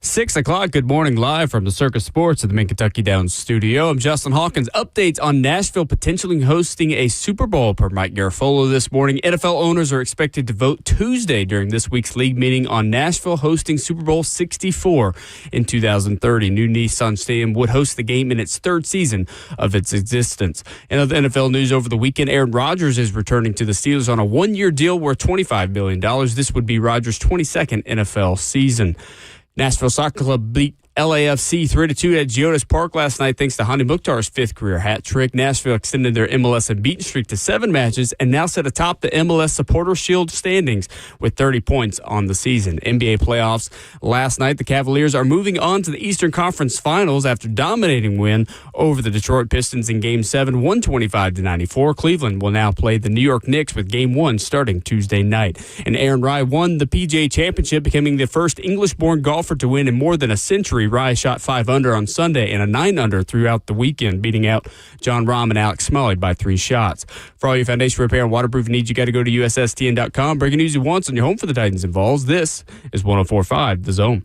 6 o'clock, good morning, live from the Circus Sports at the Mid-Kentucky Downs studio. I'm Justin Hawkins. Updates on Nashville potentially hosting a Super Bowl per Mike Garafolo this morning. NFL owners are expected to vote Tuesday during this week's league meeting on Nashville hosting Super Bowl 64 in 2030. New Nissan Stadium would host the game in its third season of its existence. In other NFL news over the weekend, Aaron Rodgers is returning to the Steelers on a one-year deal worth $25 million. This would be Rodgers' 22nd NFL season. Nashville Soccer Club beat LAFC 3-2 at Geodis Park last night thanks to Hani Mukhtar's fifth career hat trick. Nashville extended their MLS unbeaten streak to 7 matches and now sit atop the MLS Supporter Shield standings with 30 points on the season. NBA playoffs last night, the Cavaliers are moving on to the Eastern Conference Finals after dominating win over the Detroit Pistons in Game 7, 125-94. Cleveland will now play the New York Knicks with Game 1 starting Tuesday night. And Aaron Rai won the PGA Championship, becoming the first English-born golfer to win in more than a century. Rai shot 5 under on Sunday and a 9 under throughout the weekend, beating out John Rahm and Alex Smalley by 3 shots. For all your foundation repair and waterproof needs, you got to go to USSTN.com. Breaking news you want on your home for the Titans and Vols. This is 104.5 The Zone.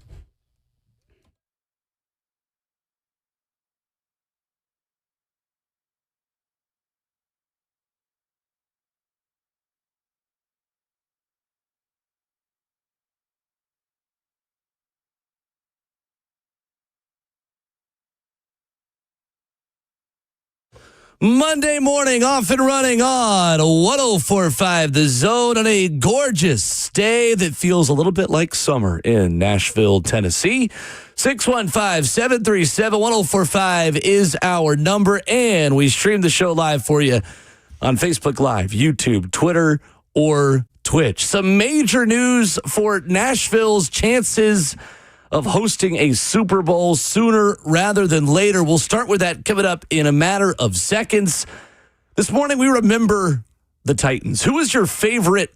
Monday morning, off and running on 104.5 The Zone on a gorgeous day that feels a little bit like summer in Nashville, Tennessee. 615-737-1045 is our number, and we stream the show live for you on Facebook Live, YouTube, Twitter, or Twitch. Some major news for Nashville's chances of hosting a Super Bowl sooner rather than later. We'll start with that coming up in a matter of seconds. This morning, we remember the Titans. Who is your favorite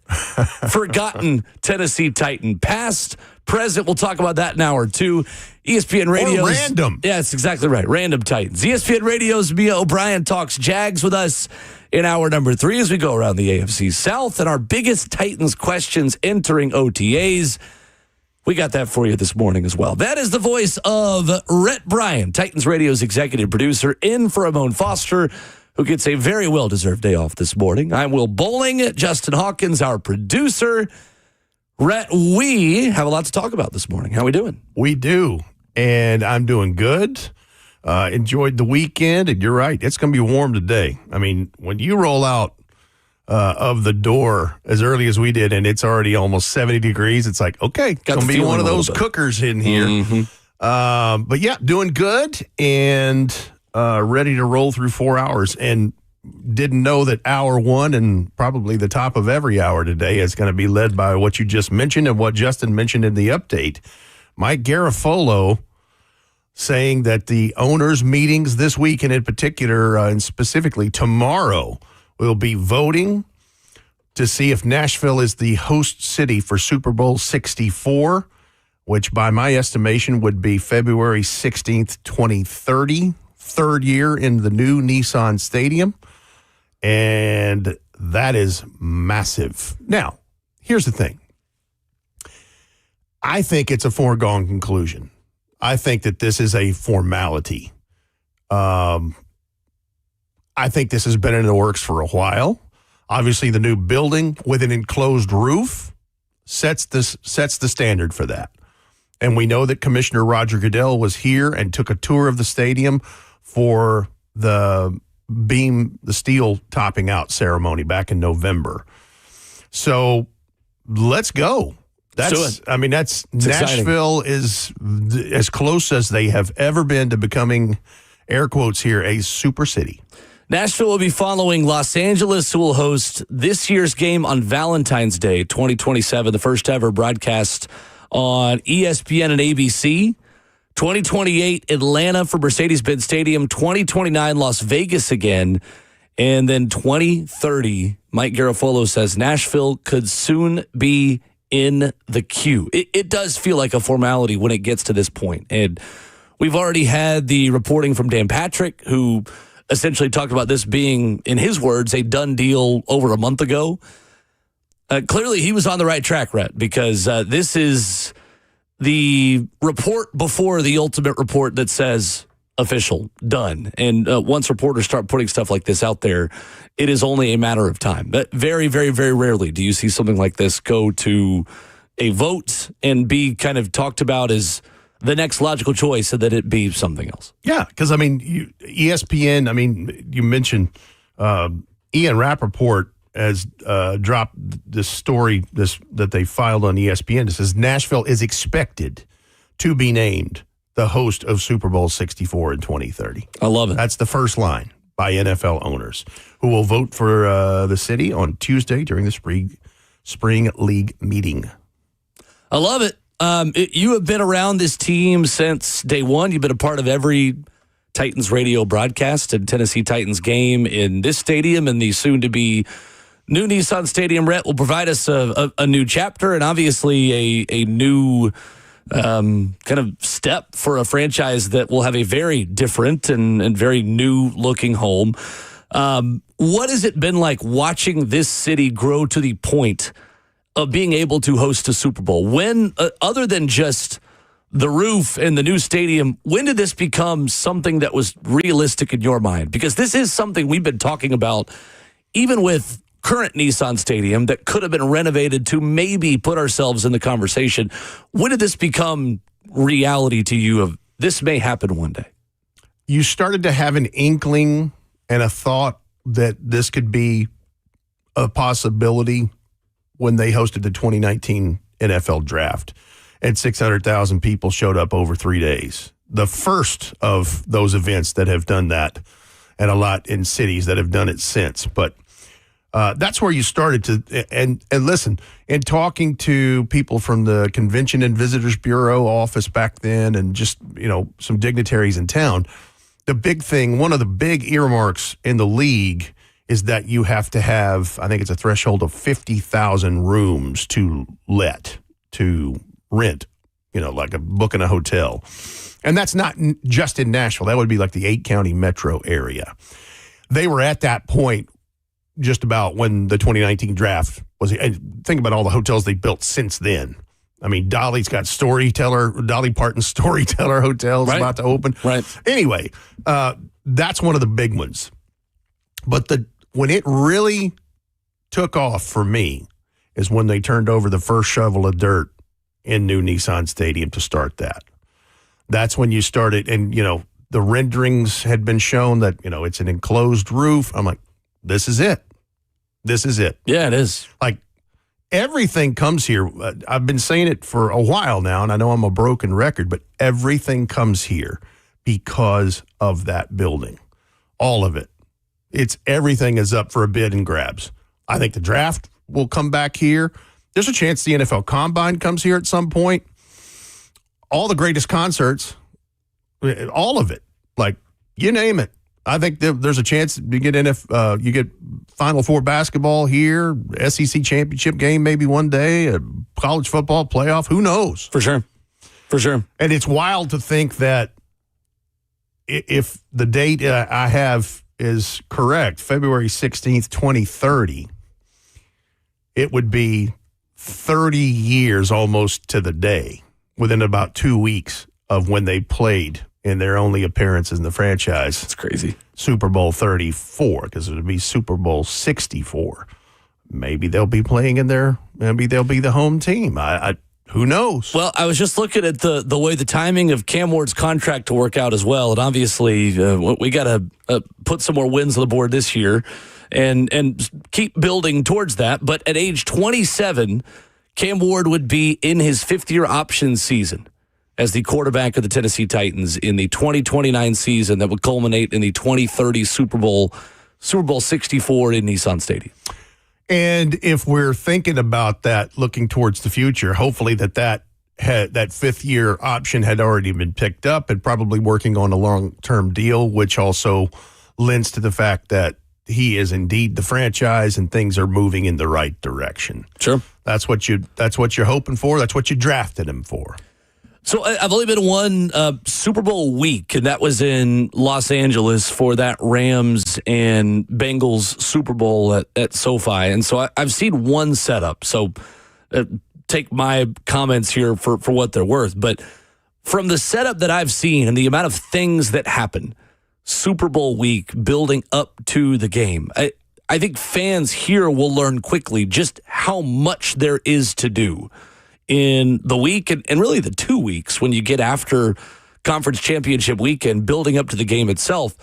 forgotten Tennessee Titan? Past, present, we'll talk about that in hour 2. ESPN Radio's... Or random. Yeah, that's exactly right. Random Titans. ESPN Radio's Mia O'Brien talks Jags with us in hour number 3 as we go around the AFC South. And our biggest Titans questions entering OTAs. We got that for you this morning as well. That is the voice of Rhett Bryan, Titans Radio's executive producer, in for Ramon Foster, who gets a very well-deserved day off this morning. I'm Will Bowling, Justin Hawkins, our producer. Rhett, we have a lot to talk about this morning. How are we doing? We do, and I'm doing good. Enjoyed the weekend, and you're right, it's going to be warm today. I mean, when you roll out of the door as early as we did, and it's already almost 70 degrees. It's like, okay, it's going to be one of those cookers in here. Mm-hmm. But yeah, doing good and ready to roll through 4 hours. And didn't know that hour 1 and probably the top of every hour today is going to be led by what you just mentioned and what Justin mentioned in the update. Mike Garafolo saying that the owners' meetings this week, and in particular, and specifically tomorrow, we'll be voting to see if Nashville is the host city for Super Bowl 64, which by my estimation would be February 16th, 2030, third year in the new Nissan Stadium. And that is massive. Now, here's the thing. I think it's a foregone conclusion. I think that this is a formality. I think this has been in the works for a while. Obviously, the new building with an enclosed roof sets the standard for that. And we know that Commissioner Roger Goodell was here and took a tour of the stadium for the steel topping out ceremony back in November. So let's go. That's Nashville is as close as they have ever been to becoming, air quotes here, a super city. Nashville will be following Los Angeles, who will host this year's game on Valentine's Day, 2027, the first ever broadcast on ESPN and ABC. 2028, Atlanta for Mercedes-Benz Stadium. 2029, Las Vegas again. And then 2030, Mike Garafolo says Nashville could soon be in the queue. It does feel like a formality when it gets to this point. And we've already had the reporting from Dan Patrick, who essentially talked about this being, in his words, a done deal over a month ago. Clearly, he was on the right track, Rhett, because this is the report before the ultimate report that says official, done. And once reporters start putting stuff like this out there, it is only a matter of time. But very, very, very rarely do you see something like this go to a vote and be kind of talked about as the next logical choice so that it be something else. Yeah, because, I mean, ESPN, I mean, you mentioned Ian Rappaport has dropped this story that they filed on ESPN. It says Nashville is expected to be named the host of Super Bowl 64 in 2030. I love it. That's the first line by NFL owners who will vote for the city on Tuesday during the spring league meeting. I love it. You have been around this team since day one. You've been a part of every Titans radio broadcast and Tennessee Titans game in this stadium, and the soon-to-be new Nissan Stadium. Rhett will provide us a new chapter and obviously a new kind of step for a franchise that will have a very different and very new-looking home. What has it been like watching this city grow to the point of being able to host a Super Bowl? When, other than just the roof and the new stadium, when did this become something that was realistic in your mind? Because this is something we've been talking about, even with current Nissan Stadium, that could have been renovated to maybe put ourselves in the conversation. When did this become reality to you of this may happen one day? You started to have an inkling and a thought that this could be a possibility when they hosted the 2019 NFL Draft, and 600,000 people showed up over 3 days. The first of those events that have done that, and a lot in cities that have done it since. But that's where you started to, and listen, in talking to people from the Convention and Visitors Bureau office back then, and just, some dignitaries in town, the big thing, one of the big earmarks in the league is that you have to have, I think it's a threshold of 50,000 rooms to rent, like booking a hotel. And that's not just in Nashville. That would be like the 8-county metro area. They were at that point just about when the 2019 draft was. And think about all the hotels they built since then. I mean, Dolly Parton's Storyteller Hotel is about to open. Right. Anyway, that's one of the big ones. But when it really took off for me is when they turned over the first shovel of dirt in new Nissan Stadium to start that. That's when you started, and, the renderings had been shown that, it's an enclosed roof. I'm like, this is it. This is it. Yeah, it is. Like, everything comes here. I've been saying it for a while now, and I know I'm a broken record, but everything comes here because of that building. All of it. Everything is up for a bid and grabs. I think the draft will come back here. There's a chance the NFL Combine comes here at some point. All the greatest concerts, all of it, like you name it. I think there's a chance you get Final Four basketball here, SEC championship game maybe one day, a college football playoff. Who knows? For sure. And it's wild to think that if the date I have is correct, February 16th, 2030, it would be 30 years almost to the day, within about 2 weeks of when they played in their only appearances in the franchise. It's crazy. Super Bowl 34, because it would be Super Bowl 64. Maybe they'll be playing maybe they'll be the home team. Who knows? Well, I was just looking at the way the timing of Cam Ward's contract to work out as well. And obviously, we got to put some more wins on the board this year and keep building towards that. But at age 27, Cam Ward would be in his fifth-year option season as the quarterback of the Tennessee Titans in the 2029 season that would culminate in the 2030 Super Bowl 64 in Nissan Stadium. And if we're thinking about that, looking towards the future, hopefully that fifth-year option had already been picked up and probably working on a long-term deal, which also lends to the fact that he is indeed the franchise and things are moving in the right direction. Sure. That's what you're hoping for. That's what you drafted him for. So I've only been one Super Bowl week, and that was in Los Angeles for that Rams and Bengals Super Bowl at SoFi. And so I've seen one setup. So take my comments here for what they're worth, but from the setup that I've seen and the amount of things that happen, Super Bowl week building up to the game, I think fans here will learn quickly just how much there is to do in the week and really the 2 weeks when you get after conference championship weekend, building up to the game itself.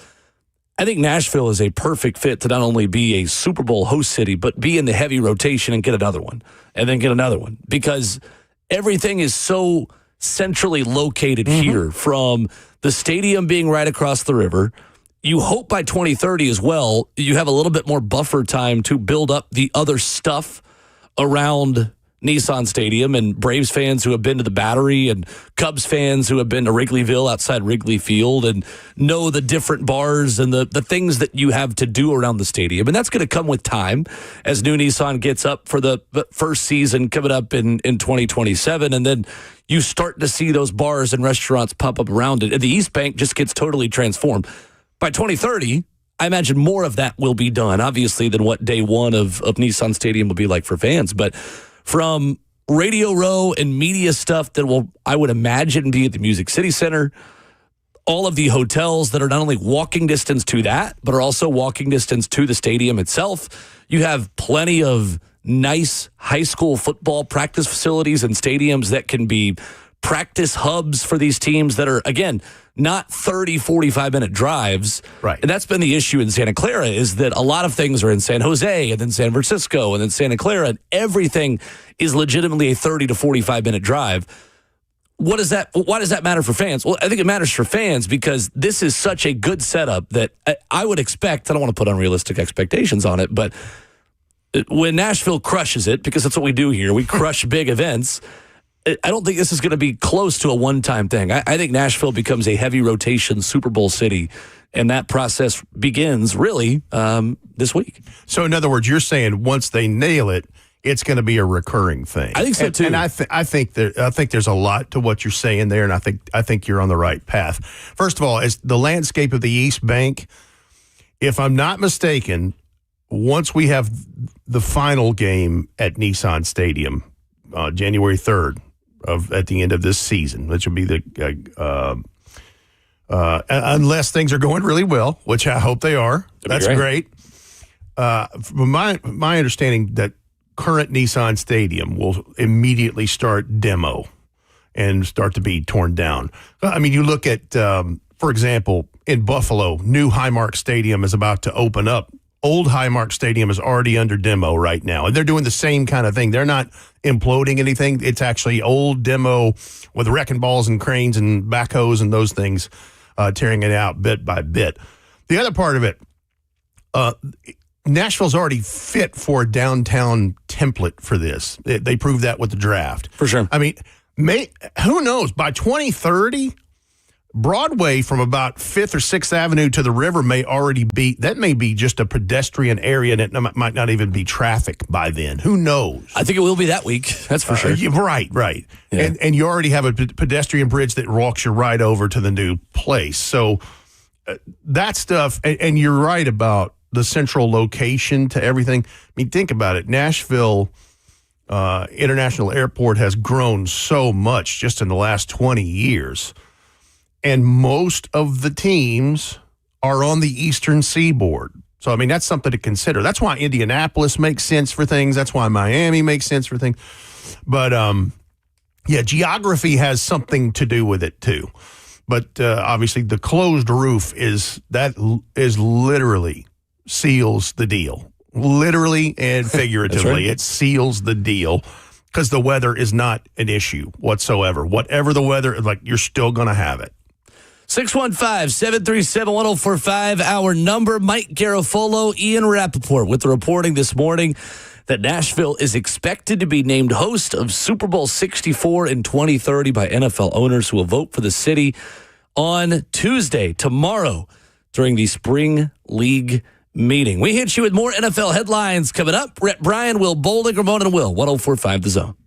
I think Nashville is a perfect fit to not only be a Super Bowl host city, but be in the heavy rotation and get another one, and then get another one, because everything is so centrally located here, from the stadium being right across the river. You hope by 2030 as well, you have a little bit more buffer time to build up the other stuff around Nissan Stadium, and Braves fans who have been to the Battery and Cubs fans who have been to Wrigleyville outside Wrigley Field and know the different bars and the things that you have to do around the stadium. And that's going to come with time as new Nissan gets up for the first season coming up in 2027. And then you start to see those bars and restaurants pop up around it. And the East Bank just gets totally transformed. By 2030, I imagine more of that will be done, obviously, than what day one of Nissan Stadium will be like for fans. But from Radio Row and media stuff that will, I would imagine, be at the Music City Center, all of the hotels that are not only walking distance to that, but are also walking distance to the stadium itself. You have plenty of nice high school football practice facilities and stadiums that can be practice hubs for these teams that are, again, not 30, 45-minute drives. Right. And that's been the issue in Santa Clara, is that a lot of things are in San Jose and then San Francisco and then Santa Clara, and everything is legitimately a 30 to 45-minute drive. Why does that matter for fans? Well, I think it matters for fans because this is such a good setup that I would expect, I don't want to put unrealistic expectations on it, but when Nashville crushes it, because that's what we do here, we crush big events, I don't think this is going to be close to a one-time thing. I think Nashville becomes a heavy rotation Super Bowl city, and that process begins really this week. So, in other words, you're saying once they nail it, it's going to be a recurring thing. I think so too. And I think there's a lot to what you're saying there, and I think you're on the right path. First of all, as the landscape of the East Bank, if I'm not mistaken, once we have the final game at Nissan Stadium, January 3rd. At the end of this season, which will be unless things are going really well, which I hope they are. That's great. From my understanding, that current Nissan Stadium will immediately start demo and start to be torn down. I mean, you look at, for example, in Buffalo, new Highmark Stadium is about to open up. Old Highmark Stadium is already under demo right now, and they're doing the same kind of thing. They're not imploding anything. It's actually old demo with wrecking balls and cranes and backhoes and those things, tearing it out bit by bit. The other part of it, Nashville's already fit for a downtown template for this. They proved that with the draft. For sure. I mean, who knows? By 2030, Broadway from about 5th or 6th Avenue to the river may be just a pedestrian area, and it might not even be traffic by then. Who knows? I think it will be that week. That's for sure. Right. Yeah. And you already have a pedestrian bridge that walks you right over to the new place. So that stuff, and you're right about the central location to everything. I mean, think about it. Nashville International Airport has grown so much just in the last 20 years. And most of the teams are on the eastern seaboard. So, I mean, that's something to consider. That's why Indianapolis makes sense for things. That's why Miami makes sense for things. But, geography has something to do with it, too. But obviously, the closed roof is literally seals the deal. Literally and figuratively, right. It seals the deal. Because the weather is not an issue whatsoever. Whatever the weather, you're still going to have it. 615-737-1045, our number. Mike Garafolo, Ian Rappaport with the reporting this morning that Nashville is expected to be named host of Super Bowl 64 in 2030 by NFL owners who will vote for the city on Tuesday, tomorrow, during the Spring League meeting. We hit you with more NFL headlines coming up. Brian, Will Boldig, Ramon Will, 1045 The Zone.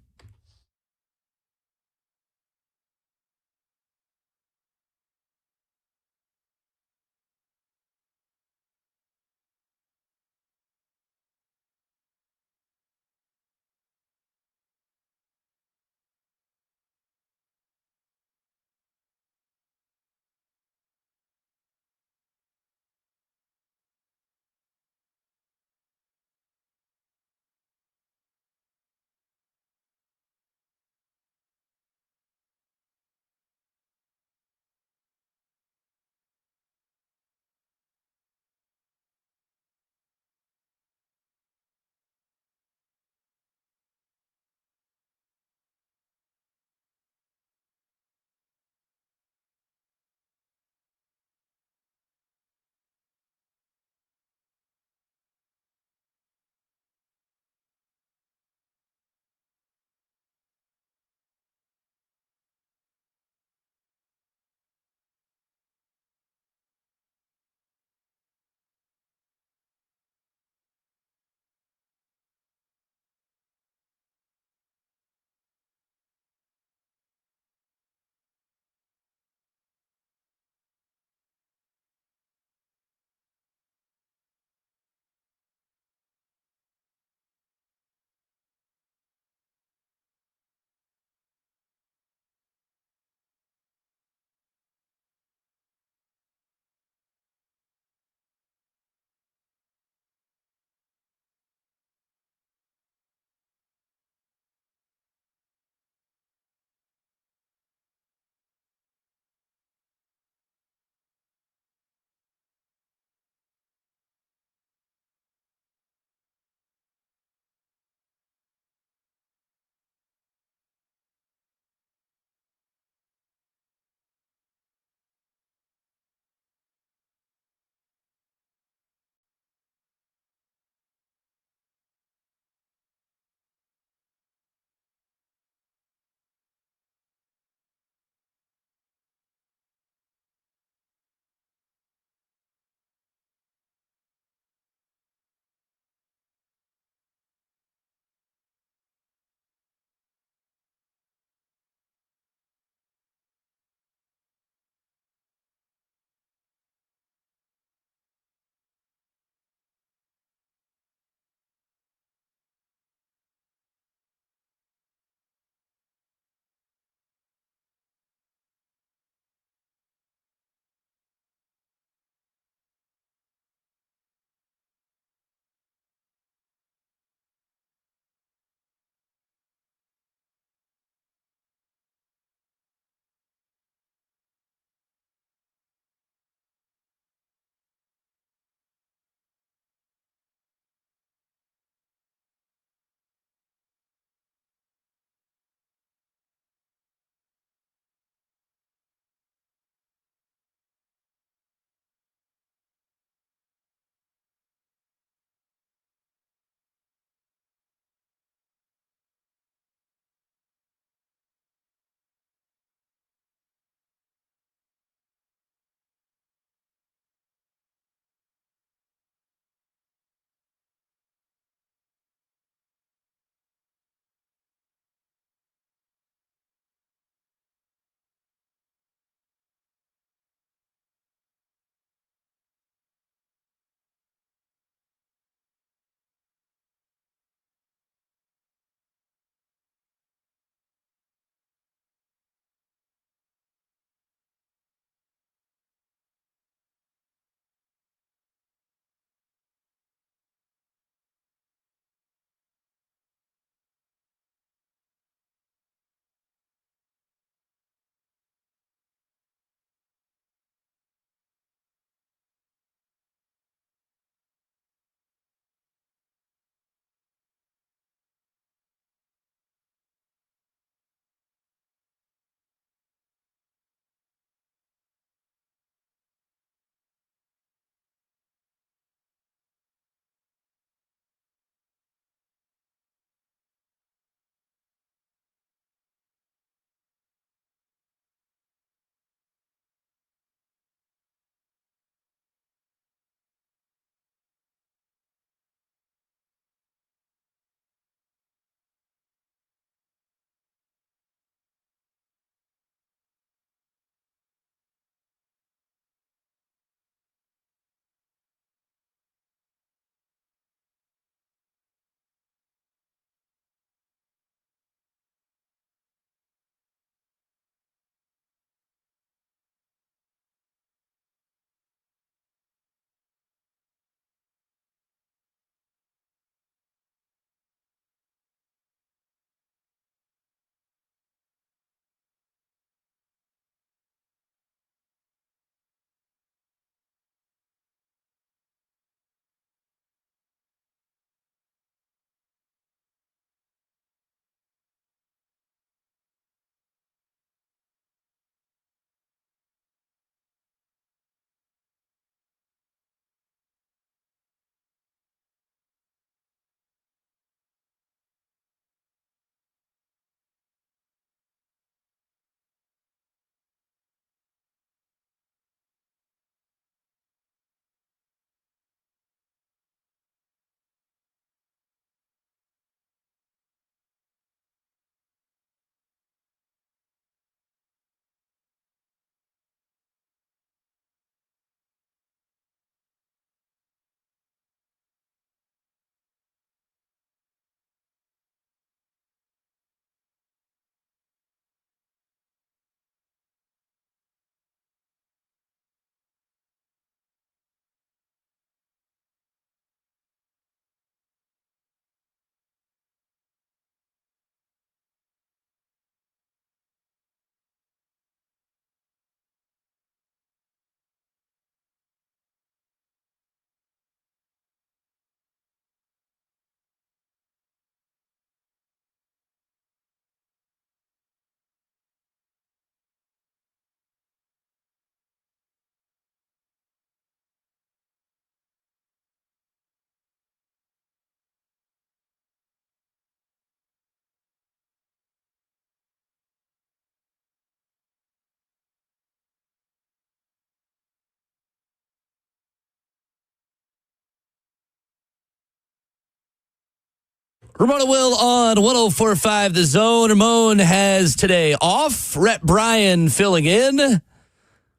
Ramon Will on 104.5 The Zone. Ramon has today off. Rhett Bryan filling in.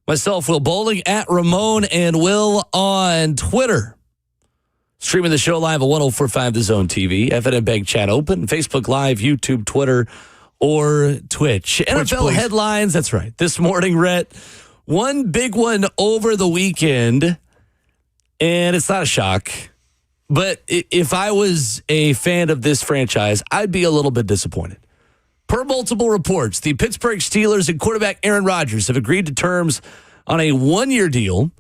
Myself, Will Bowling, at Ramon and Will on Twitter. Streaming the show live at 104.5 The Zone TV. FNN Bank chat open. Facebook Live, YouTube, Twitter, or Twitch. NFL please. headlines. That's right. This morning, Rhett, one big one over the weekend. And it's not a shock. But if I was a fan of this franchise, I'd be a little bit disappointed. Per multiple reports, the Pittsburgh Steelers and quarterback Aaron Rodgers have agreed to terms on a one-year deal,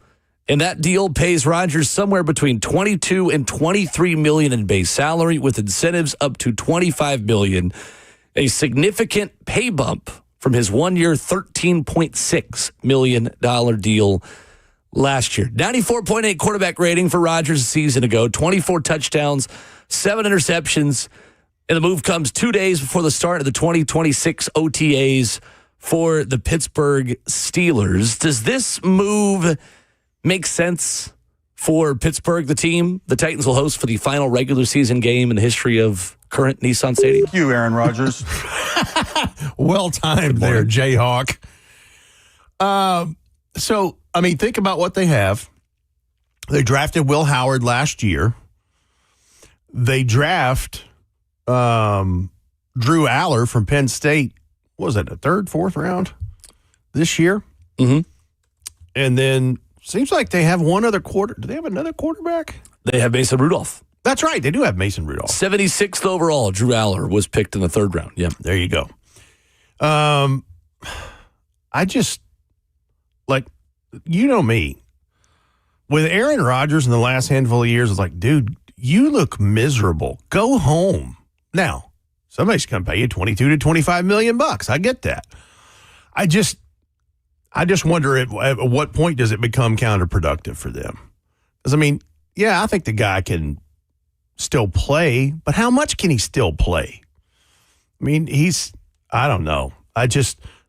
and that deal pays Rodgers somewhere between $22 and $23 million in base salary, with incentives up to $25 million, a significant pay bump from his one-year $13.6 million deal last year. 94.8 quarterback rating for Rodgers a season ago, 24 touchdowns, 7 interceptions, and the move comes 2 days before the start of the 2026 OTAs for the Pittsburgh Steelers. Does this move make sense for Pittsburgh, the team the Titans will host for the final regular season game in the history of current Nissan Stadium? Thank you, Aaron Rodgers. Well timed there, Jayhawk. So, I mean, think about what they have. They drafted Will Howard last year. They draft Drew Aller from Penn State. What was that, the third, fourth round this year? Mm-hmm. And then seems like they have one other quarter. Do they have another quarterback? They have Mason Rudolph. That's right. They do have Mason Rudolph. 76th overall, Drew Aller was picked in the third round. Yeah. There you go. I just, like, you know me. With Aaron Rodgers in the last handful of years, it's like, dude, you look miserable. Go home. Now, somebody's going to pay you $22 to $25 million. I get that. I just wonder at what point does it become counterproductive for them? Because, I mean, yeah, I think the guy can still play, but how much can he still play? I mean, I don't know.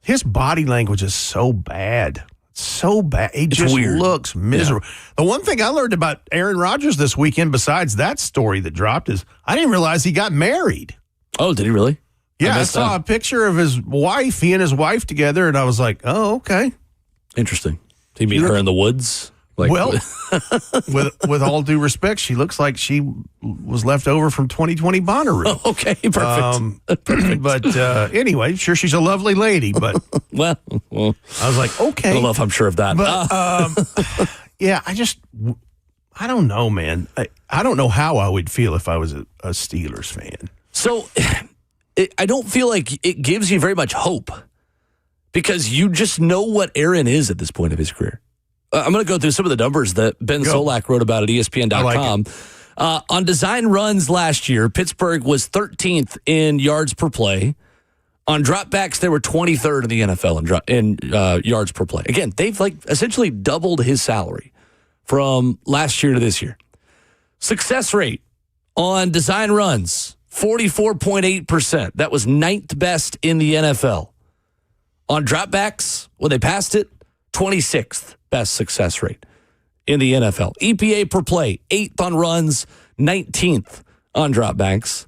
His body language is so bad. So bad. He just weird. Looks miserable. Yeah. The one thing I learned about Aaron Rodgers this weekend, besides that story that dropped, is I didn't realize he got married. Oh, did he really? Yeah, I saw a picture of his wife, he and his wife together, and I was like, oh, okay. Interesting. Did you meet her in the woods? Like, well, with all due respect, she looks like she was left over from 2020 Bonnaroo. Oh, okay, perfect. Perfect. But anyway, sure, she's a lovely lady. But well, I was like, okay. I don't know if I'm sure of that. But yeah, I don't know, man. I don't know how I would feel if I was a Steelers fan. So I don't feel like it gives you very much hope because you just know what Aaron is at this point of his career. I'm going to go through some of the numbers that Ben Solak wrote about at ESPN.com. On design runs last year, Pittsburgh was 13th in yards per play. On dropbacks, they were 23rd in the NFL in yards per play. Again, they've essentially doubled his salary from last year to this year. Success rate on design runs, 44.8%. That was 9th best in the NFL. On dropbacks, when they passed it, 26th best success rate in the NFL. EPA per play, 8th on runs, 19th on dropbacks.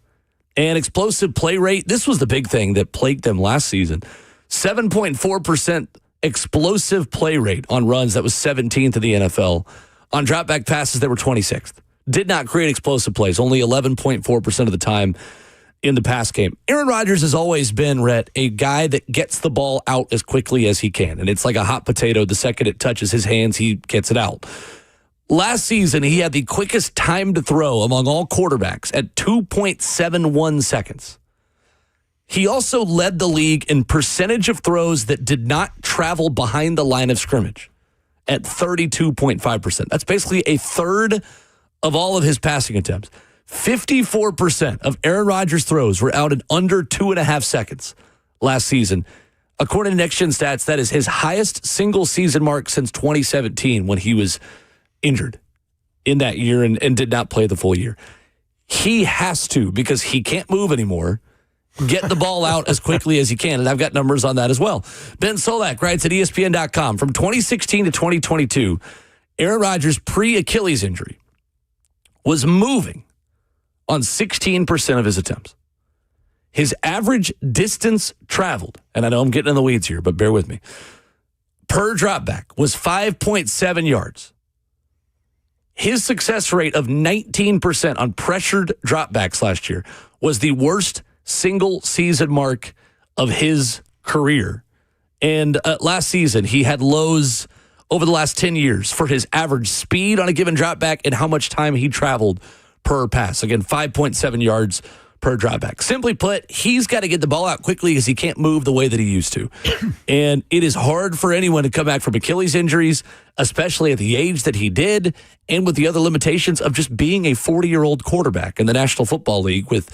And explosive play rate, this was the big thing that plagued them last season. 7.4% explosive play rate on runs. That was 17th in the NFL. On dropback passes, they were 26th. Did not create explosive plays, only 11.4% of the time in the pass game. Aaron Rodgers has always been, Rhett, a guy that gets the ball out as quickly as he can. And it's like a hot potato. The second it touches his hands, he gets it out. Last season, he had the quickest time to throw among all quarterbacks at 2.71 seconds. He also led the league in percentage of throws that did not travel behind the line of scrimmage at 32.5%. That's basically a third of all of his passing attempts. 54% of Aaron Rodgers' throws were out in under 2.5 seconds last season. According to Next Gen Stats, that is his highest single season mark since 2017 when he was injured in that year and did not play the full year. He has to, because he can't move anymore, get the ball out as quickly as he can. And I've got numbers on that as well. Ben Solak writes at ESPN.com, from 2016 to 2022, Aaron Rodgers' pre-Achilles injury was moving on 16% of his attempts. His average distance traveled, and I know I'm getting in the weeds here, but bear with me, per dropback was 5.7 yards. His success rate of 19% on pressured dropbacks last year was the worst single season mark of his career. And last season, he had lows over the last 10 years for his average speed on a given dropback and how much time he traveled per pass. Again, 5.7 yards per dropback. Simply put, he's got to get the ball out quickly because he can't move the way that he used to. And it is hard for anyone to come back from Achilles injuries, especially at the age that he did, and with the other limitations of just being a 40-year-old quarterback in the National Football League with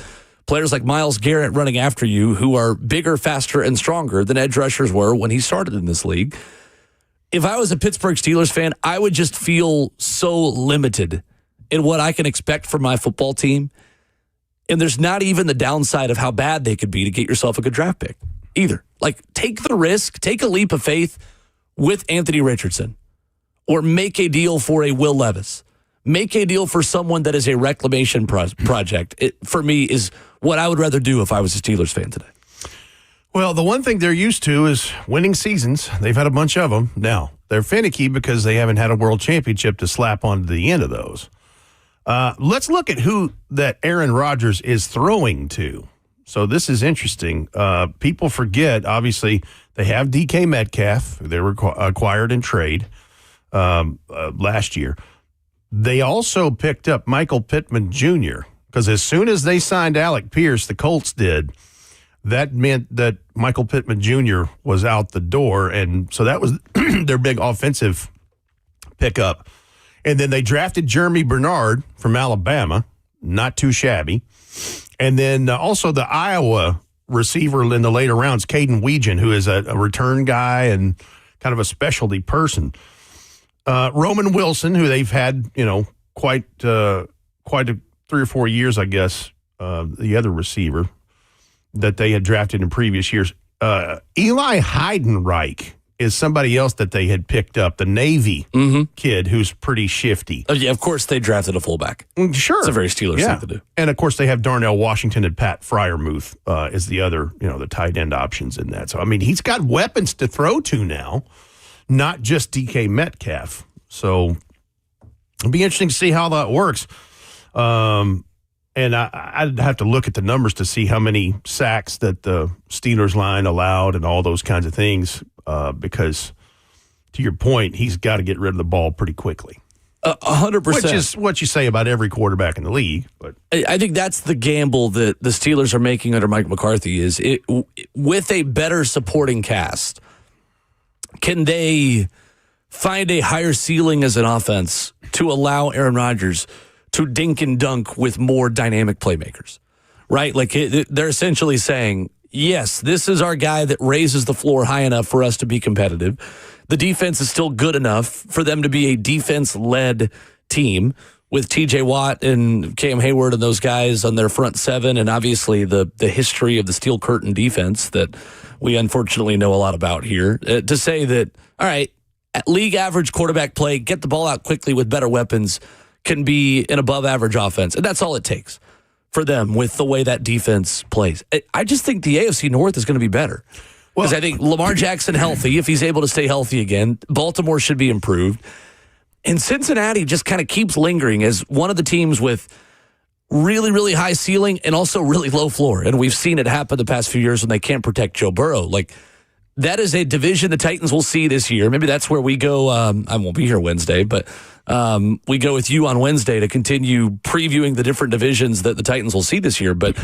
players like Myles Garrett running after you who are bigger, faster, and stronger than edge rushers were when he started in this league. If I was a Pittsburgh Steelers fan, I would just feel so limited in what I can expect from my football team. And there's not even the downside of how bad they could be to get yourself a good draft pick either. Like, take the risk, take a leap of faith with Anthony Richardson, or make a deal for a Will Levis. Make a deal for someone that is a reclamation project. It, for me, is what I would rather do if I was a Steelers fan today. Well, the one thing they're used to is winning seasons. They've had a bunch of them. Now, they're finicky because they haven't had a world championship to slap onto the end of those. Let's look at who that Aaron Rodgers is throwing to. So this is interesting. People forget, obviously, they have DK Metcalf. They were acquired in trade last year. They also picked up Michael Pittman Jr. because as soon as they signed Alec Pierce, the Colts did, that meant that Michael Pittman Jr. was out the door. And so that was their big offensive pickup. And then they drafted Jeremy Bernard from Alabama, not too shabby. And then also the Iowa receiver in the later rounds, Caden Weegan, who is a return guy and kind of a specialty person. Roman Wilson, who they've had, quite 3 or 4 years, I guess, the other receiver that they had drafted in previous years. Eli Heidenreich is somebody else that they had picked up, the Navy kid who's pretty shifty. Oh, yeah, of course they drafted a fullback. Sure. It's a very Steelers thing to do. And, of course, they have Darnell Washington and Pat Fryermuth as the other, the tight end options in that. So, I mean, he's got weapons to throw to now, not just DK Metcalf. So it'll be interesting to see how that works. And I'd have to look at the numbers to see how many sacks that the Steelers line allowed and all those kinds of things. Because, to your point, he's got to get rid of the ball pretty quickly. 100%. Which is what you say about every quarterback in the league. But I think that's the gamble that the Steelers are making under Mike McCarthy is with a better supporting cast, can they find a higher ceiling as an offense to allow Aaron Rodgers to dink and dunk with more dynamic playmakers, right? Like they're essentially saying, yes, this is our guy that raises the floor high enough for us to be competitive. The defense is still good enough for them to be a defense-led team with T.J. Watt and Cam Hayward and those guys on their front seven, and obviously the history of the Steel Curtain defense that we unfortunately know a lot about here. To say that, all right, at league average quarterback play, get the ball out quickly with better weapons, can be an above-average offense, and that's all it takes for them with the way that defense plays. I just think the AFC North is going to be better. Because I think Lamar Jackson healthy, if he's able to stay healthy again, Baltimore should be improved. And Cincinnati just kind of keeps lingering as one of the teams with really, really high ceiling and also really low floor. And we've seen it happen the past few years when they can't protect Joe Burrow. Like, that is a division the Titans will see this year. Maybe that's where we go. I won't be here Wednesday, but we go with you on Wednesday to continue previewing the different divisions that the Titans will see this year. But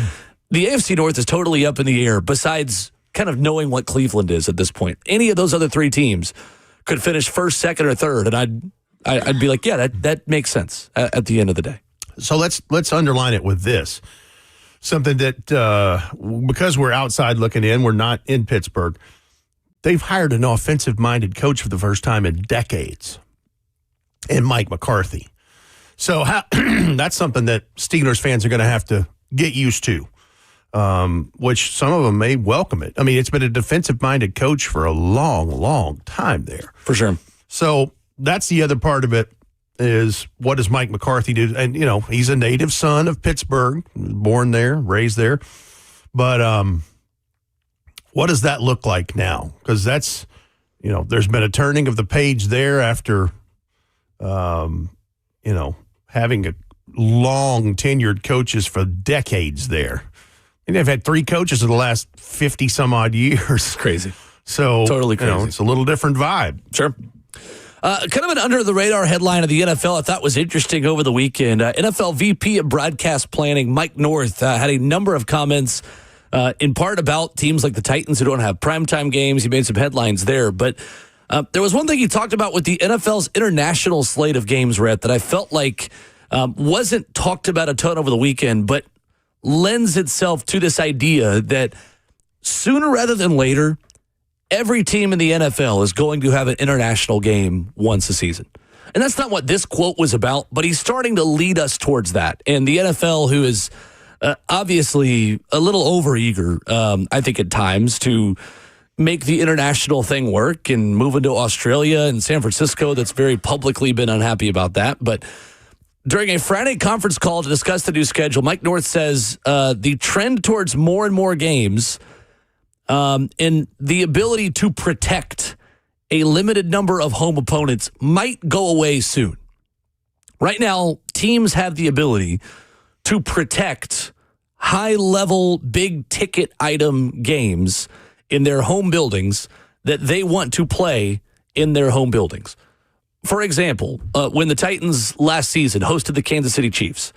the AFC North is totally up in the air besides kind of knowing what Cleveland is at this point. Any of those other three teams could finish first, second, or third, and I'd be like, yeah, that makes sense at the end of the day. So let's underline it with this. Something that, because we're outside looking in, we're not in Pittsburgh, they've hired an offensive-minded coach for the first time in decades, in Mike McCarthy. So that's something that Steelers fans are going to have to get used to, which some of them may welcome it. I mean, it's been a defensive-minded coach for a long, long time there. For sure. So that's the other part of it. is what does Mike McCarthy do? And, he's a native son of Pittsburgh, born there, raised there. But what does that look like now? Because that's, there's been a turning of the page there after, having a long tenured coaches for decades there. And they've had 3 coaches in the last 50 some odd years. It's crazy. So, totally crazy. It's a little different vibe. Sure. Kind of an under-the-radar headline of the NFL I thought was interesting over the weekend. NFL VP of Broadcast Planning, Mike North, had a number of comments in part about teams like the Titans who don't have primetime games. He made some headlines there. But there was one thing he talked about with the NFL's international slate of games, Rhett, that I felt like wasn't talked about a ton over the weekend, but lends itself to this idea that sooner rather than later, every team in the NFL is going to have an international game once a season. And that's not what this quote was about, but he's starting to lead us towards that. And the NFL, who is obviously a little overeager, I think at times, to make the international thing work and move into Australia and San Francisco, that's very publicly been unhappy about that. But during a Friday conference call to discuss the new schedule, Mike North says the trend towards more and more games and the ability to protect a limited number of home opponents might go away soon. Right now, teams have the ability to protect high-level, big-ticket item games in their home buildings that they want to play in their home buildings. For example, when the Titans last season hosted the Kansas City Chiefs,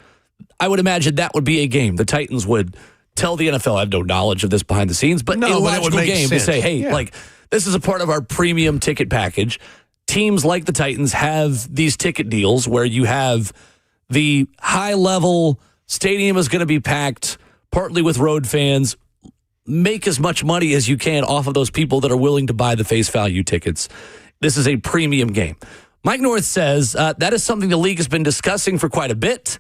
I would imagine that would be a game the Titans would tell the NFL, I have no knowledge of this behind the scenes, but a logical game to say, hey, this is a part of our premium ticket package. Teams like the Titans have these ticket deals where you have the high-level stadium is going to be packed, partly with road fans. Make as much money as you can off of those people that are willing to buy the face value tickets. This is a premium game. Mike North says that is something the league has been discussing for quite a bit.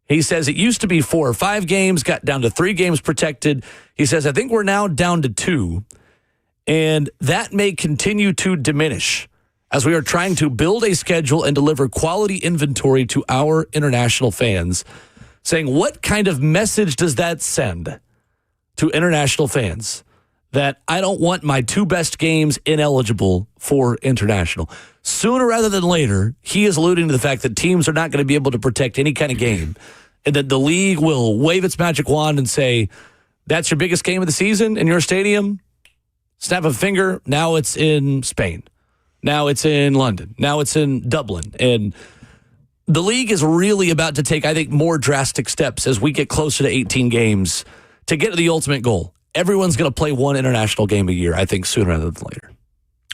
He says it used to be 4 or 5 games, got down to 3 games protected. He says, I think we're now down to 2, and that may continue to diminish as we are trying to build a schedule and deliver quality inventory to our international fans, saying, what kind of message does that send to international fans that I don't want my 2 best games ineligible for international? Sooner rather than later, he is alluding to the fact that teams are not going to be able to protect any kind of game, and that the league will wave its magic wand and say, that's your biggest game of the season in your stadium? Snap a finger, now it's in Spain. Now it's in London. Now it's in Dublin. And the league is really about to take, I think, more drastic steps as we get closer to 18 games to get to the ultimate goal. Everyone's going to play 1 international game a year, I think, sooner rather than later.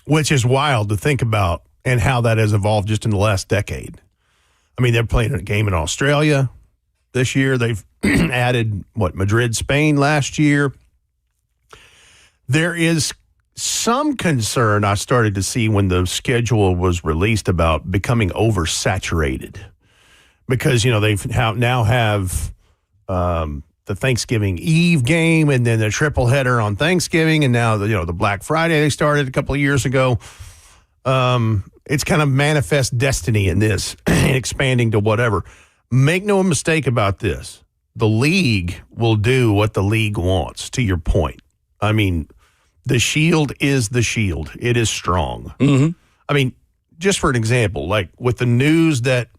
Which is wild to think about and how that has evolved just in the last decade. I mean, they're playing a game in Australia this year. They've added, Madrid, Spain last year. There is some concern I started to see when the schedule was released about becoming oversaturated because, they now have the Thanksgiving Eve game and then the triple header on Thanksgiving, and now the Black Friday they started a couple of years ago. It's kind of manifest destiny in this expanding to whatever. Make no mistake about this. The league will do what the league wants, to your point. I mean, the shield is the shield. It is strong. Mm-hmm. I mean, just for an example, like with the news that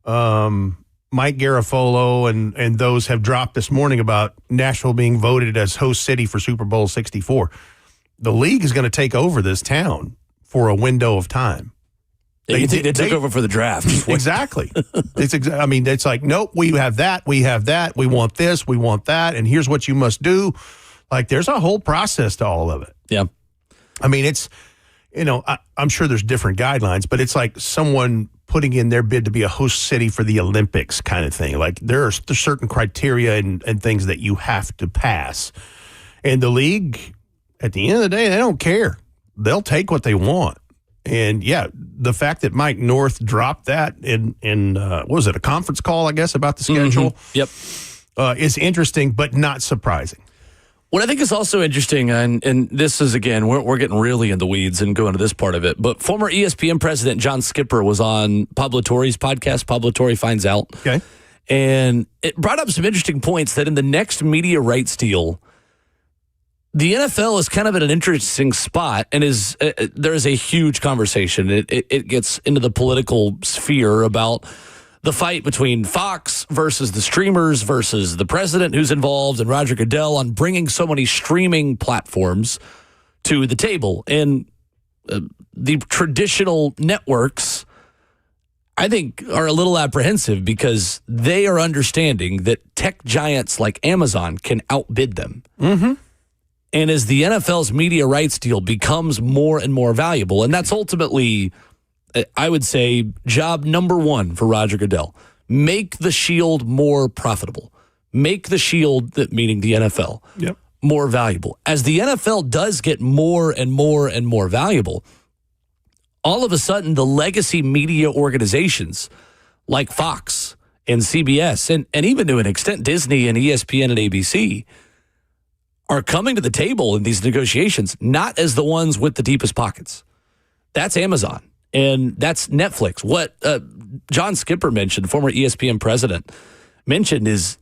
Mike Garafolo and those have dropped this morning about Nashville being voted as host city for Super Bowl 64, the league is going to take over this town for a window of time. You think they took over for the draft? Exactly. It's like, nope, we have that, we want this, we want that, and here's what you must do. Like, there's a whole process to all of it. Yeah. I mean, it's, I'm sure there's different guidelines, but it's like someone putting in their bid to be a host city for the Olympics kind of thing. Like, there's certain criteria and things that you have to pass. And the league, at the end of the day, they don't care. They'll take what they want. And, yeah, the fact that Mike North dropped that in what was it, a conference call, I guess, about the schedule? Mm-hmm. Yep. Is interesting, but not surprising. What I think is also interesting, and this is, again, we're getting really in the weeds and going to this part of it, but former ESPN president John Skipper was on Pablo Torre's podcast, Pablo Torre Finds Out. Okay. And it brought up some interesting points that in the next media rights deal, the NFL is kind of at an interesting spot, and there is a huge conversation. It gets into the political sphere about the fight between Fox versus the streamers versus the president who's involved and Roger Goodell on bringing so many streaming platforms to the table. And the traditional networks, I think, are a little apprehensive because they are understanding that tech giants like Amazon can outbid them. Mm-hmm. And as the NFL's media rights deal becomes more and more valuable, and that's ultimately, I would say, job number one for Roger Goodell, make the Shield more profitable. Make the Shield, meaning the NFL, more valuable. As the NFL does get more and more and more valuable, all of a sudden the legacy media organizations like Fox and CBS, and even to an extent Disney and ESPN and ABC, are coming to the table in these negotiations, not as the ones with the deepest pockets. That's Amazon. And that's Netflix. What John Skipper mentioned, former ESPN president, mentioned is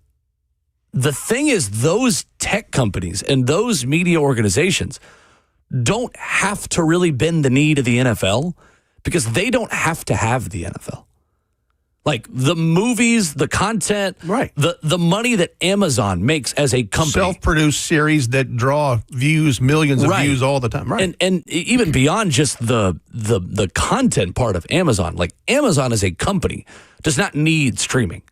the thing is those tech companies and those media organizations don't have to really bend the knee to the NFL because they don't have to have the NFL. Like the movies, the content, right? The money that Amazon makes as a company, self-produced series that draw views, millions of views all the time, right? And even beyond just the content part of Amazon, like Amazon as a company does not need streaming.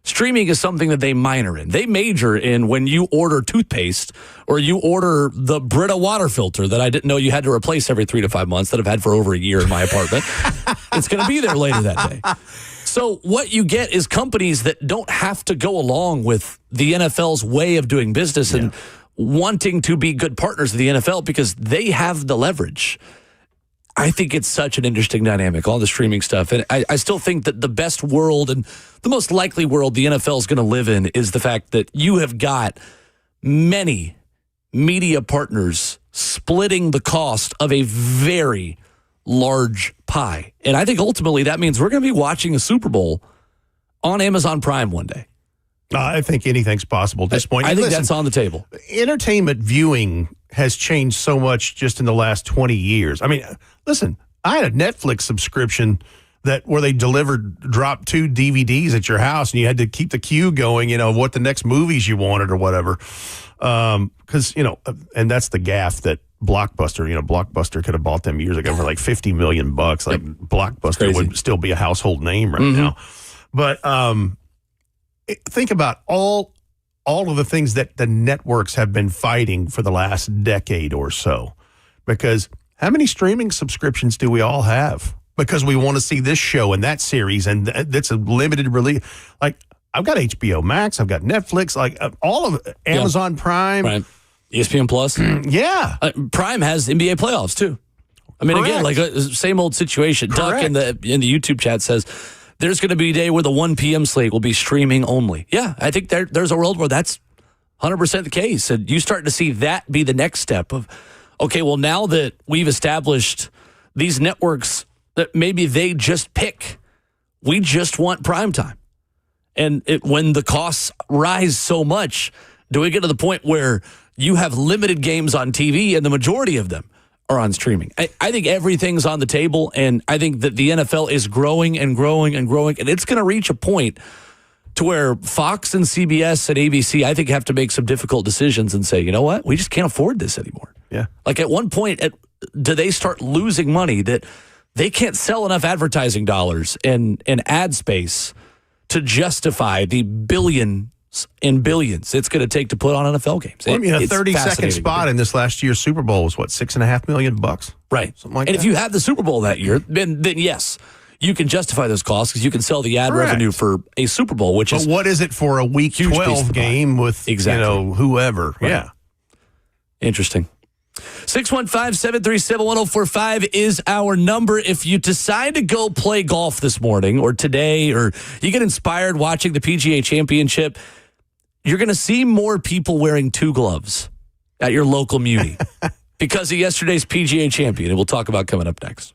Streaming is something that they minor in. They major in when you order toothpaste or you order the Brita water filter that I didn't know you had to replace every 3 to 5 months that I've had for over a year in my apartment. It's going to be there later that day. So what you get is companies that don't have to go along with the NFL's way of doing business and wanting to be good partners of the NFL because they have the leverage. I think it's such an interesting dynamic, all the streaming stuff. And I still think that the best world and the most likely world the NFL is going to live in is the fact that you have got many media partners splitting the cost of a very large pie. And I think ultimately that means we're going to be watching a Super Bowl on Amazon Prime one day. I think anything's possible at this point. I think that's on the table. Entertainment viewing has changed so much just in the last 20 years. I mean, listen, I had a Netflix subscription where they dropped 2 DVDs at your house and you had to keep the queue going, what the next movies you wanted or whatever. Because, and that's the gaffe that Blockbuster could have bought them years ago for like $50 million. Like Blockbuster would still be a household name right now. But think about all of the things that the networks have been fighting for the last decade or so. Because how many streaming subscriptions do we all have? Because we want to see this show and that series, and that's a limited release. Like, I've got HBO Max, I've got Netflix, like all of it, Amazon Prime. Right. ESPN Plus. Yeah. Prime has NBA playoffs, too. I mean, Correct. again, like same old situation. Correct. Duck in the YouTube chat says, there's going to be a day where the 1 p.m. slate will be streaming only. Yeah, I think there's a world where that's 100% the case. And you start to see that be the next step of, okay, well, now that we've established these networks that maybe they just pick, we just want prime time. And when the costs rise so much, do we get to the point where you have limited games on TV and the majority of them are on streaming? I think everything's on the table, and I think that the NFL is growing and growing and growing, and it's going to reach a point to where Fox and CBS and ABC, I think, have to make some difficult decisions and say, you know what, we just can't afford this anymore. Yeah. Like at one point, do they start losing money that they can't sell enough advertising dollars and ad space to justify the billions and billions it's going to take to put on NFL games? Well, I mean, a 30-second spot in this last year's Super Bowl was what, $6.5 million? Right. Something like and that. if you have the Super Bowl that year, then yes, you can justify those costs because you can sell the ad revenue for a Super Bowl, which is. But what is it for a Week 12 game with whoever? Right. Yeah. Interesting. 615-737-1045 is our number. If you decide to go play golf this morning or today, or you get inspired watching the PGA Championship, you're going to see more people wearing 2 gloves at your local Muni because of yesterday's PGA champion. And we'll talk about coming up next.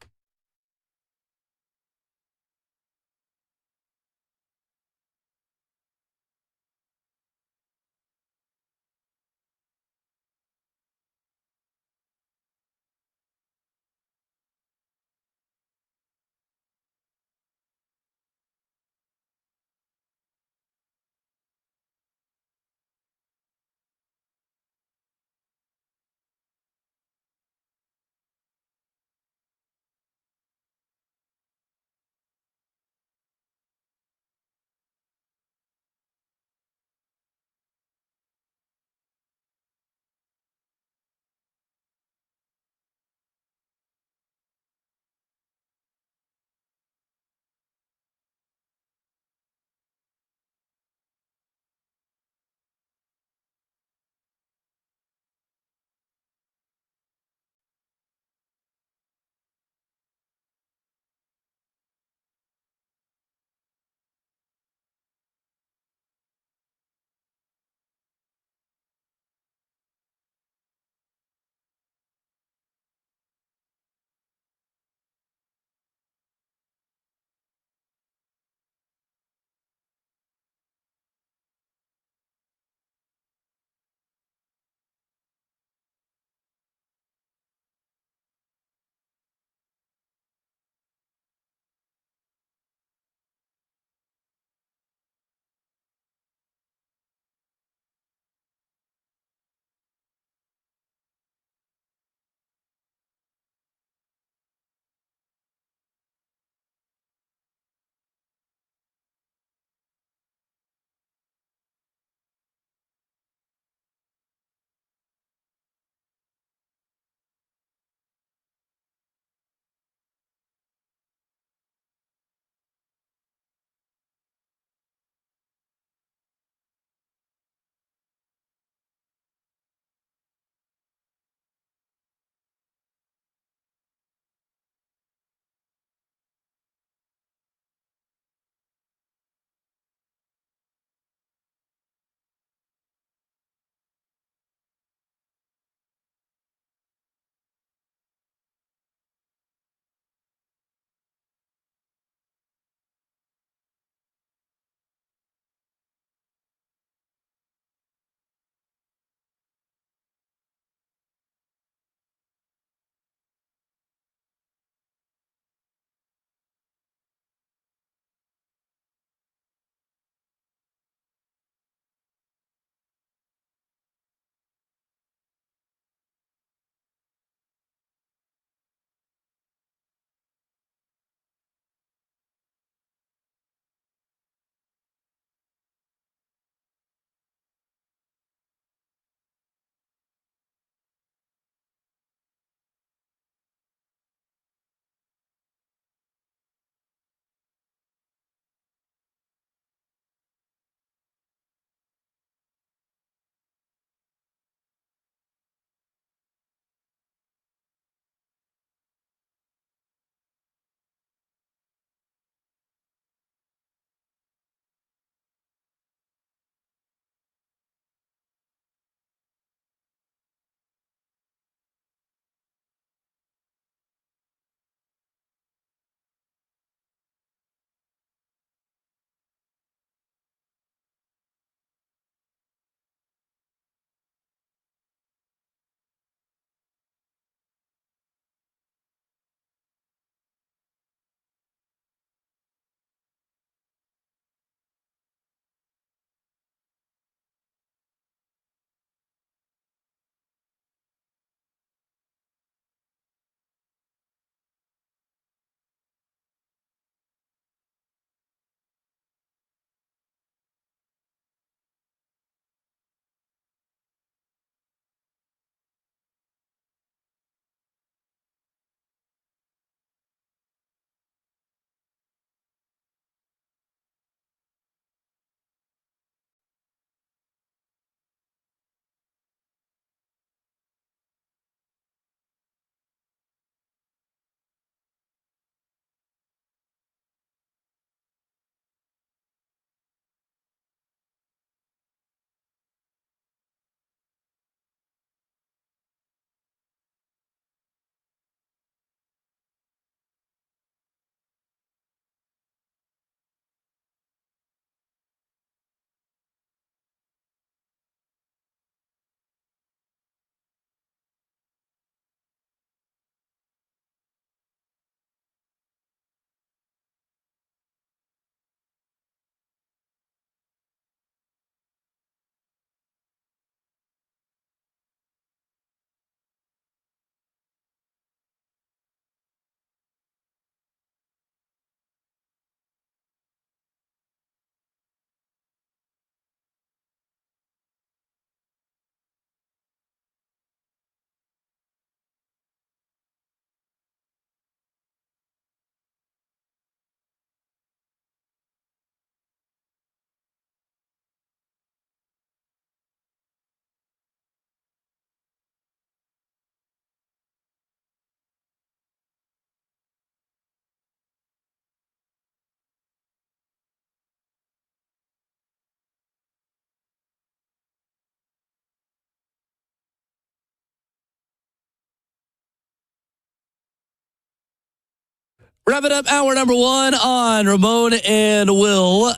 Wrap it up, hour number 1 on Ramon and Will.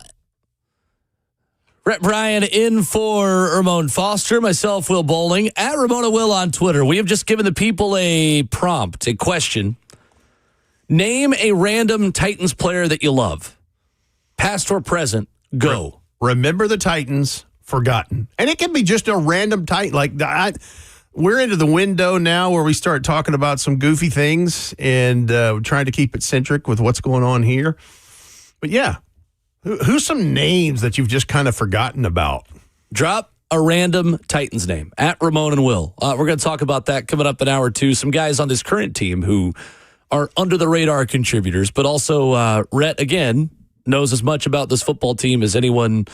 Rhett Bryan in for Ramon Foster, myself, Will Bowling, at Ramona Will on Twitter. We have just given the people a prompt, a question. Name a random Titans player that you love. Past or present, go. Remember the Titans, forgotten. And it can be just a random Titan. We're into the window now where we start talking about some goofy things and trying to keep it centric with what's going on here. But yeah, who's some names that you've just kind of forgotten about? Drop a random Titans name, at Ramon and Will. We're going to talk about that coming up in hour 2. Some guys on this current team who are under the radar contributors, but also Rhett, again, knows as much about this football team as anyone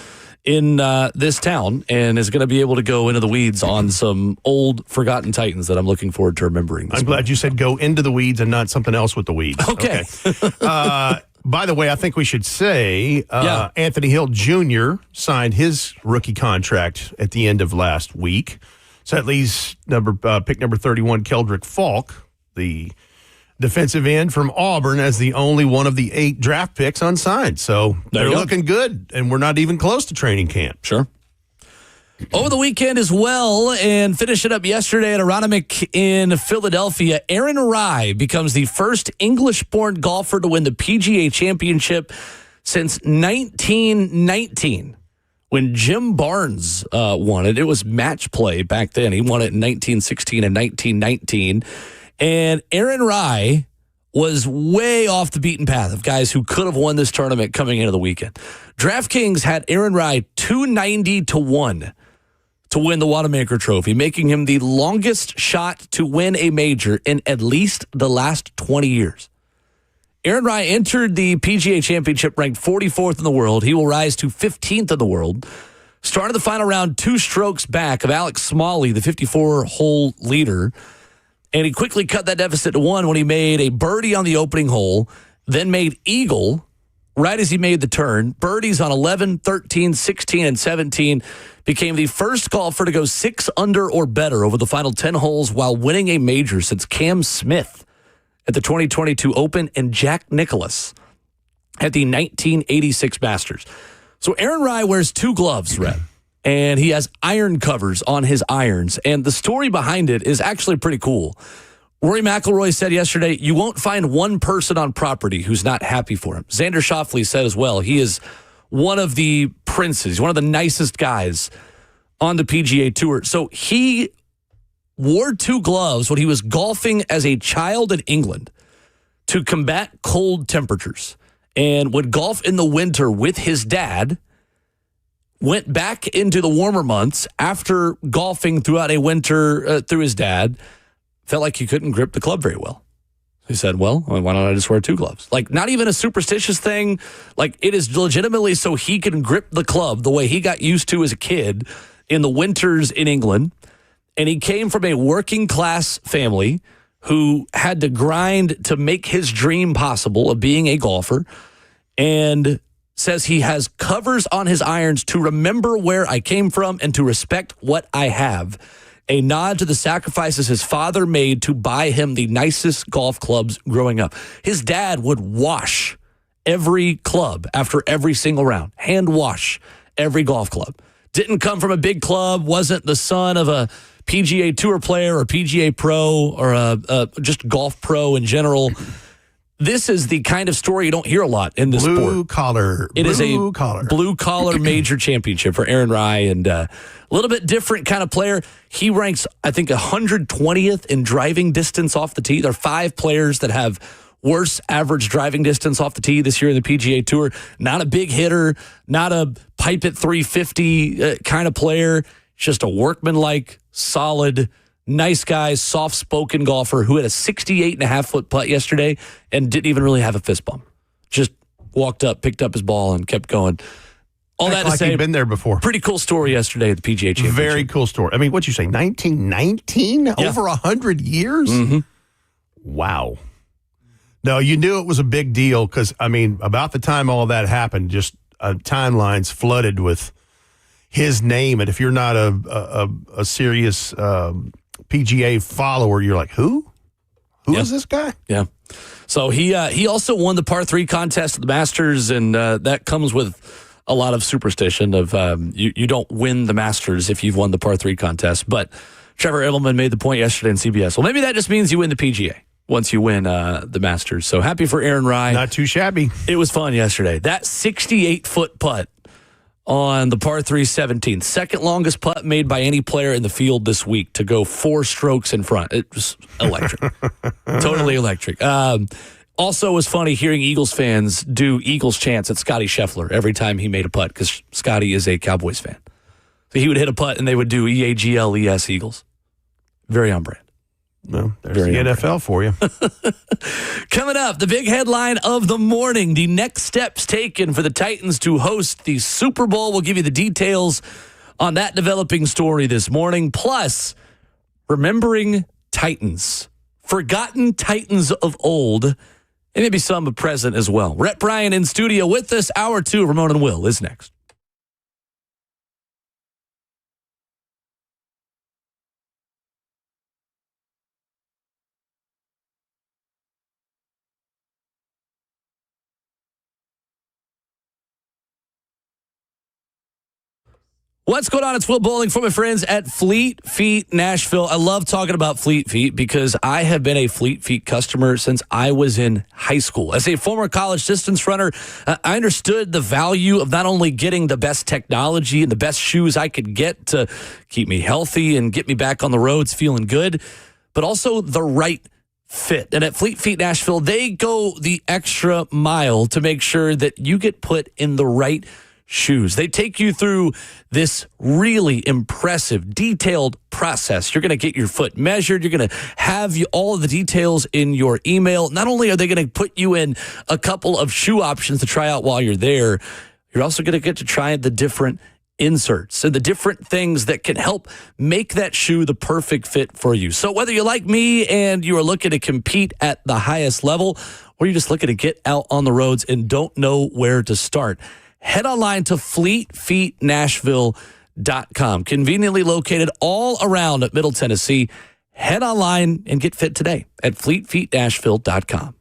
in this town and is going to be able to go into the weeds on some old forgotten Titans that I'm looking forward to remembering. I'm glad you said go into the weeds and not something else with the weeds. Okay. By the way, I think we should say Anthony Hill Jr. signed his rookie contract at the end of last week. So that leaves pick number 31, Keldrick Falk, the defensive end from Auburn, as the only one of the 8 draft picks unsigned. So they're looking good, and we're not even close to training camp. Sure. Over the weekend as well, and finish it up yesterday at Aronimink in Philadelphia, Aaron Rye becomes the first English-born golfer to win the PGA Championship since 1919, when Jim Barnes won it. It was match play back then. He won it in 1916 and 1919. And Aaron Rye was way off the beaten path of guys who could have won this tournament coming into the weekend. DraftKings had Aaron Rye 290-1 to win the Wanamaker Trophy, making him the longest shot to win a major in at least the last 20 years. Aaron Rye entered the PGA Championship ranked 44th in the world. He will rise to 15th in the world. Started the final round 2 strokes back of Alex Smalley, the 54-hole leader. And he quickly cut that deficit to 1 when he made a birdie on the opening hole, then made eagle right as he made the turn. Birdies on 11, 13, 16, and 17. Became the first golfer to go 6 under or better over the final 10 holes while winning a major since Cam Smith at the 2022 Open and Jack Nicklaus at the 1986 Masters. So Aaron Rye wears 2 gloves, Rhett, and he has iron covers on his irons. And the story behind it is actually pretty cool. Rory McIlroy said yesterday, you won't find one person on property who's not happy for him. Xander Schauffele said as well, he is one of the princes, one of the nicest guys on the PGA Tour. So he wore 2 gloves when he was golfing as a child in England to combat cold temperatures, and would golf in the winter with his dad. Went back into the warmer months after golfing throughout a winter through his dad. Felt like he couldn't grip the club very well. He said, well, why don't I just wear 2 gloves? Like, not even a superstitious thing. Like, it is legitimately so he can grip the club the way he got used to as a kid in the winters in England. And he came from a working class family who had to grind to make his dream possible of being a golfer, and says he has covers on his irons to remember where I came from and to respect what I have. A nod to the sacrifices his father made to buy him the nicest golf clubs growing up. His dad would wash every club after every single round, hand wash every golf club. Didn't come from a big club, wasn't the son of a PGA Tour player or PGA pro or a just golf pro in general. This is the kind of story you don't hear a lot in this sport. Blue collar. It is a blue collar major championship for Aaron Rye, and a little bit different kind of player. He ranks, I think, 120th in driving distance off the tee. There are 5 players that have worse average driving distance off the tee this year in the PGA Tour. Not a big hitter, not a pipe at 350 kind of player. Just a workmanlike, solid, nice guy, soft-spoken golfer who had a 68.5-foot putt yesterday and didn't even really have a fist bump. Just walked up, picked up his ball, and kept going. All that to say, he'd been there before. Pretty cool story yesterday at the PGA Championship. Very cool story. I mean, what'd you say, 1919? Yeah. Over 100 years? Mm-hmm. Wow. No, you knew it was a big deal because, I mean, about the time all that happened, just timelines flooded with his name. And if you're not a serious PGA follower, you're like, who? Who is this guy? Yeah. So he also won the par 3 contest at the Masters, and that comes with a lot of superstition of you don't win the Masters if you've won the par 3 contest. But Trevor Edelman made the point yesterday on CBS. Well, maybe that just means you win the PGA once you win the Masters. So happy for Aaron Rai. Not too shabby. It was fun yesterday. That 68-foot putt on the par 3 17th, second longest putt made by any player in the field this week to go 4 strokes in front. It was electric. Totally electric. Also, it was funny hearing Eagles fans do Eagles chants at Scotty Scheffler every time he made a putt, because Scotty is a Cowboys fan. So he would hit a putt and they would do EAGLES Eagles. Very on brand. No, there's the NFL for you. Coming up, the big headline of the morning, the next steps taken for the Titans to host the Super Bowl. We'll give you the details on that developing story this morning. Plus, remembering Titans, forgotten Titans of old, and maybe some of present as well. Rhett Bryan in studio with us. Hour 2, Ramon and Will is next. What's going on? It's Will Bowling for my friends at Fleet Feet Nashville. I love talking about Fleet Feet because I have been a Fleet Feet customer since I was in high school. As a former college distance runner, I understood the value of not only getting the best technology and the best shoes I could get to keep me healthy and get me back on the roads feeling good, but also the right fit. And at Fleet Feet Nashville, they go the extra mile to make sure that you get put in the right shoes. They take you through this really impressive, detailed process. You're going to get your foot measured. You're going to have all of the details in your email. Not only are they going to put you in a couple of shoe options to try out while you're there, you're also going to get to try the different inserts and the different things that can help make that shoe the perfect fit for you. So whether you're like me and you are looking to compete at the highest level, or you're just looking to get out on the roads and don't know where to start, head online to fleetfeetnashville.com. Conveniently located all around Middle Tennessee. Head online and get fit today at fleetfeetnashville.com.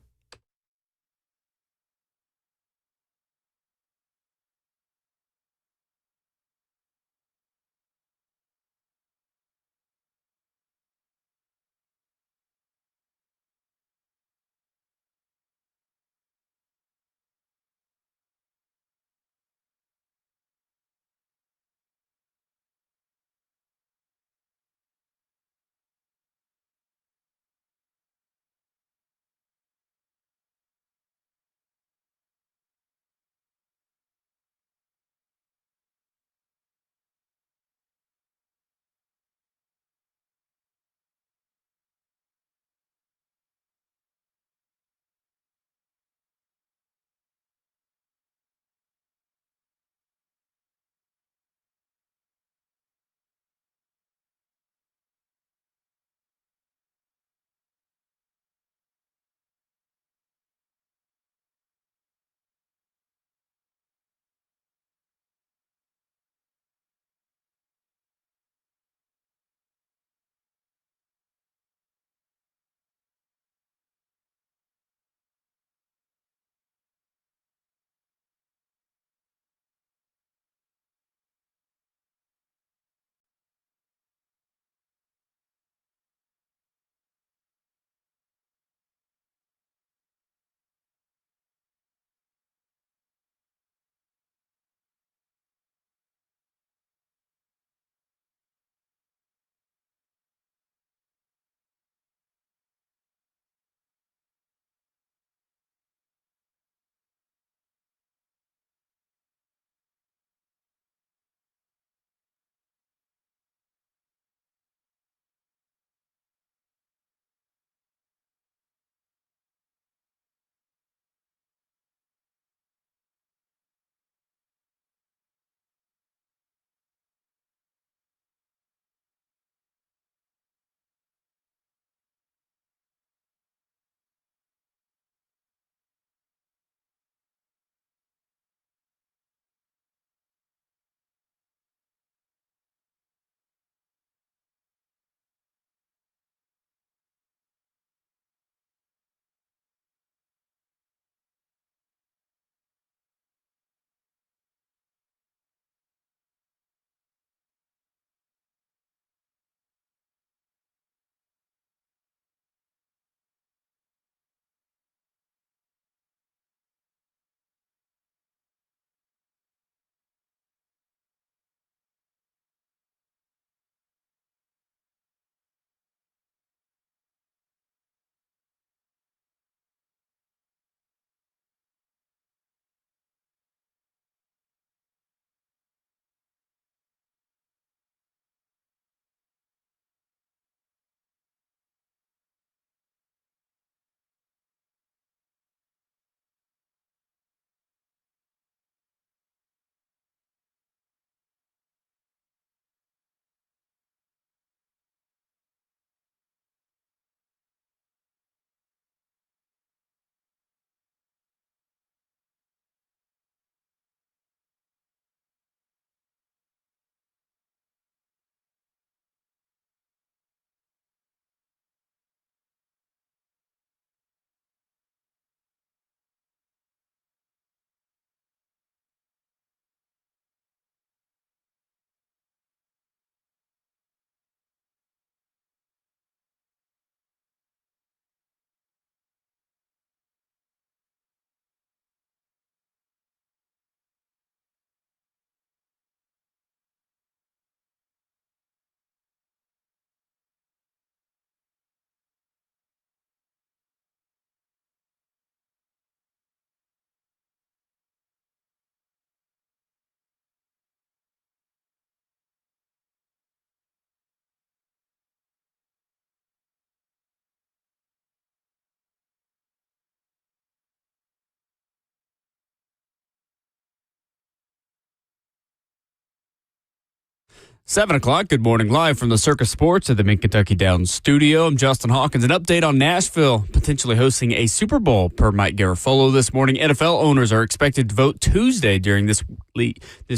7 o'clock, good morning, live from the Circus Sports at the Mid-Kentucky Downs studio. I'm Justin Hawkins. An update on Nashville potentially hosting a Super Bowl per Mike Garafolo this morning. NFL owners are expected to vote Tuesday during this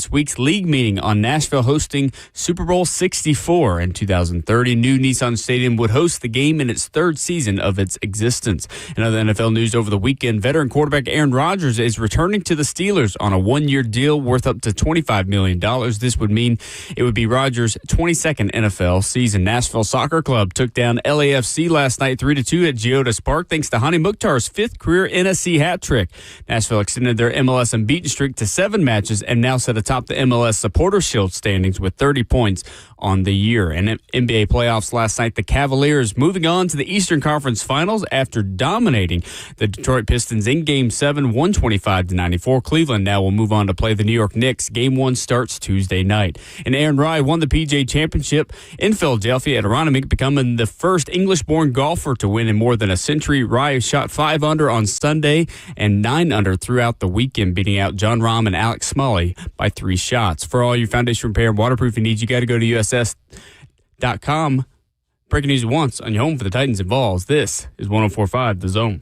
week's league meeting on Nashville hosting Super Bowl 64 in 2030. New Nissan Stadium would host the game in its third season of its existence. In other NFL news over the weekend, veteran quarterback Aaron Rodgers is returning to the Steelers on a one-year deal worth up to $25 million. This would mean it would be Rodgers' 22nd NFL season. Nashville Soccer Club took down LAFC last night 3-2 at Geodis Park thanks to Hani Mukhtar's fifth career NSC hat trick. Nashville extended their MLS unbeaten streak to 7 matches and now sit atop the MLS Supporter Shield standings with 30 points on the year. And NBA playoffs last night, the Cavaliers moving on to the Eastern Conference Finals after dominating the Detroit Pistons in Game 7, 125-94. Cleveland now will move on to play the New York Knicks. Game 1 starts Tuesday night. And Aaron Rai won the PGA Championship in Philadelphia at Aronimink, becoming the first English-born golfer to win in more than a century. Rai shot 5 under on Sunday and 9 under throughout the weekend, beating out John Rahm and Alex Smalley by 3 shots. For all your foundation repair and waterproofing needs, you got to go to USS.com. Breaking news at once on your home for the Titans and Vols. This is 104.5 The Zone.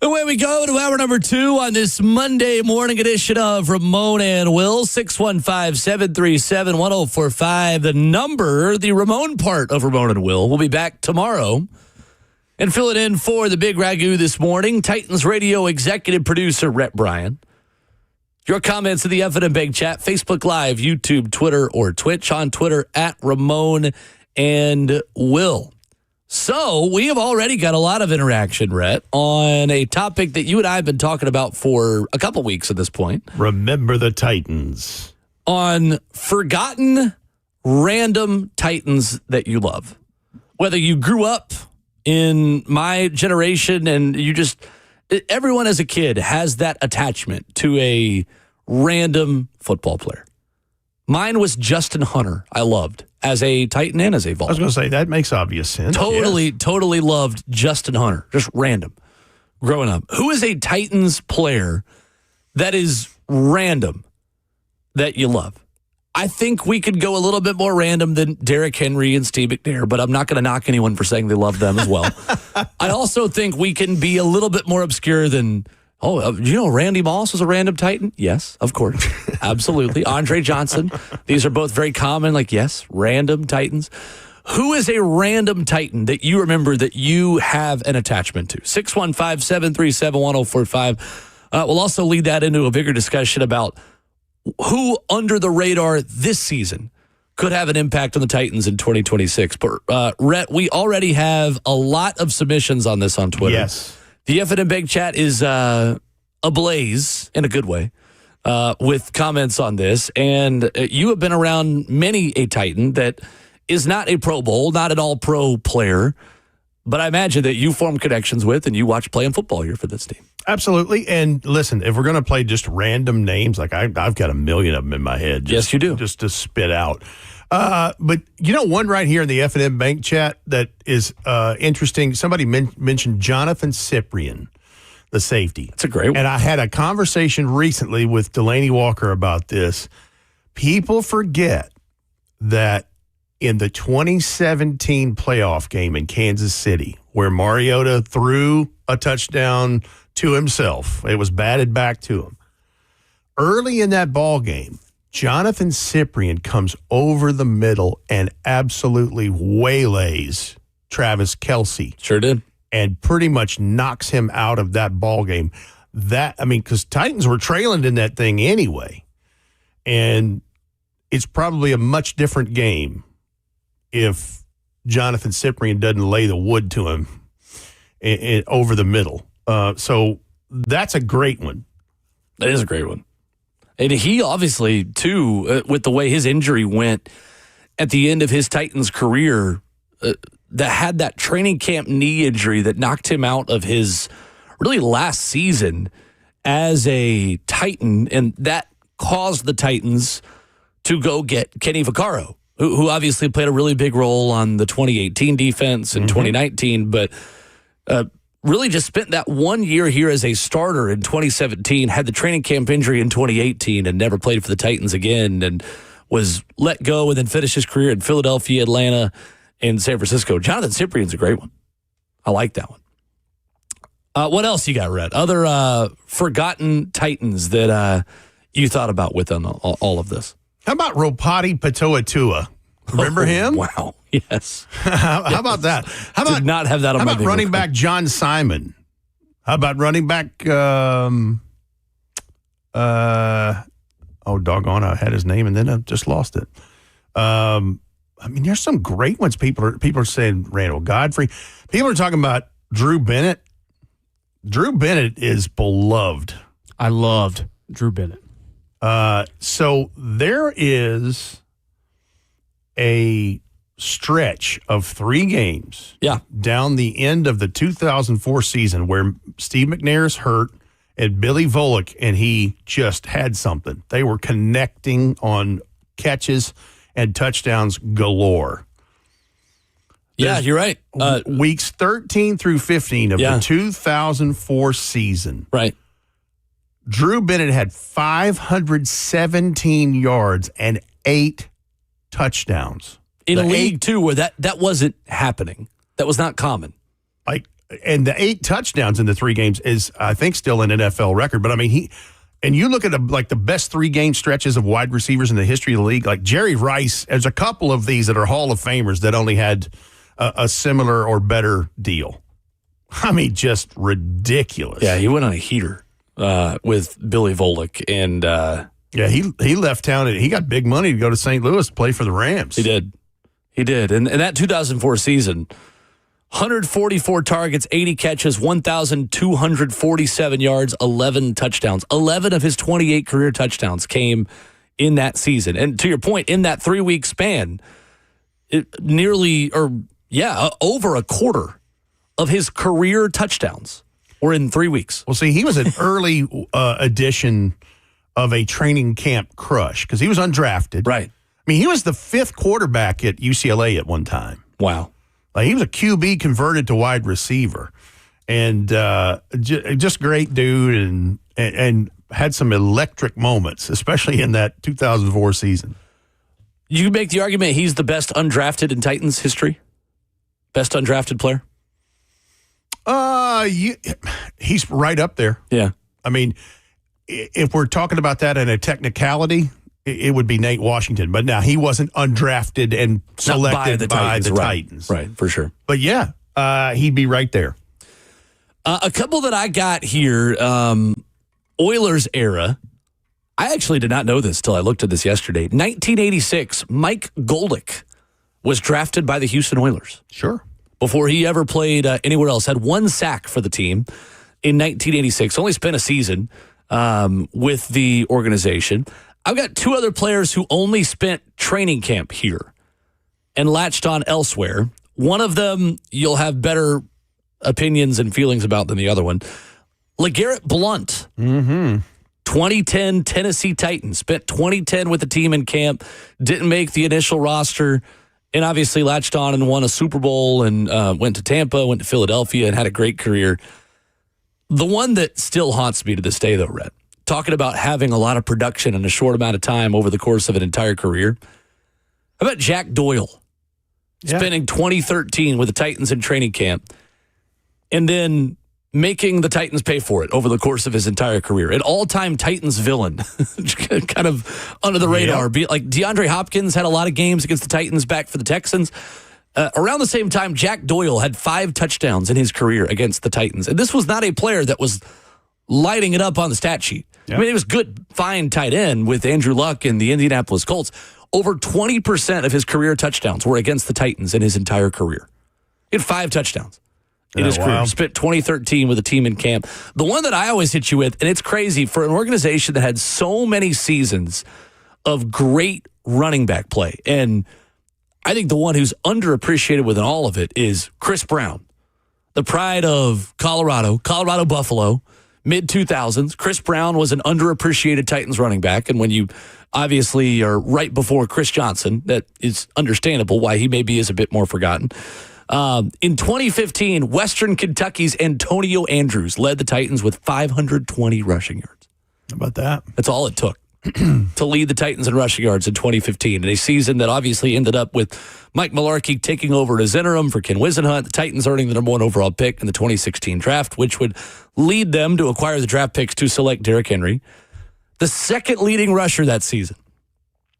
Away we go to hour number 2 on this Monday morning edition of Ramon and Will. 615-737-1045. The number, the Ramon part of Ramon and Will. We'll be back tomorrow and fill it in for the Big Ragu this morning. Titans Radio executive producer Rhett Bryan. Your comments in the F&M Bank chat, Facebook Live, YouTube, Twitter, or Twitch. On Twitter at Ramon and Will. So we have already got a lot of interaction, Rhett, on a topic that you and I have been talking about for a couple weeks at this point. Remember the Titans. On forgotten random Titans that you love. Whether you grew up in my generation and you just, everyone as a kid has that attachment to a random football player. Mine was Justin Hunter, I loved, as a Titan and as a Vol. I was going to say, that makes obvious sense. Totally loved Justin Hunter, just random, growing up. Who is a Titans player that is random that you love? I think we could go a little bit more random than Derrick Henry and Steve McNair, but I'm not going to knock anyone for saying they love them as well. I also think we can be a little bit more obscure than... you know Randy Moss was a random Titan? Yes, of course. Absolutely. Andre Johnson. These are both very common, yes, random Titans. Who is a random Titan that you remember that you have an attachment to? 615-737-1045. We'll also lead that into a bigger discussion about who under the radar this season could have an impact on the Titans in 2026. But, Rhett, we already have a lot of submissions on this on Twitter. Yes. The F&M Bank chat is ablaze in a good way with comments on this. And you have been around many a Titan that is not a Pro Bowl, not an all-pro player, but I imagine that you form connections with and you watch playing football here for this team. Absolutely. And listen, if we're going to play just random names, I've got a million of them in my head. Yes, you do. Just to spit out. But one right here in the F&M Bank chat that is interesting. Somebody mentioned Jonathan Cyprien, the safety. That's a great one. And I had a conversation recently with Delaney Walker about this. People forget that in the 2017 playoff game in Kansas City, where Mariota threw a touchdown to himself, it was batted back to him. Early in that ball game, Jonathan Cyprien comes over the middle and absolutely waylays Travis Kelce. Sure did. And pretty much knocks him out of that ball game. Because Titans were trailing in that thing anyway. And it's probably a much different game if Jonathan Cyprien doesn't lay the wood to him over the middle. So that's a great one. That is a great one. And he obviously, too, with the way his injury went at the end of his Titans career, that had that training camp knee injury that knocked him out of his really last season as a Titan. And that caused the Titans to go get Kenny Vaccaro, who obviously played a really big role on the 2018 defense and 2019, but really just spent that 1 year here as a starter in 2017, had the training camp injury in 2018 and never played for the Titans again, and was let go and then finished his career in Philadelphia, Atlanta, and San Francisco. Jonathan Cyprian's a great one. I like that one. What else you got, Rhett? Other forgotten Titans that you thought about within all of this? How about Ropati Patoatua? Remember him? Wow. Yes. How about that? How about Did not have that on how my about running back John Simon? How about running back doggone, I had his name and then I just lost it. I mean, there's some great ones. People are saying Randall Godfrey. People are talking about Drew Bennett. Drew Bennett is beloved. I loved Drew Bennett. So there is a stretch of 3 games down the end of the 2004 season where Steve McNair's hurt and Billy Volek, and he just had something. They were connecting on catches and touchdowns galore. Yeah, you're right. Weeks 13 through 15 of the 2004 season. Right. Drew Bennett had 517 yards and 8 touchdowns. In a league, too, where that wasn't happening. That was not common. And the 8 touchdowns in the 3 games is, I think, still an NFL record. But, I mean, and you look at the best 3-game stretches of wide receivers in the history of the league, like Jerry Rice, there's a couple of these that are Hall of Famers that only had a similar or better deal. I mean, just ridiculous. Yeah, he went on a heater with Billy Volek. And he left town and he got big money to go to St. Louis to play for the Rams. He did. And that 2004 season, 144 targets, 80 catches, 1,247 yards, 11 touchdowns. 11 of his 28 career touchdowns came in that season. And to your point, in that 3-week span, over a quarter of his career touchdowns were in 3 weeks. Well, see, he was an early addition of a training camp crush because he was undrafted. Right. I mean, he was the 5th quarterback at UCLA at one time. Wow. He was a QB converted to wide receiver, and just great dude, and had some electric moments, especially in that 2004 season. You can make the argument he's the best undrafted in Titans history? Best undrafted player? He's right up there. Yeah. I mean, if we're talking about that in a technicality, it would be Nate Washington. But now he wasn't undrafted and selected by the Titans. Right, for sure. But yeah, he'd be right there. A couple that I got here, Oilers era. I actually did not know this till I looked at this yesterday. 1986, Mike Goldick was drafted by the Houston Oilers. Sure. Before he ever played anywhere else. Had 1 sack for the team in 1986. Only spent a season with the organization. I've got 2 other players who only spent training camp here and latched on elsewhere. One of them you'll have better opinions and feelings about than the other one. LeGarrette Blount. 2010 Tennessee Titans. Spent 2010 with the team in camp. Didn't make the initial roster. And obviously latched on and won a Super Bowl and went to Tampa, went to Philadelphia, and had a great career. The one that still haunts me to this day, though, Rhett, talking about having a lot of production in a short amount of time over the course of an entire career. How about Jack Doyle? Spending 2013 with the Titans in training camp and then making the Titans pay for it over the course of his entire career. An all-time Titans villain, kind of under the radar. Yep. Like DeAndre Hopkins had a lot of games against the Titans back for the Texans. Around the same time, Jack Doyle had 5 touchdowns in his career against the Titans. And this was not a player that was lighting it up on the stat sheet. Yep. I mean, it was good, fine tight end with Andrew Luck and the Indianapolis Colts. Over 20% of his career touchdowns were against the Titans in his entire career. He had 5 touchdowns in his career. Spent 2013 with a team in camp. The one that I always hit you with, and it's crazy, for an organization that had so many seasons of great running back play, and I think the one who's underappreciated within all of it is Chris Brown, the pride of Colorado Buffalo, mid-2000s. Chris Brown was an underappreciated Titans running back, and when you obviously are right before Chris Johnson, that is understandable why he maybe is a bit more forgotten. In 2015, Western Kentucky's Antonio Andrews led the Titans with 520 rushing yards. How about that? That's all it took to lead the Titans in rushing yards in 2015. In a season that obviously ended up with Mike Mularkey taking over as interim for Ken Wisenhunt, the Titans earning the number 1 overall pick in the 2016 draft, which would lead them to acquire the draft picks to select Derrick Henry. The second leading rusher that season,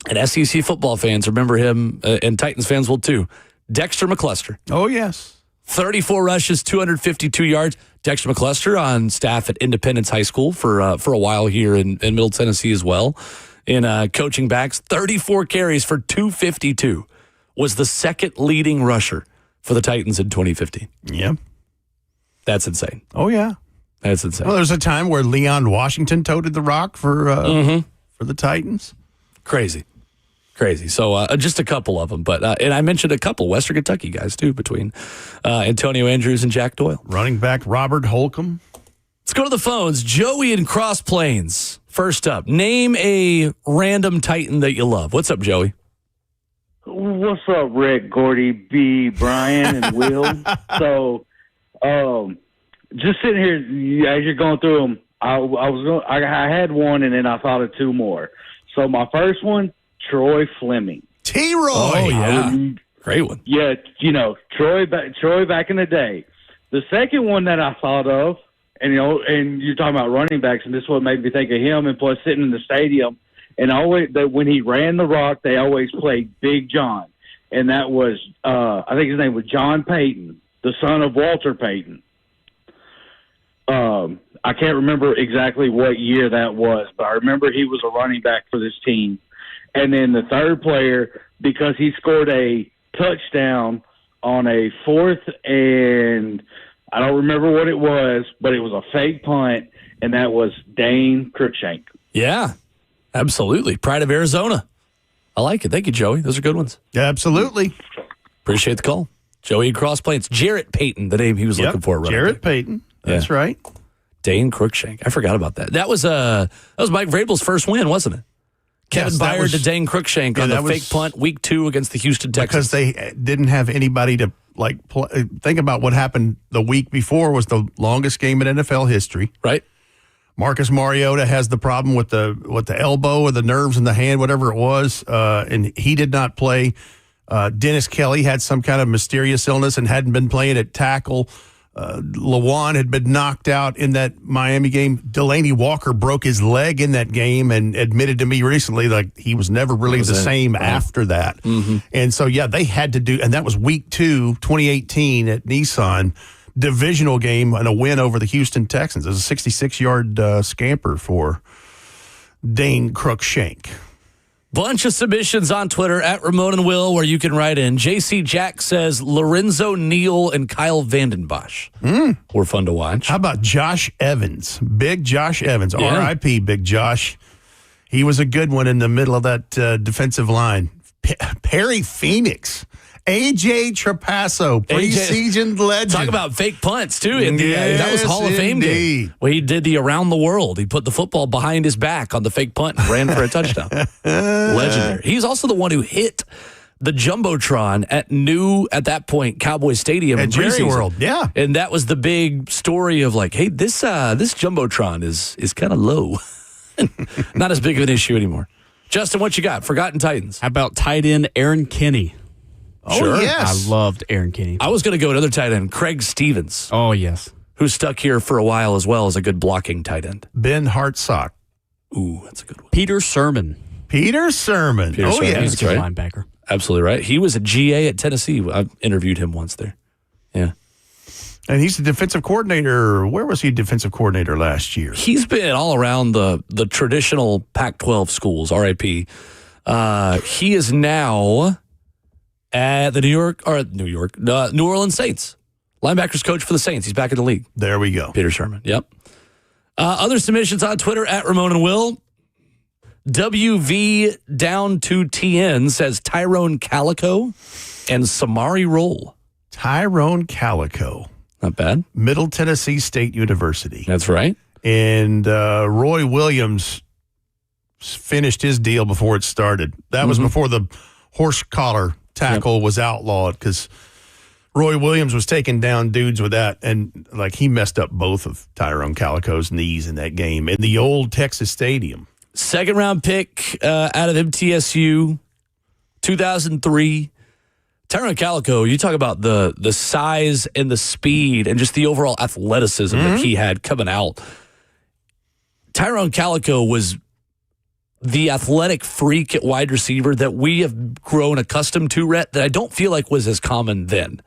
and SEC football fans remember him, and Titans fans will too, Dexter McCluster. Oh, yes. 34 rushes, 252 yards. Dexter McCluster on staff at Independence High School for a while here in Middle Tennessee as well. In coaching backs, 34 carries for 252 was the second leading rusher for the Titans in 2015. Yeah. That's insane. Oh, yeah. That's insane. Well, there's a time where Leon Washington toted the rock for the Titans. Crazy. So just a couple of them. But and I mentioned a couple Western Kentucky guys, too, between Antonio Andrews and Jack Doyle. Running back Robert Holcomb. Let's go to the phones. Joey in Cross Plains. First up, name a random Titan that you love. What's up, Joey? What's up, Rick, Gordy, B, Brian, and Will? So, just sitting here as you're going through them, I had one, and then I thought of two more. So my first one, Troy Fleming. T-Roy. Oh, yeah. Great one. Yeah, Troy back in the day. The second one that I thought of, and you're talking about running backs, and this is what made me think of him, and plus sitting in the stadium, and when he ran the rock, they always played Big John, and that was I think his name was John Payton, the son of Walter Payton. I can't remember exactly what year that was, but I remember he was a running back for this team. And then the third player, because he scored a touchdown on a 4th, and I don't remember what it was, but it was a fake punt, and that was Dane Cruikshank. Yeah, absolutely. Pride of Arizona. I like it. Thank you, Joey. Those are good ones. Yeah, absolutely. Appreciate the call. Joey Cross Plains. Jarrett Payton, the name he was looking for. Jarrett Payton. That's right. Dane Cruikshank. I forgot about that. That was Mike Vrabel's first win, wasn't it? Kevin Byard to Dane Cruikshank on the fake punt week 2 against the Houston Texans. Because they didn't have anybody to think about what happened the week before was the longest game in NFL history. Right. Marcus Mariota has the problem with the elbow or the nerves in the hand, whatever it was, and he did not play. Dennis Kelly had some kind of mysterious illness and hadn't been playing at tackle. Lawan had been knocked out in that Miami game. Delaney Walker broke his leg in that game and admitted to me recently like he was never really the same after that. Mm-hmm. And so, they had to do, and that was week 2, 2018 at Nissan, divisional game and a win over the Houston Texans. It was a 66-yard scamper for Dane Cruikshank. Bunch of submissions on Twitter at Ramon and Will where you can write in. JC Jack says Lorenzo Neal and Kyle Vandenbosch were fun to watch. How about Josh Evans? Big Josh Evans. Yeah. R.I.P. Big Josh. He was a good one in the middle of that defensive line. Perry Phoenix. A.J. Trapasso, preseason legend. Talk about fake punts, too. That was Hall of Fame game. Well, he did the around the world. He put the football behind his back on the fake punt and ran for a touchdown. Legendary. He's also the one who hit the Jumbotron at that point, Cowboy Stadium at Jerry World. Yeah. And that was the big story of like, hey, this Jumbotron is kind of low. Not as big of an issue anymore. Justin, what you got? Forgotten Titans. How about tight end Aaron Kinney? Oh, sure. Yes. I loved Aaron Kinney. I was going to go another tight end, Craig Stevens. Oh, yes. Who stuck here for a while as well as a good blocking tight end. Ben Hartsock. Ooh, that's a good one. Peter Sermon. Yes. He's a good linebacker. Absolutely right. He was a GA at Tennessee. I interviewed him once there. Yeah. And he's the defensive coordinator. Where was he defensive coordinator last year? He's been all around the traditional Pac-12 schools, RIP. He is now at the New Orleans Saints. Linebackers coach for the Saints. He's back in the league. There we go. Peter Sherman. Yep. Other submissions on Twitter at Ramon and Will. WV down to TN says Tyrone Calico and Samari Roll. Tyrone Calico. Not bad. Middle Tennessee State University. That's right. And Roy Williams finished his deal before it started. That was before the horse collar tackle was outlawed, because Roy Williams was taking down dudes with that, and like he messed up both of Tyrone Calico's knees in that game in the old Texas Stadium. Second round pick out of MTSU, 2003. Tyrone Calico, you talk about the size and the speed and just the overall athleticism that he had coming out. Tyrone Calico was the athletic freak at wide receiver that we have grown accustomed to, Rhett, that I don't feel like was as common then.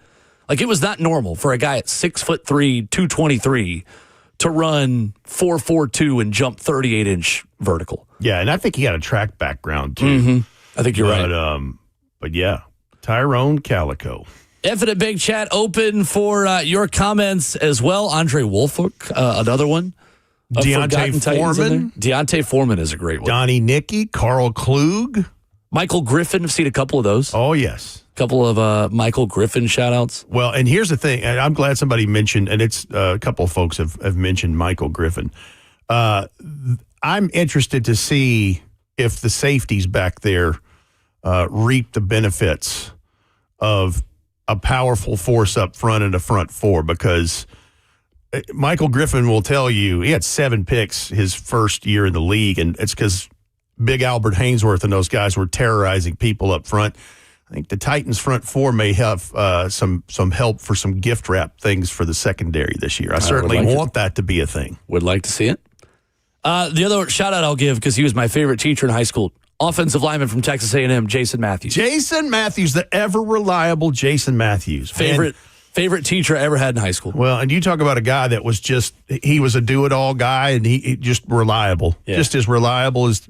Like, it was not normal for a guy at 6'3", 223 to run 4.42 and jump 38-inch vertical. Yeah, and I think he had a track background too. I think you're right. But yeah, Tyrone Calico. Infinite Big Chat open for your comments as well. Andre Wolfolk, another one. Deontay Foreman. Deontay Foreman is a great one. Donnie Nicky, Carl Klug. Michael Griffin, I've seen a couple of those. Oh, yes. A couple of Michael Griffin shout-outs. Well, and here's the thing, and I'm glad somebody mentioned, and it's a couple of folks have mentioned Michael Griffin. I'm interested to see if the safeties back there reap the benefits of a powerful force up front and a front four, because Michael Griffin will tell you he had 7 picks his first year in the league, and it's because Big Albert Hainsworth and those guys were terrorizing people up front. I think the Titans front four may have some help for some gift wrap things for the secondary this year. I certainly want that to be a thing. Would like to see it. The other shout out I'll give, because he was my favorite teacher in high school, offensive lineman from Texas A&M, Jason Matthews. Jason Matthews, the ever reliable Jason Matthews. Favorite teacher I ever had in high school. Well, and you talk about a guy that was he was a do-it-all guy, and he just reliable. Yeah. Just as reliable as,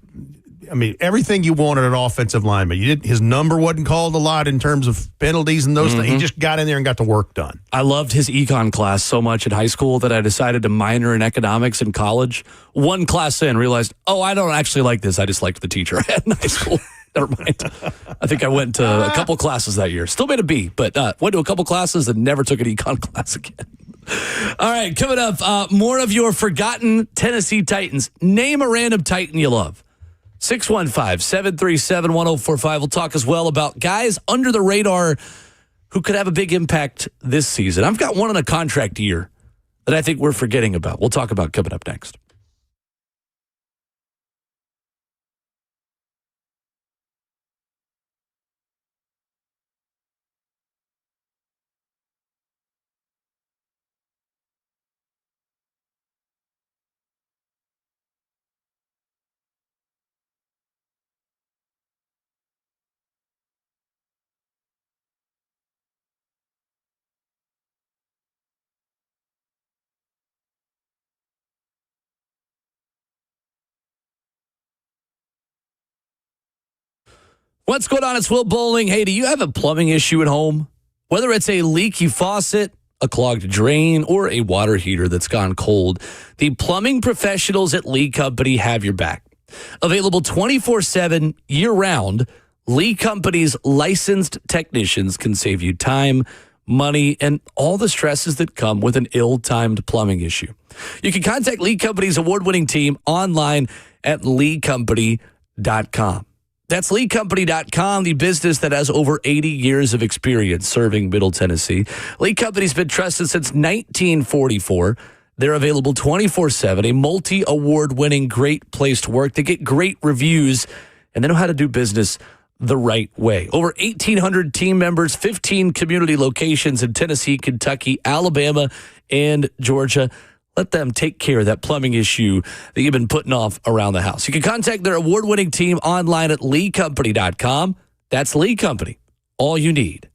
everything you wanted an offensive lineman. His number wasn't called a lot in terms of penalties and those things. He just got in there and got the work done. I loved his econ class so much in high school that I decided to minor in economics in college. One class in, realized, I don't actually like this. I just liked the teacher I had in high school. Never mind. I think I went to a couple classes that year. Still made a B, but went to a couple classes and never took an econ class again. All right, coming up, more of your forgotten Tennessee Titans. Name a random Titan you love. 615-737-1045. We'll talk as well about guys under the radar who could have a big impact this season. I've got one in a contract year that I think we're forgetting about. We'll talk about coming up next. What's going on? It's Will Bowling. Hey, do you have a plumbing issue at home? Whether it's a leaky faucet, a clogged drain, or a water heater that's gone cold, the plumbing professionals at Lee Company have your back. Available 24/7 year-round, Lee Company's licensed technicians can save you time, money, and all the stresses that come with an ill-timed plumbing issue. You can contact Lee Company's award-winning team online at leecompany.com. That's leecompany.com, the business that has over 80 years of experience serving Middle Tennessee. Lee Company's been trusted since 1944. They're available 24/7, a multi-award-winning great place to work. They get great reviews, and they know how to do business the right way. Over 1,800 team members, 15 community locations in Tennessee, Kentucky, Alabama, and Georgia. Let them take care of that plumbing issue that you've been putting off around the house. You can contact their award-winning team online at leecompany.com. That's Lee Company. All you need.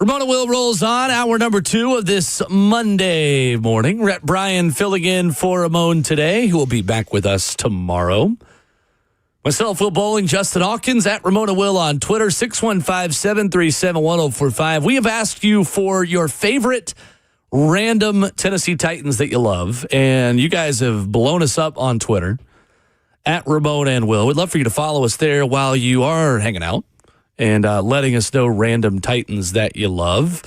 Ramon Will rolls on. Hour number 2 of this Monday morning. Rhett Bryan filling in for Ramon today, who will be back with us tomorrow. Myself, Will Bowling, Justin Hawkins, at Ramona Will on Twitter, 615-737-1045. We have asked you for your favorite random Tennessee Titans that you love, and you guys have blown us up on Twitter, at Ramona and Will. We'd love for you to follow us there while you are hanging out and letting us know random Titans that you love.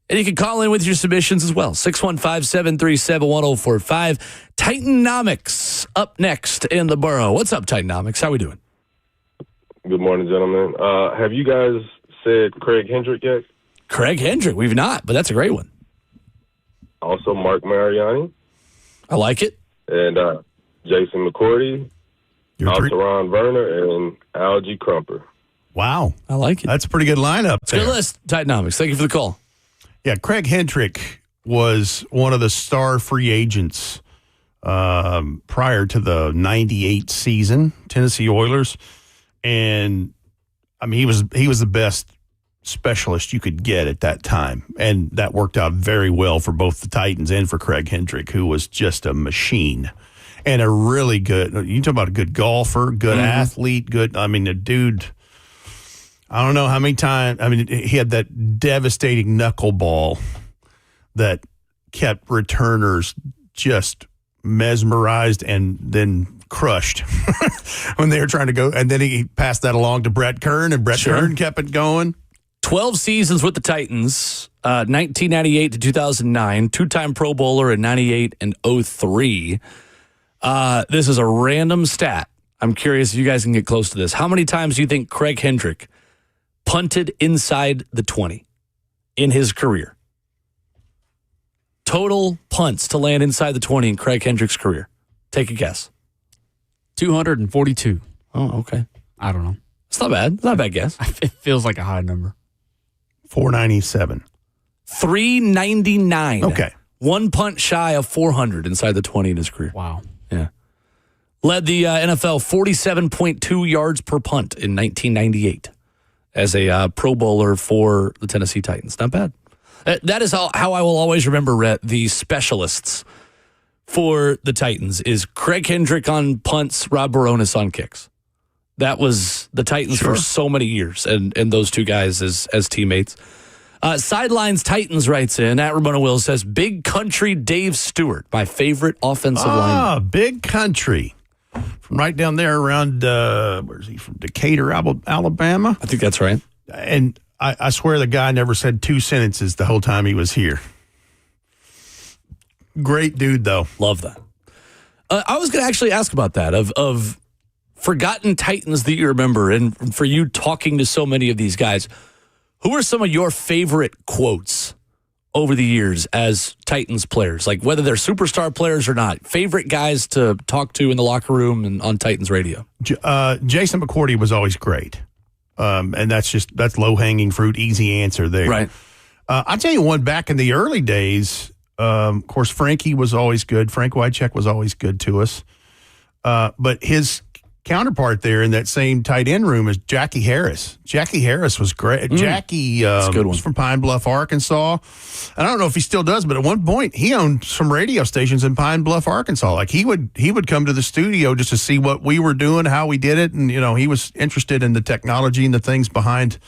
And you can call in with your submissions as well. 615-737-1045. Titanomics up next in the borough. What's up, Titanomics? How we doing? Good morning, gentlemen. Have you guys said Craig Hendrick yet? Craig Hendrick. We've not, but that's a great one. Also, Mark Mariani. I like it. And Jason McCourty, Ron Werner, and Algie Crumper. Wow. I like it. That's a pretty good lineup. It's a good list, Titanomics. Thank you for the call. Yeah, Craig Hendrick was one of the star free agents prior to the 98 season, Tennessee Oilers. And, I mean, he was the best specialist you could get at that time. And that worked out very well for both the Titans and for Craig Hendrick, who was just a machine. And a really good, you talk about a good golfer, good athlete, a dude, I don't know how many times, he had that devastating knuckleball that kept returners just mesmerized and then crushed when they were trying to go. And then he passed that along to Brett Kern, and Brett Kern kept it going. 12 seasons with the Titans, 1998 to 2009, two-time Pro Bowler in 98 and 03. This is a random stat. I'm curious if you guys can get close to this. How many times do you think Craig Hendrick punted inside the 20 in his career? Total punts to land inside the 20 in Craig Hendrick's career. Take a guess. 242. Oh, okay. I don't know. It's not bad. It's not a bad guess. It feels like a high number. 497. 399. Okay. One punt shy of 400 inside the 20 in his career. Wow. Yeah. Led the NFL 47.2 yards per punt in 1998 as a Pro Bowler for the Tennessee Titans. Not bad. That is how I will always remember, Rhett, the specialists for the Titans is Craig Hendrick on punts, Rob Baronis on kicks. That was the Titans for so many years, and those two guys as teammates. Sidelines Titans writes in, at Ramona Will says, Big Country Dave Stewart, my favorite offensive lineman. Big Country. From right down there around, where's he from? Decatur, Alabama? I think that's right. And I swear the guy never said 2 sentences the whole time he was here. Great dude, though. Love that. I was going to actually ask about that, of forgotten Titans that you remember, and for you talking to so many of these guys, who are some of your favorite quotes over the years as Titans players? Like whether they're superstar players or not, favorite guys to talk to in the locker room and on Titans radio? Jason McCourty was always great. And that's low-hanging fruit, easy answer there. Right. I'll tell you one, back in the early days, of course, Frankie was always good. Frank Wycheck was always good to us. But his counterpart there in that same tight end room is Jackie Harris. Jackie Harris was great. Jackie was from Pine Bluff, Arkansas. And I don't know if he still does, but at one point he owned some radio stations in Pine Bluff, Arkansas. Like he would come to the studio just to see what we were doing, how we did it, and he was interested in the technology and the things behind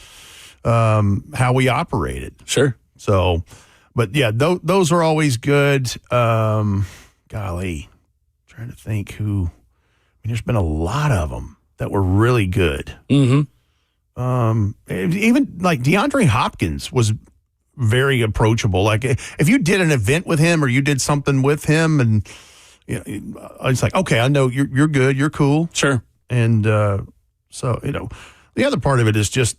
how we operated. Sure. So, but yeah, those are always good. Golly, trying to think who. There's been a lot of them that were really good. Mm-hmm. Even like DeAndre Hopkins was very approachable. Like if you did an event with him or you did something with him, and it's like, okay, I know you're good, you're cool, sure. And so the other part of it is just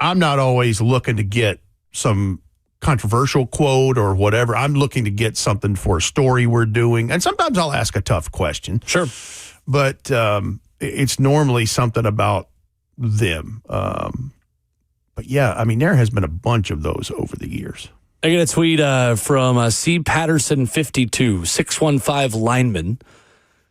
I'm not always looking to get some controversial quote or whatever. I'm looking to get something for a story we're doing, and sometimes I'll ask a tough question. Sure. But it's normally something about them. But yeah, there has been a bunch of those over the years. I get a tweet from C. Patterson 52, 615 lineman,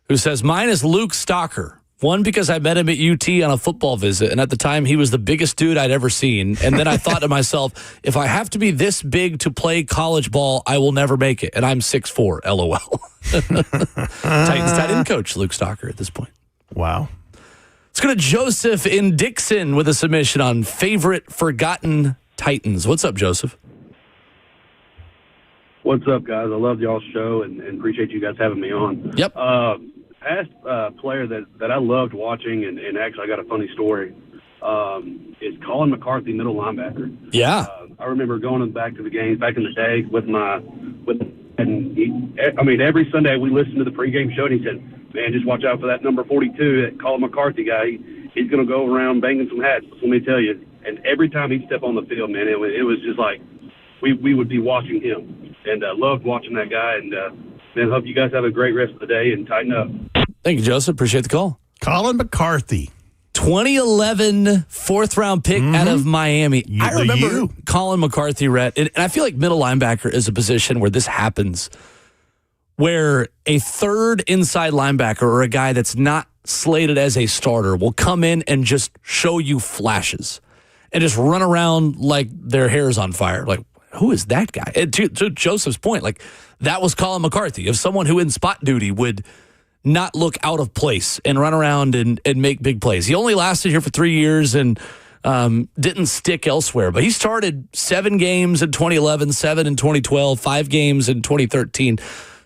who says, mine is Luke Stocker, One, because I met him at UT on a football visit, and at the time, he was the biggest dude I'd ever seen. And then I thought to myself, if I have to be this big to play college ball, I will never make it. And I'm 6'4", LOL. Titans tight end coach Luke Stocker at this point. Wow. Let's go to Joseph in Dixon with a submission on favorite forgotten Titans. What's up, Joseph? What's up, guys? I love y'all's show and appreciate you guys having me on. Yep. Past player that I loved watching, and actually I got a funny story, is Colin McCarthy, middle linebacker. Yeah. I remember going back to the games back in the day every Sunday we listened to the pregame show, and he said, man, just watch out for that number 42, that Colin McCarthy guy. He's going to go around banging some hats, let me tell you. And every time he'd step on the field, man, it was just like we would be watching him. And loved watching that guy. And, man, hope you guys have a great rest of the day and tighten up. Thank you, Joseph. Appreciate the call. Colin McCarthy. 2011 fourth-round pick out of Miami. I remember Colin McCarthy, Rhett, and I feel like middle linebacker is a position where this happens, where a third inside linebacker or a guy that's not slated as a starter will come in and just show you flashes and just run around like their hair is on fire. Like, who is that guy? And to Joseph's point, like, that was Colin McCarthy, of someone who in spot duty would not look out of place and run around and make big plays. He only lasted here for 3 years and didn't stick elsewhere. But he started 7 games in 2011, 7 in 2012, 5 games in 2013.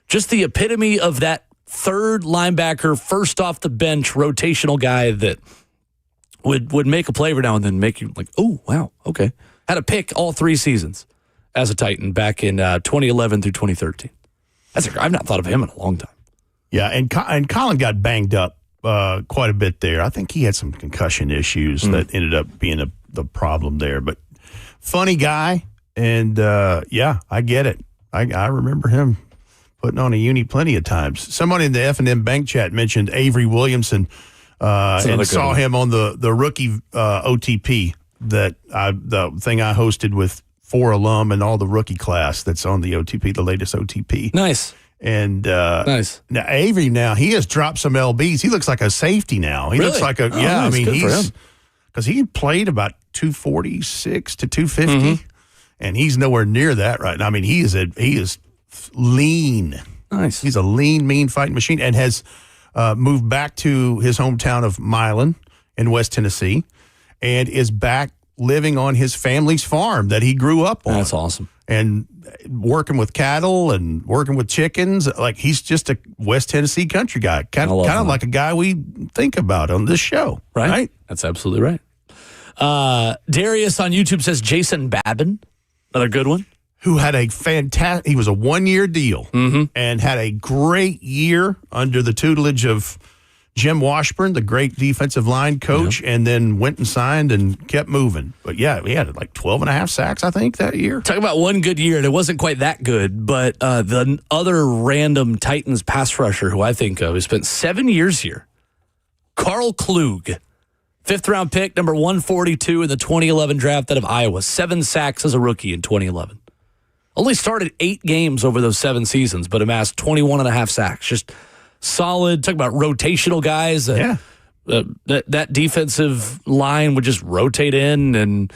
Just the epitome of that third linebacker, first off the bench, rotational guy that would make a play every now and then, make you like, oh, wow, okay. Had a pick all 3 seasons as a Titan back in 2011 through 2013. I've not thought of him in a long time. Yeah, and Colin got banged up quite a bit there. I think he had some concussion issues that ended up being the problem there. But funny guy, and yeah, I get it. I remember him putting on a uni plenty of times. Somebody in the F&M Bank chat mentioned Avery Williamson and saw him on the rookie OTP, the thing I hosted with 4 alum and all the rookie class that's on the OTP, the latest OTP. Nice. And nice. Now Avery, he has dropped some lbs. He looks like a safety now. He looks like nice. I mean, he's because he played about 246 to 250, and he's nowhere near that right now. I mean, he is lean. Nice. He's a lean, mean fighting machine, and has moved back to his hometown of Milan in West Tennessee, and is back living on his family's farm that he grew up on. That's awesome. And working with cattle and working with chickens. Like, he's just a West Tennessee country guy. Kind of like a guy we think about on this show. Right? That's absolutely right. Darius on YouTube says Jason Babin, another good one. Who had a fantastic, he was a 1-year deal and had a great year under the tutelage of Jim Washburn, the great defensive line coach, and then went and signed and kept moving. But yeah, he had like 12 and a half sacks, I think, that year. Talk about one good year, and it wasn't quite that good, but the other random Titans pass rusher who I think of, who spent 7 years here, Carl Klug, 5th-round pick, number 142 in the 2011 draft out of Iowa, 7 sacks as a rookie in 2011. Only started 8 games over those 7 seasons, but amassed 21 and a half sacks. Just solid. Talk about rotational guys. That defensive line would just rotate in, and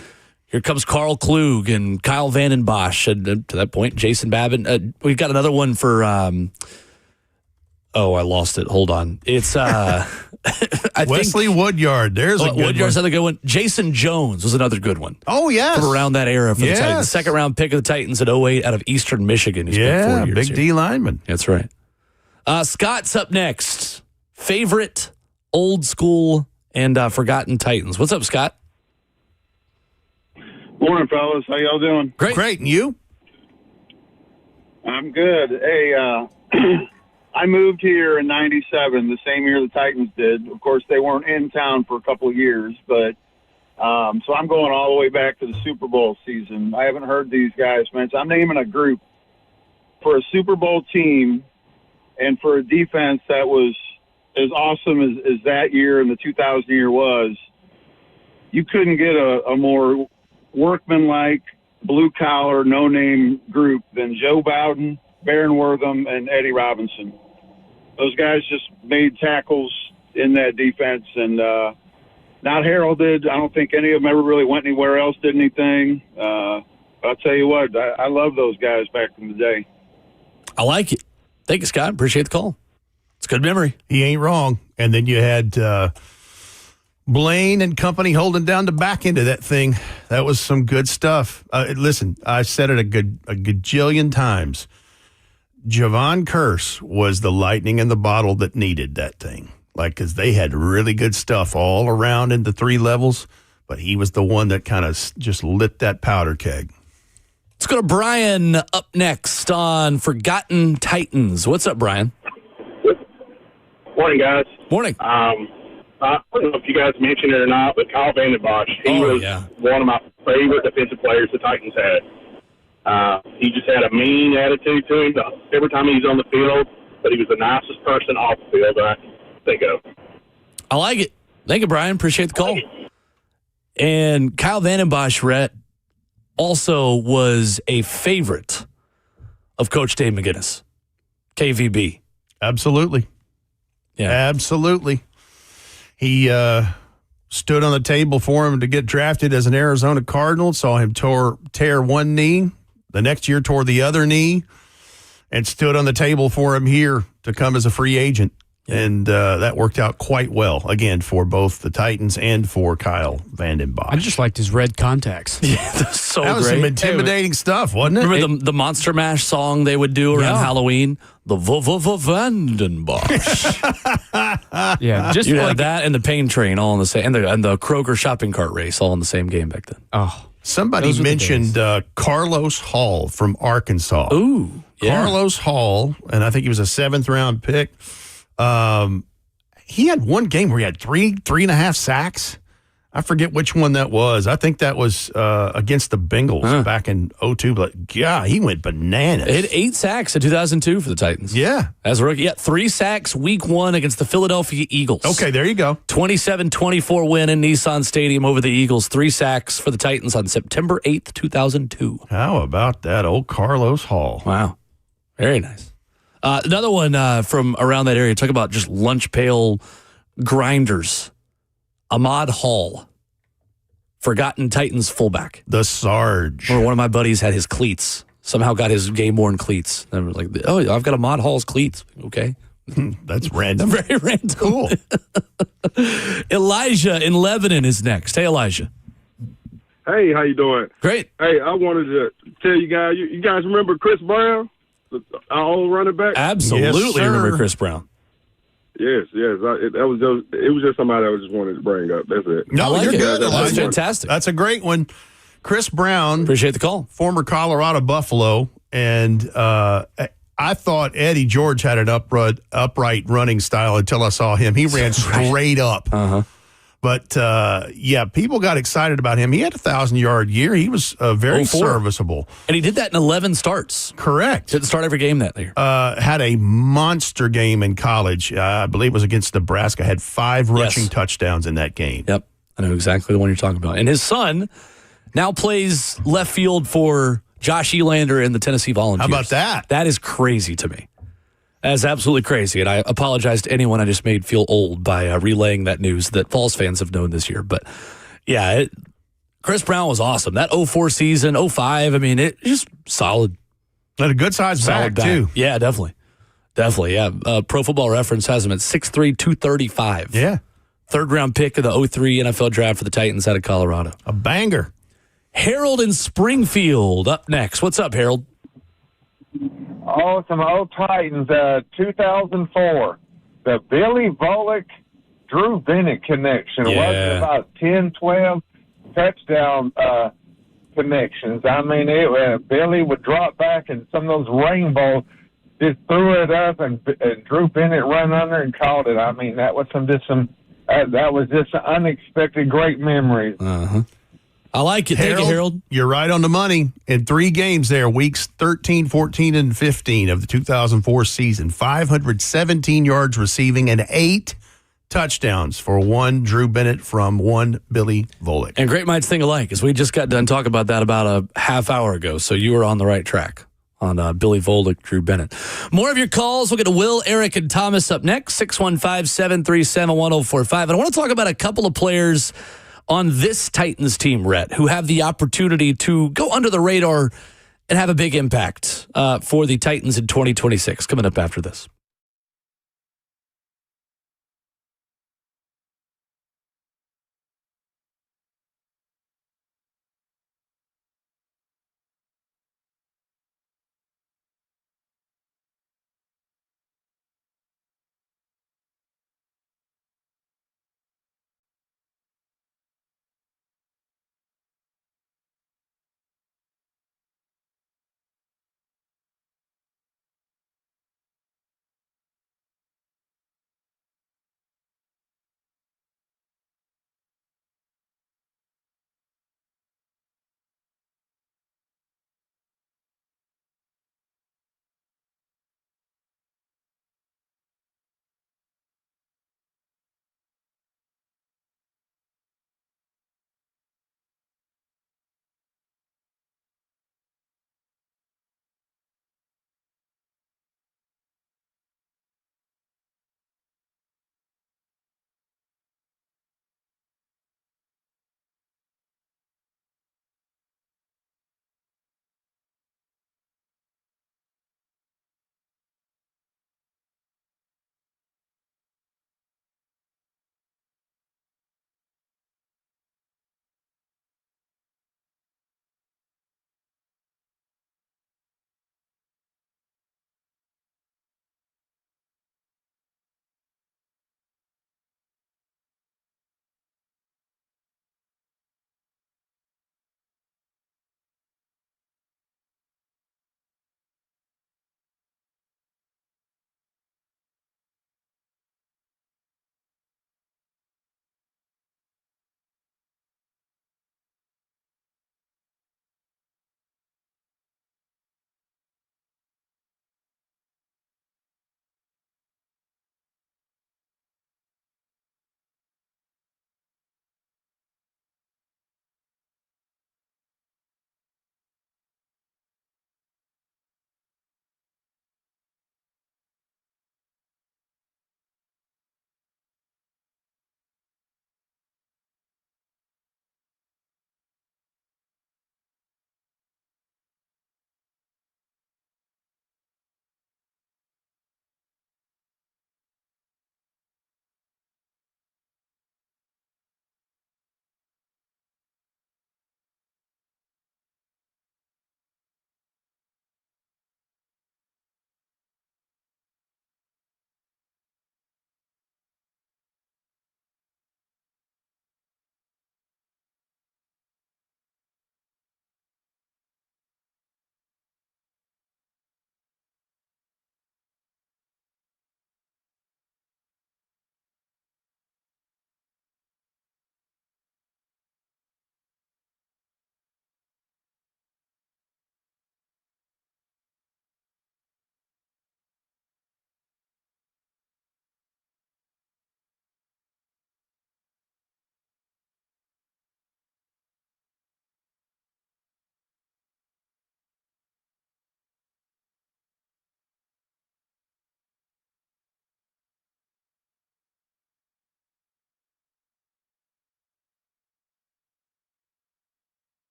here comes Carl Klug and Kyle Vanden Bosch. And to that point, Jason Babin. We've got another one for. I lost it. Hold on. It's Wesley Woodyard. There's a good Woodyard's one. another good one. Jason Jones was another good one. Oh, yes. From around that era for the Titans. 2nd-round pick of the Titans at 2008 out of Eastern Michigan. He spent 4 years big here. D lineman. That's right. Scott's up next. Favorite old school and forgotten Titans. What's up, Scott? Morning, fellas. How y'all doing? Great. And you? I'm good. Hey, I moved here in '97, the same year the Titans did. Of course, they weren't in town for a couple of years, but so I'm going all the way back to the Super Bowl season. I haven't heard these guys mention. I'm naming a group for a Super Bowl team and for a defense that was as awesome as that year and the 2000 year was. You couldn't get a more workmanlike, blue-collar, no-name group than Joe Bowden, Baron Wortham, and Eddie Robinson. Those guys just made tackles in that defense. And not heralded. I don't think any of them ever really went anywhere else, did anything. I'll tell you what, I love those guys back in the day. I like it. Thank you, Scott. Appreciate the call. It's a good memory. He ain't wrong. And then you had Blaine and company holding down the back end of that thing. That was some good stuff. Listen, I said it a gajillion times. Javon Curse was the lightning in the bottle that needed that thing. Because they had really good stuff all around in the 3 levels, but he was the one that kind of just lit that powder keg. Let's go to Brian up next on Forgotten Titans. What's up, Brian? Morning, guys. Morning. I don't know if you guys mentioned it or not, but Kyle Vanden Bosch, he was one of my favorite defensive players the Titans had. He just had a mean attitude to him every time he was on the field, but he was the nicest person off the field that I can think of. I like it. Thank you, Brian. Appreciate the call. And Kyle Vanden Bosch, Rhett, also was a favorite of Coach Dave McGinnis, KVB. Absolutely. Yeah. Absolutely. He stood on the table for him to get drafted as an Arizona Cardinal, saw him tear one knee, the next year tore the other knee, and stood on the table for him here to come as a free agent. And that worked out quite well, again, for both the Titans and for Kyle Vanden Bosch. I just liked his red contacts. Yeah, that's so that was great. some intimidating stuff, wasn't it? Remember the Monster Mash song they would do around Halloween? The Vanden Bosch. Yeah, just you like had that and the Pain Train all in the same, and the Kroger shopping cart race all in the same game back then. Oh, somebody mentioned Carlos Hall from Arkansas. Ooh, yeah. Carlos Hall, and I think he was a 7th-round pick. He had one game where he had 3.5 sacks. I forget which one that was. I think that was against the Bengals back in 2002. But, yeah, he went bananas. He had 8 sacks in 2002 for the Titans. Yeah. As a rookie. Yeah, 3 sacks week 1 against the Philadelphia Eagles. Okay, there you go. 27-24 win in Nissan Stadium over the Eagles. 3 sacks for the Titans on September 8th, 2002. How about that old Carlos Hall? Wow. Very nice. Another one from around that area. Talk about just lunch pail grinders. Ahmad Hall, forgotten Titans fullback. The Sarge. Or one of my buddies had his cleats. Somehow got his game-worn cleats. And I was like, oh, I've got Ahmad Hall's cleats. Okay. That's random. Very random. Cool. Elijah in Lebanon is next. Hey, Elijah. Hey, how you doing? Great. Hey, I wanted to tell you guys, you guys remember Chris Brown? Our old running back? Absolutely Yes, remember Chris Brown. Yes. It was just somebody I just wanted to bring up. That's it. No, like you're it. good, That's Elijah. fantastic. That's a great one. Chris Brown, Appreciate the call. former Colorado Buffalo, and I thought Eddie George had an upright running style until I saw him. He ran straight up. Uh-huh. But, people got excited about him. He had a 1,000-yard year. He was very 04. serviceable. And he did that in 11 starts. Correct. Didn't start every game that year. Had a monster game in college. I believe it was against Nebraska. Had 5 rushing touchdowns in that game. Yep. I know exactly the one you're talking about. And his son now plays left field for Josh Elander in the Tennessee Volunteers. How about that? That is crazy to me. That is absolutely crazy. And I apologize to anyone I just made feel old by relaying that news that Falls fans have known this year. But, yeah, Chris Brown was awesome. That 04 season, 05, I mean, it's just solid. And a good-sized back, too. Yeah, definitely. Definitely, yeah. Pro Football Reference has him at 6'3", 235. Yeah. 3rd-round pick of the 03 NFL draft for the Titans out of Colorado. A banger. Harold in Springfield up next. What's up, Harold? Oh, some old Titans, 2004. The Billy Volek, Drew Bennett connection. Yeah. Wasn't about 10, 12 touchdown connections. I mean, Billy would drop back and some of those rainbows just threw it up and Drew Bennett run under and caught it. I mean, that was just unexpected great memories. Uh-huh. I like it. Thank you, Harold. You're right on the money. In 3 games there, weeks 13, 14, and 15 of the 2004 season, 517 yards receiving and 8 touchdowns for 1 Drew Bennett from 1 Billy Volek. And great minds think alike, as we just got done talking about that about a half hour ago, so you were on the right track on Billy Volek, Drew Bennett. More of your calls. We'll get to Will, Eric, and Thomas up next, 615-737-1045. And I want to talk about a couple of players on this Titans team, Rhett, who have the opportunity to go under the radar and have a big impact for the Titans in 2026. Coming up after this.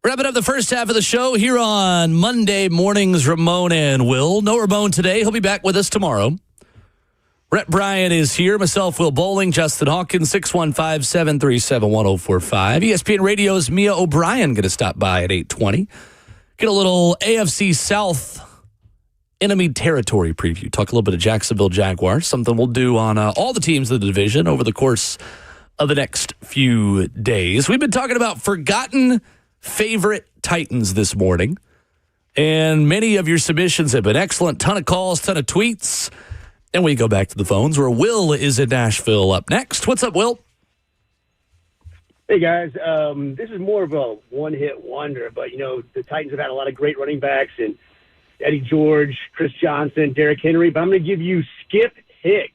Wrapping up the first half of the show here on Monday mornings, Ramon and Will. No Ramon today. He'll be back with us tomorrow. Rhett Bryant is here. Myself, Will Bowling, Justin Hawkins, 615-737-1045. ESPN Radio's Mia O'Brien going to stop by at 8:20. Get a little AFC South enemy territory preview. Talk a little bit of Jacksonville Jaguars, something we'll do on all the teams of the division over the course of the next few days. We've been talking about forgotten favorite Titans this morning, and many of your submissions have been excellent. Ton of calls, ton of tweets, and we go back to the phones where Will is in Nashville up next. What's up, Will? Hey, guys. This is more of a one-hit wonder, but, the Titans have had a lot of great running backs, and Eddie George, Chris Johnson, Derrick Henry, but I'm going to give you Skip Hicks.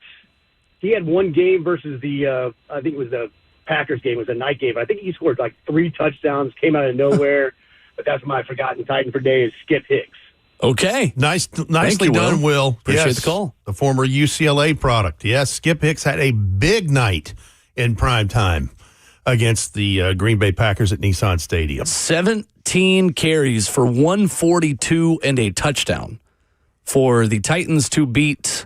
He had one game versus I think it was the Packers game. It was a night game. I think he scored like 3 touchdowns, came out of nowhere. But that's my forgotten Titan for day is Skip Hicks. Okay. Nicely done, Will. Appreciate the call. The former UCLA product. Yes, Skip Hicks had a big night in prime time against the Green Bay Packers at Nissan Stadium. 17 carries for 142 and a touchdown for the Titans to beat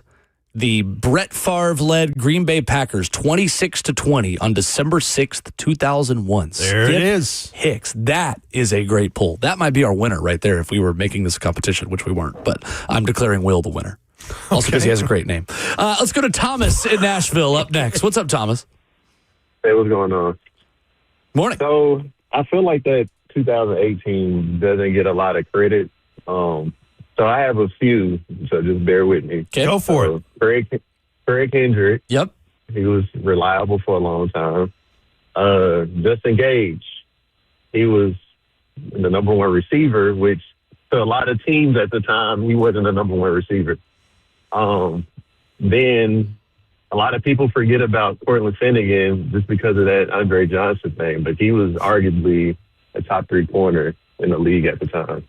the Brett Favre-led Green Bay Packers 26-20 on December 6th, 2001. There it is. Hicks. That is a great pull. That might be our winner right there if we were making this a competition, which we weren't. But I'm declaring Will the winner. Also because he has a great name. Let's go to Thomas in Nashville up next. What's up, Thomas? Hey, what's going on? Morning. So I feel like that 2018 doesn't get a lot of credit. So I have a few, so just bear with me. Okay. Go for it. Craig Hendrick. Yep. He was reliable for a long time. Justin Gage. He was the number one receiver, which to a lot of teams at the time, he wasn't the number one receiver. Then a lot of people forget about Cortland Finnegan just because of that Andre Johnson thing, but he was arguably a top 3 corner in the league at the time.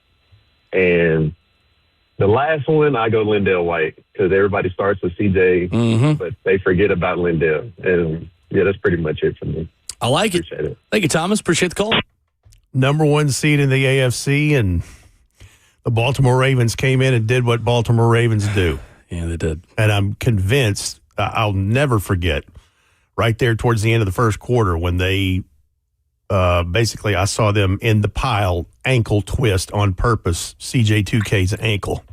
And the last one, I go Lindell White because everybody starts with CJ, but they forget about Lindell. And, yeah, that's pretty much it for me. I like it. Thank you, Thomas. Appreciate the call. Number 1 seed in the AFC, and the Baltimore Ravens came in and did what Baltimore Ravens do. Yeah, they did. And I'm convinced, I'll never forget, right there towards the end of the first quarter when they basically I saw them in the pile ankle twist on purpose CJ2K's ankle,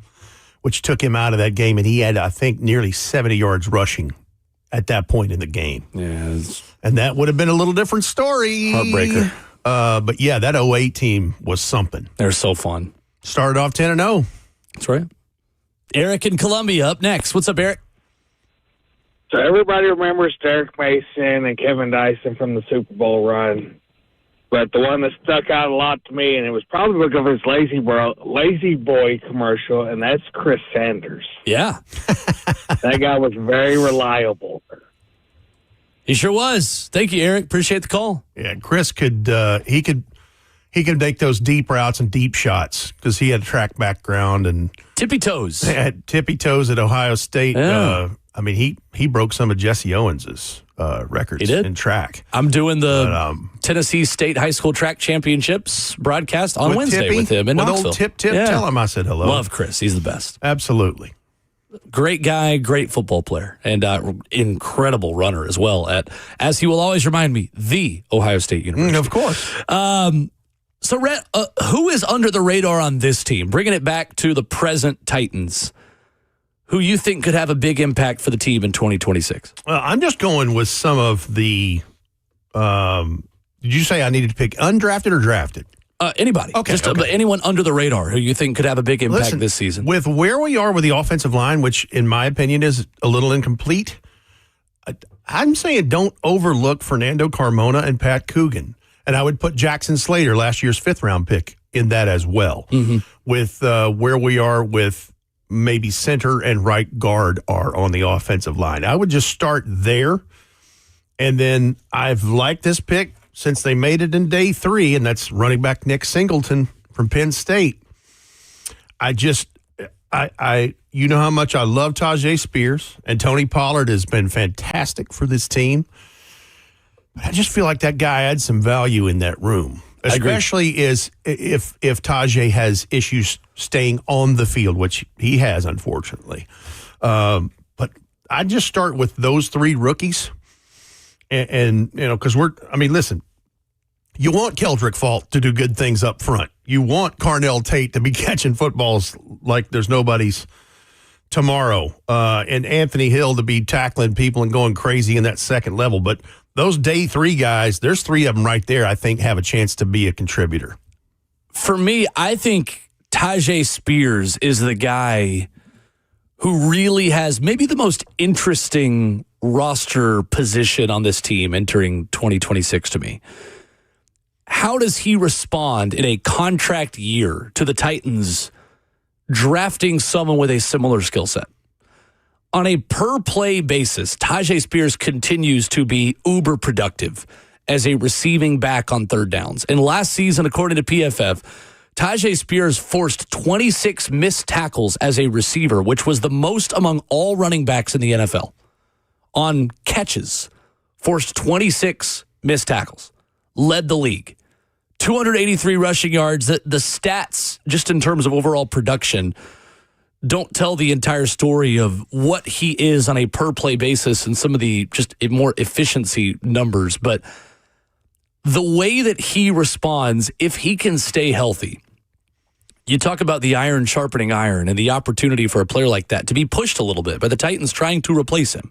which took him out of that game, and he had, I think, nearly 70 yards rushing at that point in the game. Yeah, and that would have been a little different story. Heartbreaker. But yeah, that 08 team was something. They're so fun. Started off 10-0. That's right. Eric in Columbia up next. What's up, Eric? So everybody remembers Derek Mason and Kevin Dyson from the Super Bowl run. But the one that stuck out a lot to me, and it was probably because of his Lazy Boy commercial, and that's Chris Sanders. Yeah. That guy was very reliable. He sure was. Thank you, Eric. Appreciate the call. Yeah, Chris could make those deep routes and deep shots because he had a track background and tippy toes. Had tippy toes at Ohio State. Yeah. He broke some of Jesse Owens's records in track. I'm doing the Tennessee State High School Track Championships broadcast on Wednesday Tippy, with him in Knoxville. Old Tip. Yeah. Tell him I said hello. Love Chris. He's the best. Absolutely. Great guy, great football player, and incredible runner as well at, as he will always remind me, the Ohio State University. Of course. So, Rhett, who is under the radar on this team? Bringing it back to the present Titans, who you think could have a big impact for the team in 2026? I'm just going with some of the did you say I needed to pick undrafted or drafted? Anybody. Okay. Just anyone under the radar who you think could have a big impact this season. With where we are with the offensive line, which in my opinion is a little incomplete, I'm saying don't overlook Fernando Carmona and Pat Coogan. And I would put Jackson Slater, last year's 5th-round pick, in that as well. Mm-hmm. With where we are with maybe center and right guard are on the offensive line. I would just start there. And then I've liked this pick since they made it in day 3, and that's running back Nick Singleton from Penn State. You know how much I love Tajay Spears, and Tony Pollard has been fantastic for this team. But I just feel like that guy adds some value in that room. especially if Tajay has issues staying on the field, which he has, unfortunately. But I'd just start with those three rookies. And because listen, you want Keldrick Fault to do good things up front. You want Carnell Tate to be catching footballs like there's nobody's tomorrow, and Anthony Hill to be tackling people and going crazy in that second level. But those day three guys, there's three of them right there, I think, have a chance to be a contributor. For me, I think Tajay Spears is the guy who really has maybe the most interesting roster position on this team entering 2026 to me. How does he respond in a contract year to the Titans drafting someone with a similar skill set? On a per-play basis, Tajay Spears continues to be uber productive as a receiving back on third downs. And last season, according to PFF, Tajay Spears forced 26 missed tackles as a receiver, which was the most among all running backs in the NFL. On catches, forced 26 missed tackles, led the league. 283 rushing yards. The stats, just in terms of overall production, don't tell the entire story of what he is on a per-play basis and some of the just more efficiency numbers. But the way that he responds, if he can stay healthy, you talk about the iron sharpening iron and the opportunity for a player like that to be pushed a little bit by the Titans trying to replace him.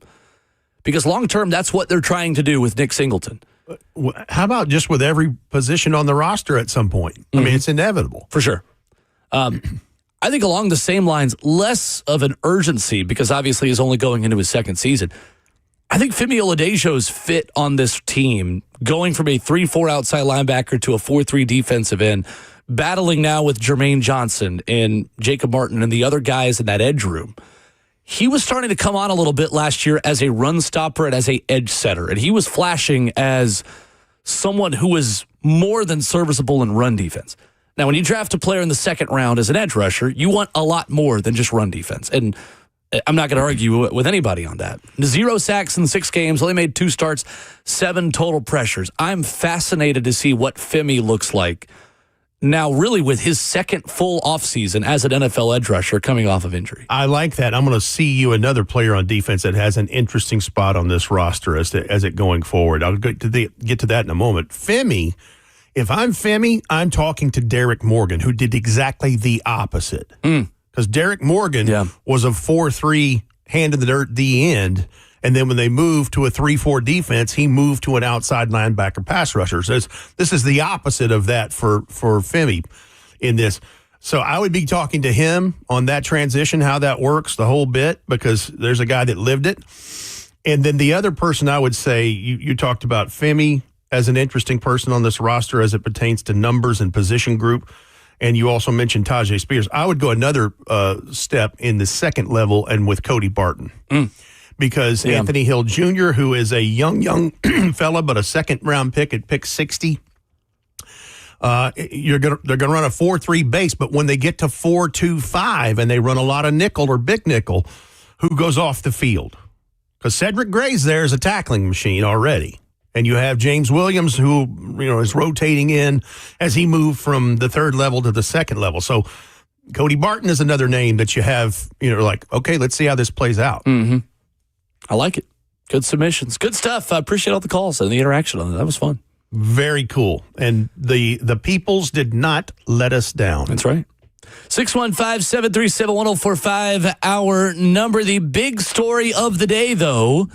Because long-term, that's what they're trying to do with Nick Singleton. How about just with every position on the roster at some point? I mean, it's inevitable. For sure. I think along the same lines, less of an urgency because obviously he's only going into his second season. I think Femi Oladejo's fit on this team, going from a 3-4 outside linebacker to a 4-3 defensive end, battling now with Jermaine Johnson and Jacob Martin and the other guys in that edge room. He was starting to come on a little bit last year as a run stopper and as a edge setter, and he was flashing as someone who was more than serviceable in run defense. Now, when you draft a player in the second round as an edge rusher, you want a lot more than just run defense, and I'm not going to argue with anybody on that. 0 sacks in 6 games, only made 2 starts, 7 total pressures. I'm fascinated to see what Femi looks like now, really with his second full offseason as an NFL edge rusher coming off of injury. I like that. I'm going to see you another player on defense that has an interesting spot on this roster as it going forward. I'll get to that in a moment. Femi, if I'm Femi, I'm talking to Derek Morgan, who did exactly the opposite. Because Derek Morgan was a 4-3 hand in the dirt, the end. And then when they moved to a 3-4 defense, he moved to an outside linebacker pass rusher. So this is the opposite of that for Femi in this. So I would be talking to him on that transition, how that works, the whole bit, because there's a guy that lived it. And then the other person I would say, you talked about Femi as an interesting person on this roster as it pertains to numbers and position group. And you also mentioned Tajay Spears. I would go another step in the second level and with Cody Barton. Because Anthony Hill Jr., who is a young fella, but a second-round pick at pick 60, they're going to run a 4-3 base. But when they get to 4-2-5 and they run a lot of nickel or big nickel, who goes off the field? Because Cedric Gray's there is a tackling machine already. And you have James Williams, who is rotating in as he moved from the third level to the second level. So Cody Barton is another name that you have, like, okay, let's see how this plays out. I like it. Good submissions. Good stuff. I appreciate all the calls and the interaction on it. That was fun. Very cool. And the peoples did not let us down. That's right. 615-737-1045, our number. The big story of the day, though,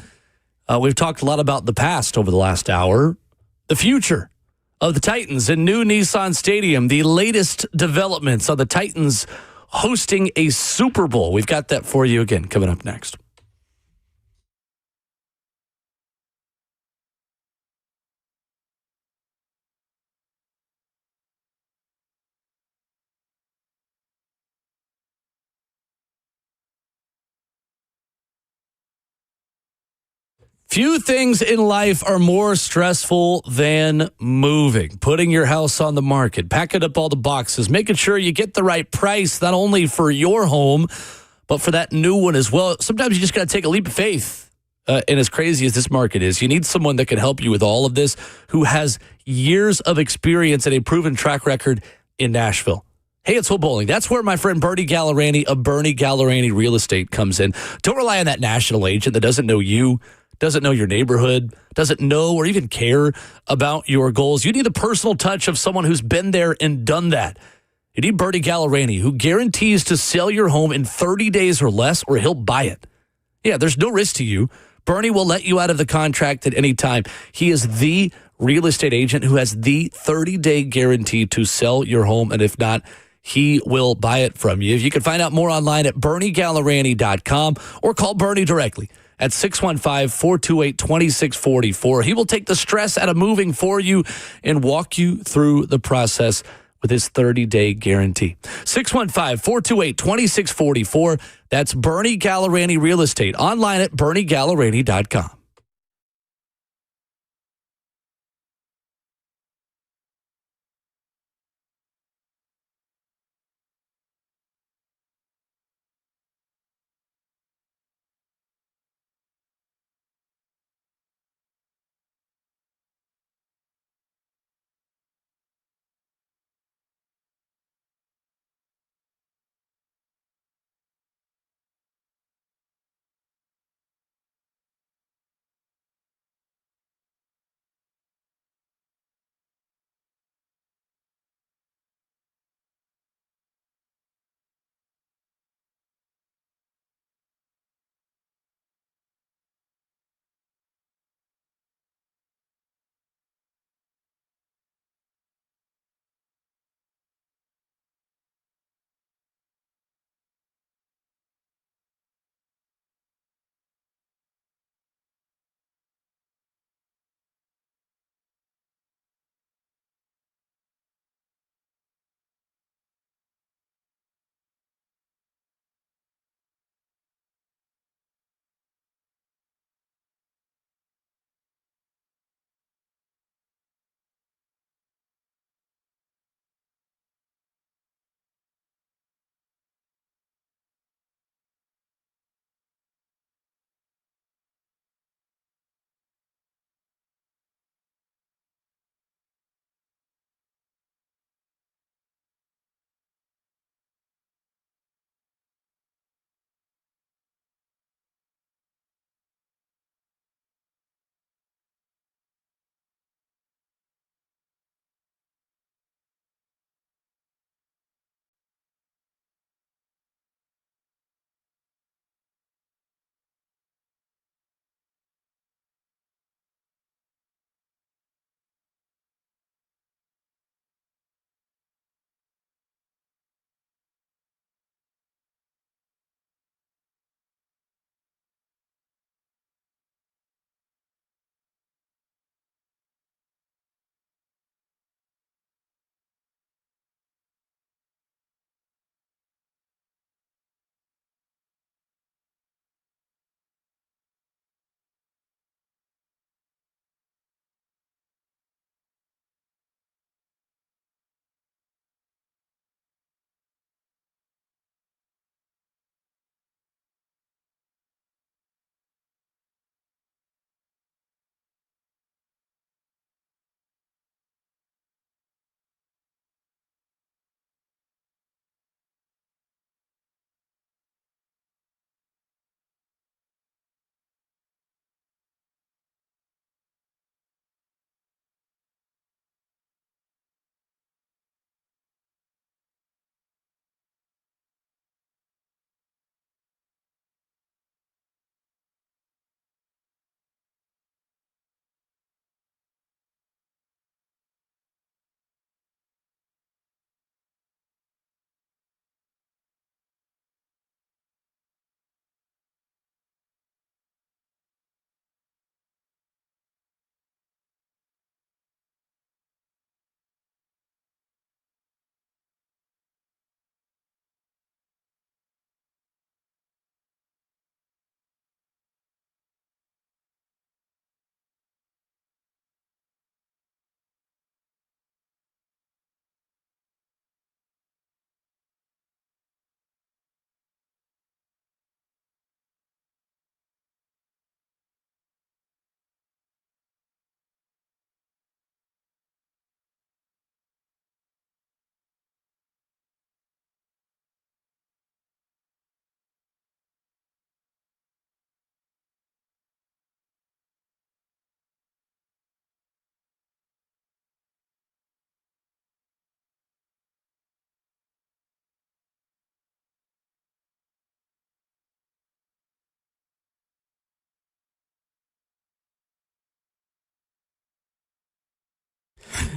we've talked a lot about the past over the last hour. The future of the Titans in new Nissan Stadium. The latest developments on the Titans hosting a Super Bowl. We've got that for you again coming up next. Few things in life are more stressful than moving, putting your house on the market, packing up all the boxes, making sure you get the right price, not only for your home, but for that new one as well. Sometimes you just got to take a leap of faith and as crazy as this market is, you need someone that can help you with all of this, who has years of experience and a proven track record in Nashville. Hey, it's Will Bowling. That's where my friend Bernie Gallerani of Bernie Gallerani Real Estate comes in. Don't rely on that national agent that doesn't know you, doesn't know your neighborhood, doesn't know or even care about your goals. You need the personal touch of someone who's been there and done that. You need Bernie Gallerani, who guarantees to sell your home in 30 days or less, or he'll buy it. Yeah, there's no risk to you. Bernie will let you out of the contract at any time. He is the real estate agent who has the 30-day guarantee to sell your home, and if not, he will buy it from you. You can find out more online at BernieGallerani.com or call Bernie directly at 615-428-2644. He will take the stress out of moving for you and walk you through the process with his 30-day guarantee. 615-428-2644. That's Bernie Gallerani Real Estate. Online at BernieGallerani.com.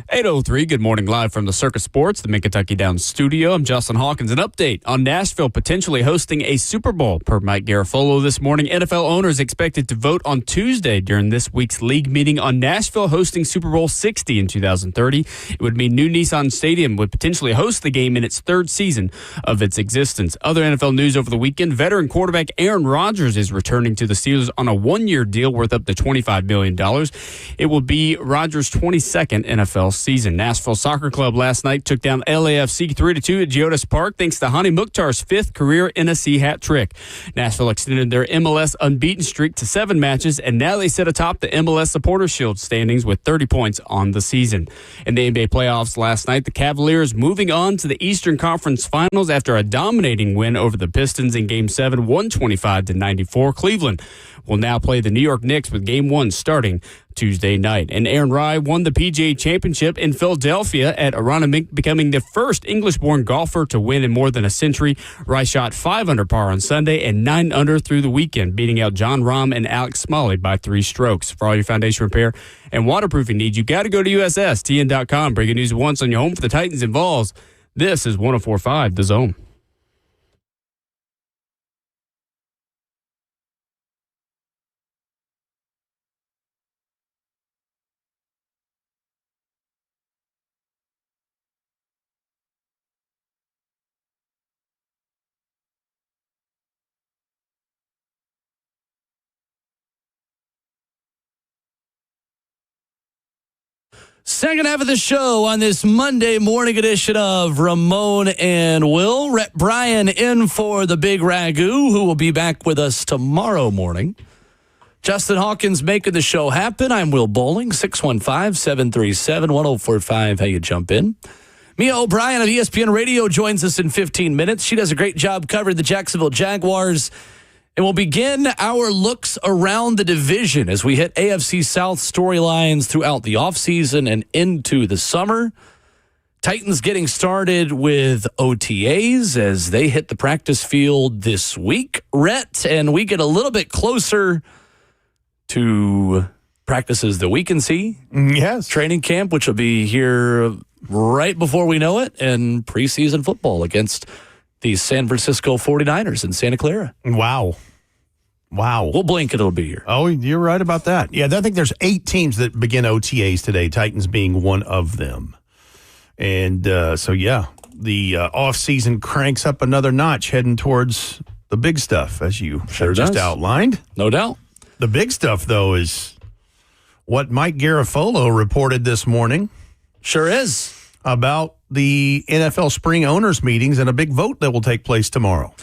8:03, good morning, live from the Circus Sports, the Mid-Kentucky Downs studio. I'm Justin Hawkins. An update on Nashville potentially hosting a Super Bowl. Per Mike Garafolo this morning, NFL owners expected to vote on Tuesday during this week's league meeting on Nashville hosting Super Bowl 60 in 2030. It would mean new Nissan Stadium would potentially host the game in its third season of its existence. Other NFL news over the weekend, veteran quarterback Aaron Rodgers is returning to the Steelers on a one-year deal worth up to $25 million. It will be Rodgers' 22nd NFL season. Nashville Soccer Club last night took down LAFC 3-2 at Geodis Park thanks to Hani Mukhtar's fifth career NSC hat trick. Nashville extended their MLS unbeaten streak to 7 matches, and now they sit atop the MLS Supporters Shield standings with 30 points on the season. In the NBA playoffs last night, the Cavaliers moving on to the Eastern Conference Finals after a dominating win over the Pistons in Game 7, 125-94. Cleveland will now play the New York Knicks with Game 1 starting Tuesday night. And Aaron Rai won the PGA Championship in Philadelphia at Arana, becoming the first English-born golfer to win in more than a century. Rai shot 5 under par on Sunday and 9 under through the weekend, beating out John Rahm and Alex Smalley by 3 strokes. For all your foundation repair and waterproofing needs, you got to go to USSTN.com. Breaking news at once on your home for the Titans and Vols. This is 104.5 The Zone. Second half of the show on this Monday morning edition of Ramon and Will. Rhett Bryan in for the Big Ragu, who will be back with us tomorrow morning. Justin Hawkins making the show happen. I'm Will Bowling, 615-737-1045. How you jump in? Mia O'Brien of ESPN Radio joins us in 15 minutes. She does a great job covering the Jacksonville Jaguars. And we'll begin our looks around the division as we hit AFC South storylines throughout the offseason and into the summer. Titans getting started with OTAs as they hit the practice field this week, Rhett, and we get a little bit closer to practices that we can see. Yes. Training camp, which will be here right before we know it, and preseason football against the San Francisco 49ers in Santa Clara. Wow. We'll blink and it'll be here. Oh, you're right about that. Yeah, I think there's 8 teams that begin OTAs today, Titans being one of them. And the offseason cranks up another notch heading towards the big stuff, as you just outlined. No doubt. The big stuff, though, is what Mike Garafolo reported this morning. Sure is. About the NFL spring owners meetings and a big vote that will take place tomorrow.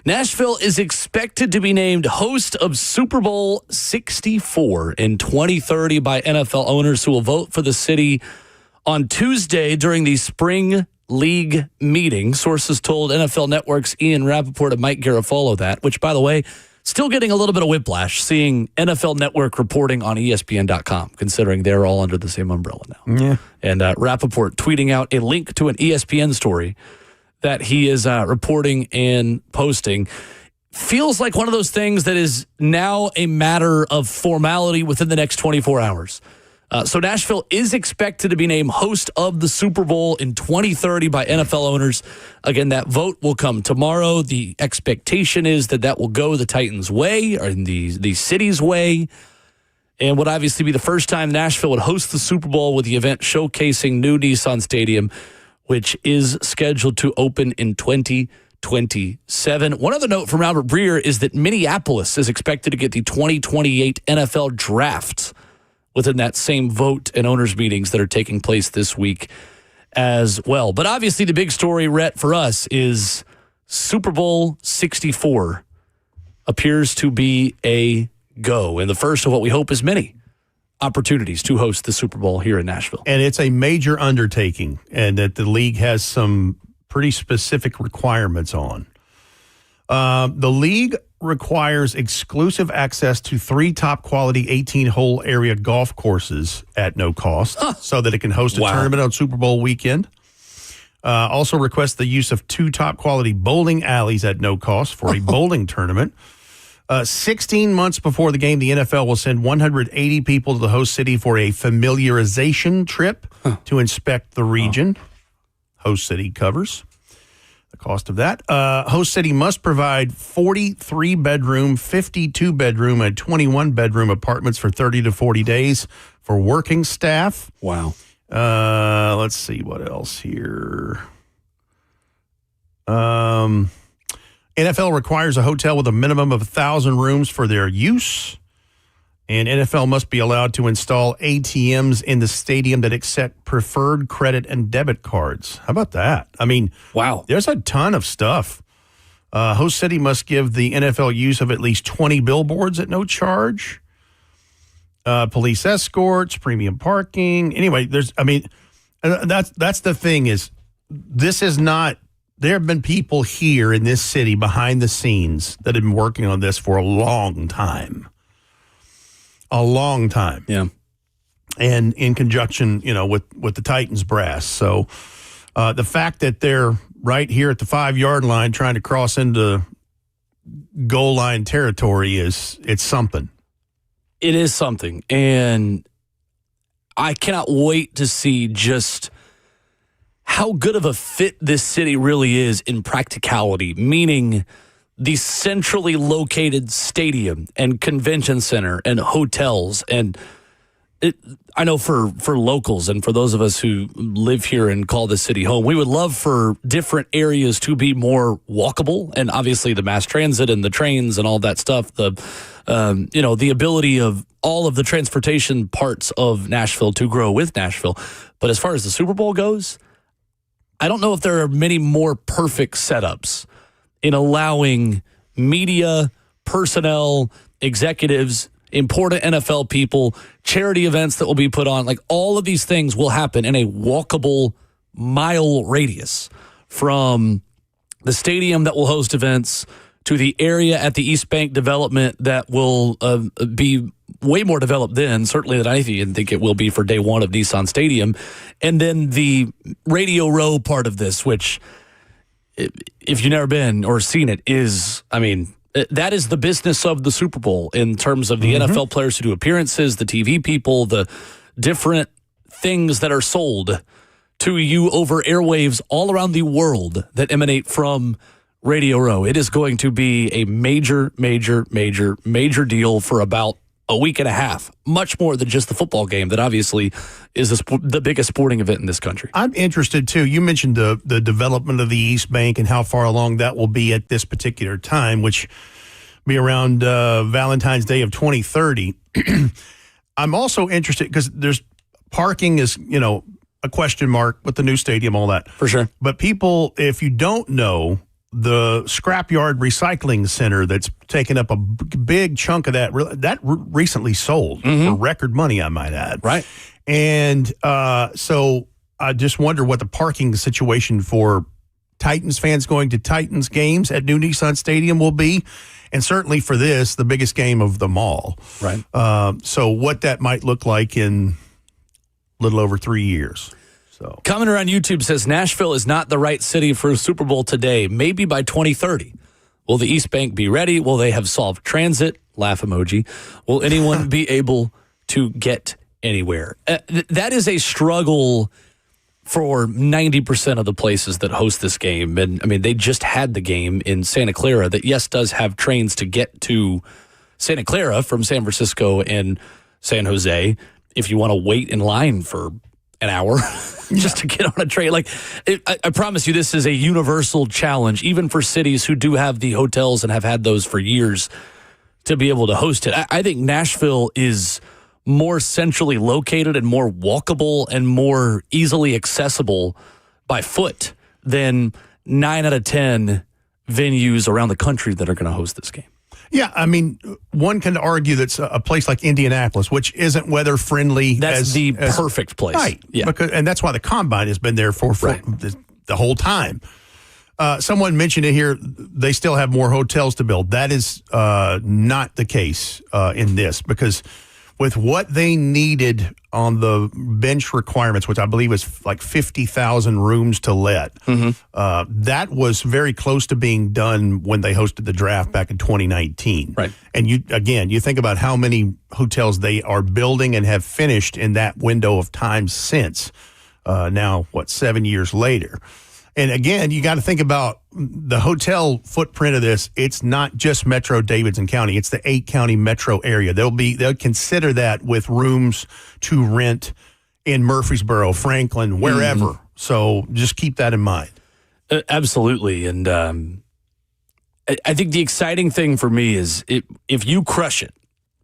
Nashville is expected to be named host of Super Bowl 64 in 2030 by NFL owners who will vote for the city on Tuesday during the spring league meeting. Sources told NFL Network's Ian Rappaport and Mike Garafolo that, which, by the way, still getting a little bit of whiplash seeing NFL Network reporting on ESPN.com, considering they're all under the same umbrella now. Yeah. And Rappaport tweeting out a link to an ESPN story that he is reporting and posting. Feels like one of those things that is now a matter of formality within the next 24 hours. So Nashville is expected to be named host of the Super Bowl in 2030 by NFL owners. Again, that vote will come tomorrow. The expectation is that will go the Titans' way, or in the city's way, and would obviously be the first time Nashville would host the Super Bowl with the event showcasing new Nissan Stadium, which is scheduled to open in 2027. One other note from Robert Breer is that Minneapolis is expected to get the 2028 NFL Draft within that same vote and owners meetings that are taking place this week as well. But obviously the big story, Rhett, for us is Super Bowl 64 appears to be a go, and the first of what we hope is many opportunities to host the Super Bowl here in Nashville. And it's a major undertaking, and that the league has some pretty specific requirements on. The league requires exclusive access to 3 top-quality 18-hole area golf courses at no cost so that it can host a tournament on Super Bowl weekend. Also requests the use of 2 top-quality bowling alleys at no cost for a bowling tournament. 16 months before the game, the NFL will send 180 people to the host city for a familiarization trip to inspect the region. Host city covers the cost of that. Host city must provide 43-bedroom, 52-bedroom, and 21-bedroom apartments for 30 to 40 days for working staff. Wow. Let's see what else here. NFL requires a hotel with a minimum of 1,000 rooms for their use. And NFL must be allowed to install ATMs in the stadium that accept preferred credit and debit cards. How about that? I mean, wow. There's a ton of stuff. Host city must give the NFL use of at least 20 billboards at no charge. Police escorts, premium parking. Anyway, that's the thing is, this is not, there have been people here in this city behind the scenes that have been working on this for a long time. A long time. Yeah. And in conjunction, with the Titans brass. So the fact that they're right here at the 5-yard line trying to cross into goal line territory it's something. It is something. And I cannot wait to see just how good of a fit this city really is in practicality, meaning the centrally located stadium and convention center and hotels. And I know for locals and for those of us who live here and call this city home, we would love for different areas to be more walkable. And obviously the mass transit and the trains and all that stuff, the ability of all of the transportation parts of Nashville to grow with Nashville. But as far as the Super Bowl goes, I don't know if there are many more perfect setups in allowing media, personnel, executives, important NFL people, charity events that will be put on. Like, all of these things will happen in a walkable mile radius from the stadium that will host events to the area at the East Bank development that will be way more developed then, certainly than I even think it will be for day one of Nissan Stadium. And then the Radio Row part of this, which, if you've never been or seen it, is, I mean, that is the business of the Super Bowl in terms of the NFL players who do appearances, the TV people, the different things that are sold to you over airwaves all around the world that emanate from Radio Row. It is going to be a major, major, major, major deal for about a week and a half, much more than just the football game that obviously is the biggest sporting event in this country. I'm interested, too. You mentioned the development of the East Bank and how far along that will be at this particular time, which be around Valentine's Day of 2030. I'm also interested because there's parking is, a question mark with the new stadium, all that. For sure. But people, if you don't know, the scrapyard recycling center that's taken up a big chunk of that recently sold for record money, I might add. Right. And so I just wonder what the parking situation for Titans fans going to Titans games at new Nissan Stadium will be. And certainly for this, the biggest game of them all. Right. So what that might look like in a little over 3 years. So, commenter on YouTube says Nashville is not the right city for a Super Bowl today, maybe by 2030. Will the East Bank be ready? Will they have solved transit? Laugh emoji. Will anyone be able to get anywhere? That is a struggle for 90% of the places that host this game. And I mean, they just had the game in Santa Clara that, yes, does have trains to get to Santa Clara from San Francisco and San Jose. If you want to wait in line for an hour just to get on a train. I promise you, this is a universal challenge, even for cities who do have the hotels and have had those for years to be able to host it. I think Nashville is more centrally located and more walkable and more easily accessible by foot than 9 out of 10 venues around the country that are going to host this game. Yeah, I mean, one can argue that's a place like Indianapolis, which isn't weather friendly. That's the perfect place, right? Yeah, and that's why the Combine has been there for the whole time. Someone mentioned it here. They still have more hotels to build. That is not the case in this, because with what they needed on the bench requirements, which I believe is like 50,000 rooms to let. That was very close to being done when they hosted the draft back in 2019. Right. And you think about how many hotels they are building and have finished in that window of time since. Now, 7 years later? And again, you got to think about the hotel footprint of this. It's not just Metro Davidson County. It's the 8-county metro area. They'll consider that with rooms to rent in Murfreesboro, Franklin, wherever. So just keep that in mind. Absolutely. And I think the exciting thing for me is if you crush it,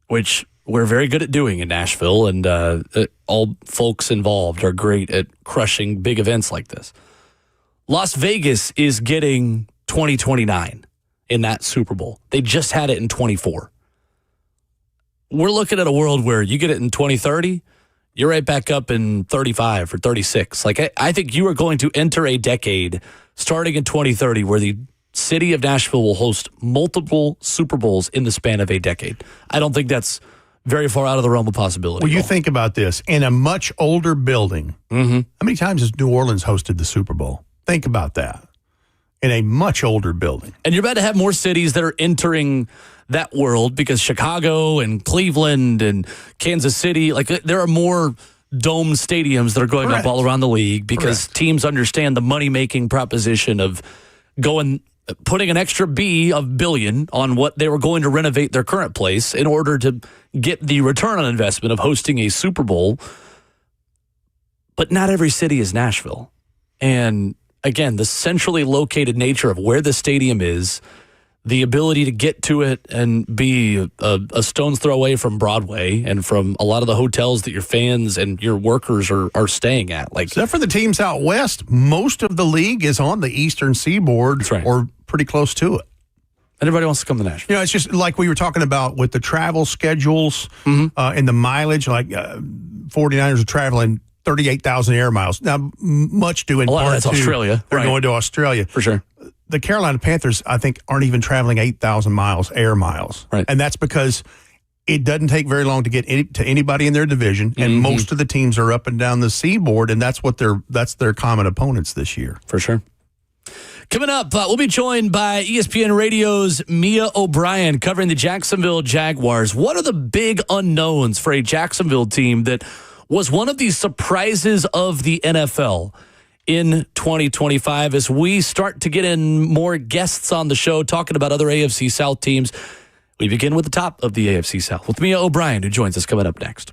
which we're very good at doing in Nashville, and all folks involved are great at crushing big events like this. Las Vegas is getting 2029 in that Super Bowl. They just had it in 24. We're looking at a world where you get it in 2030, you're right back up in 35 or 36. Like, I think you are going to enter a decade starting in 2030 where the city of Nashville will host multiple Super Bowls in the span of a decade. I don't think that's very far out of the realm of possibility. Well, you think about this. In a much older building, how many times has New Orleans hosted the Super Bowl? Think about that. In a much older building. And you're about to have more cities that are entering that world because Chicago and Cleveland and Kansas City, like there are more dome stadiums that are going up all around the league because teams understand the money-making proposition of putting an extra billion on what they were going to renovate their current place in order to get the return on investment of hosting a Super Bowl. But not every city is Nashville. And again, the centrally located nature of where the stadium is, the ability to get to it and be a stone's throw away from Broadway and from a lot of the hotels that your fans and your workers are staying at. Like, except for the teams out west, most of the league is on the eastern seaboard or pretty close to it. And everybody wants to come to Nashville. It's just like we were talking about with the travel schedules and the mileage, like 49ers are traveling 38,000 air miles. Now, much due in part that's to Australia. They're going to Australia. For sure. The Carolina Panthers, I think, aren't even traveling 8,000 miles, air miles. Right. And that's because it doesn't take very long to get to anybody in their division, and most of the teams are up and down the seaboard, and that's their common opponents this year. For sure. Coming up, we'll be joined by ESPN Radio's Mia O'Brien covering the Jacksonville Jaguars. What are the big unknowns for a Jacksonville team that was one of the surprises of the NFL in 2025 as we start to get in more guests on the show talking about other AFC South teams? We begin with the top of the AFC South with Mia O'Brien, who joins us coming up next.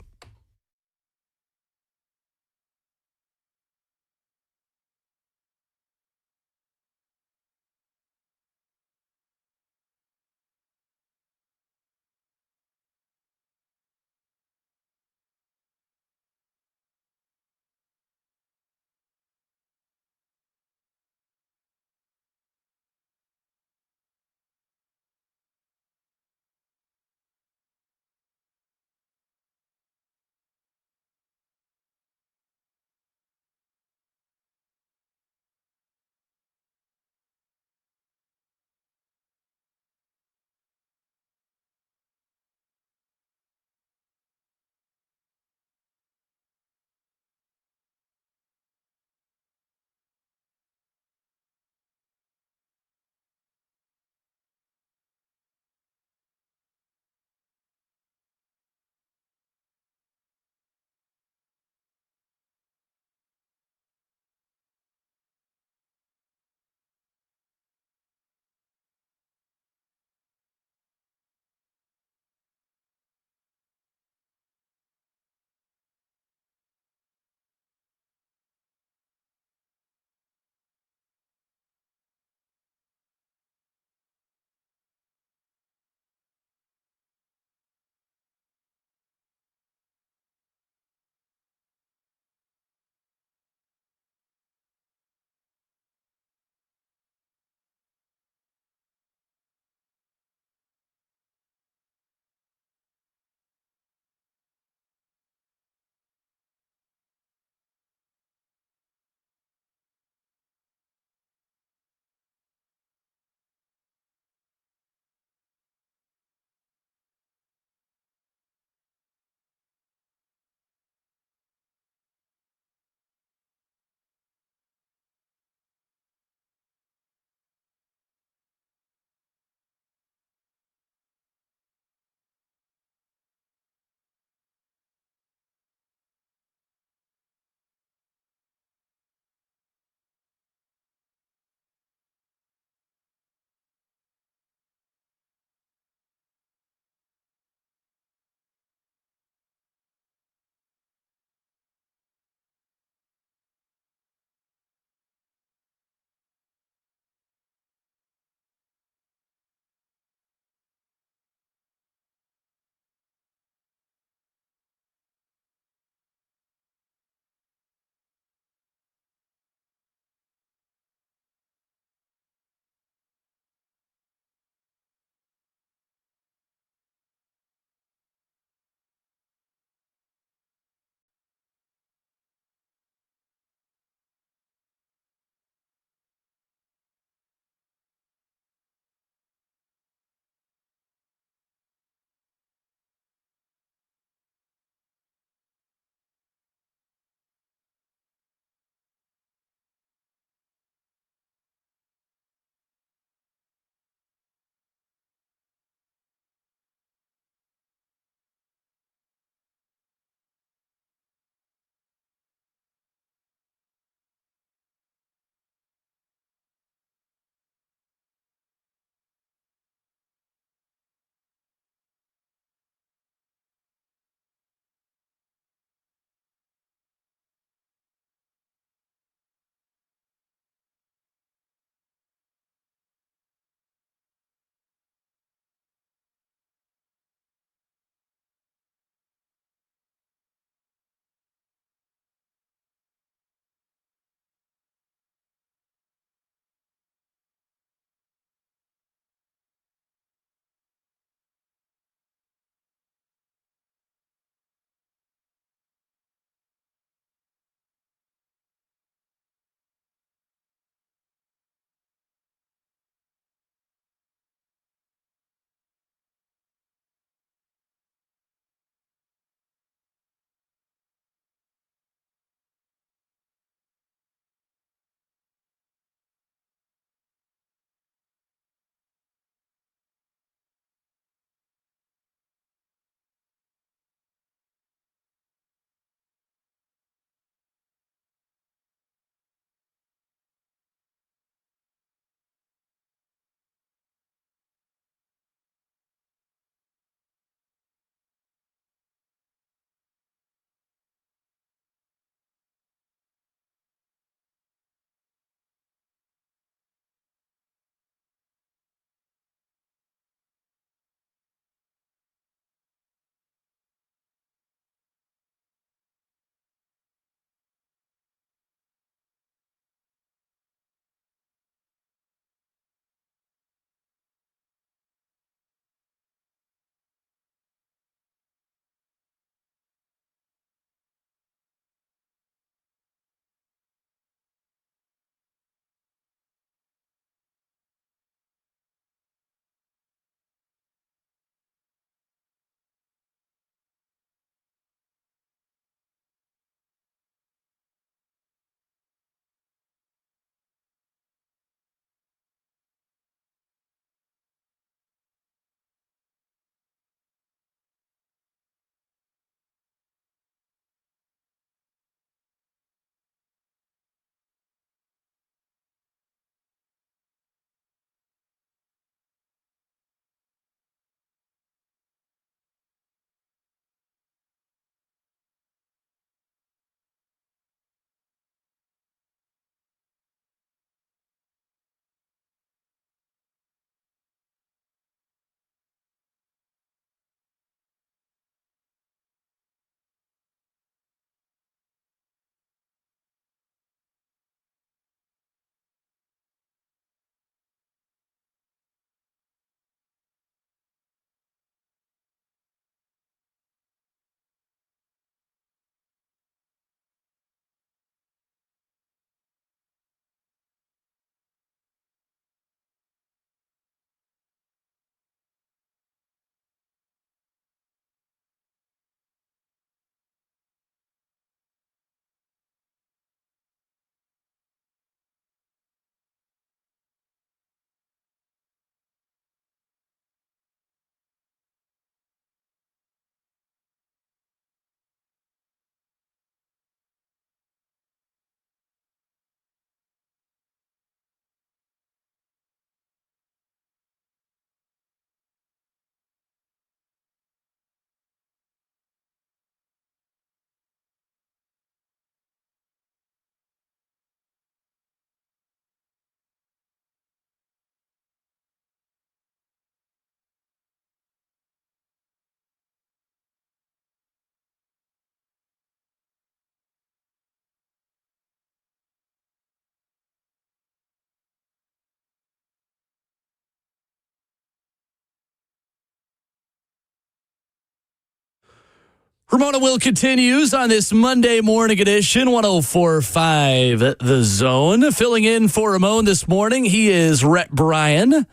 Ramon Will continues on this Monday morning edition, 104.5 The Zone. Filling in for Ramon this morning, he is Rhett Bryan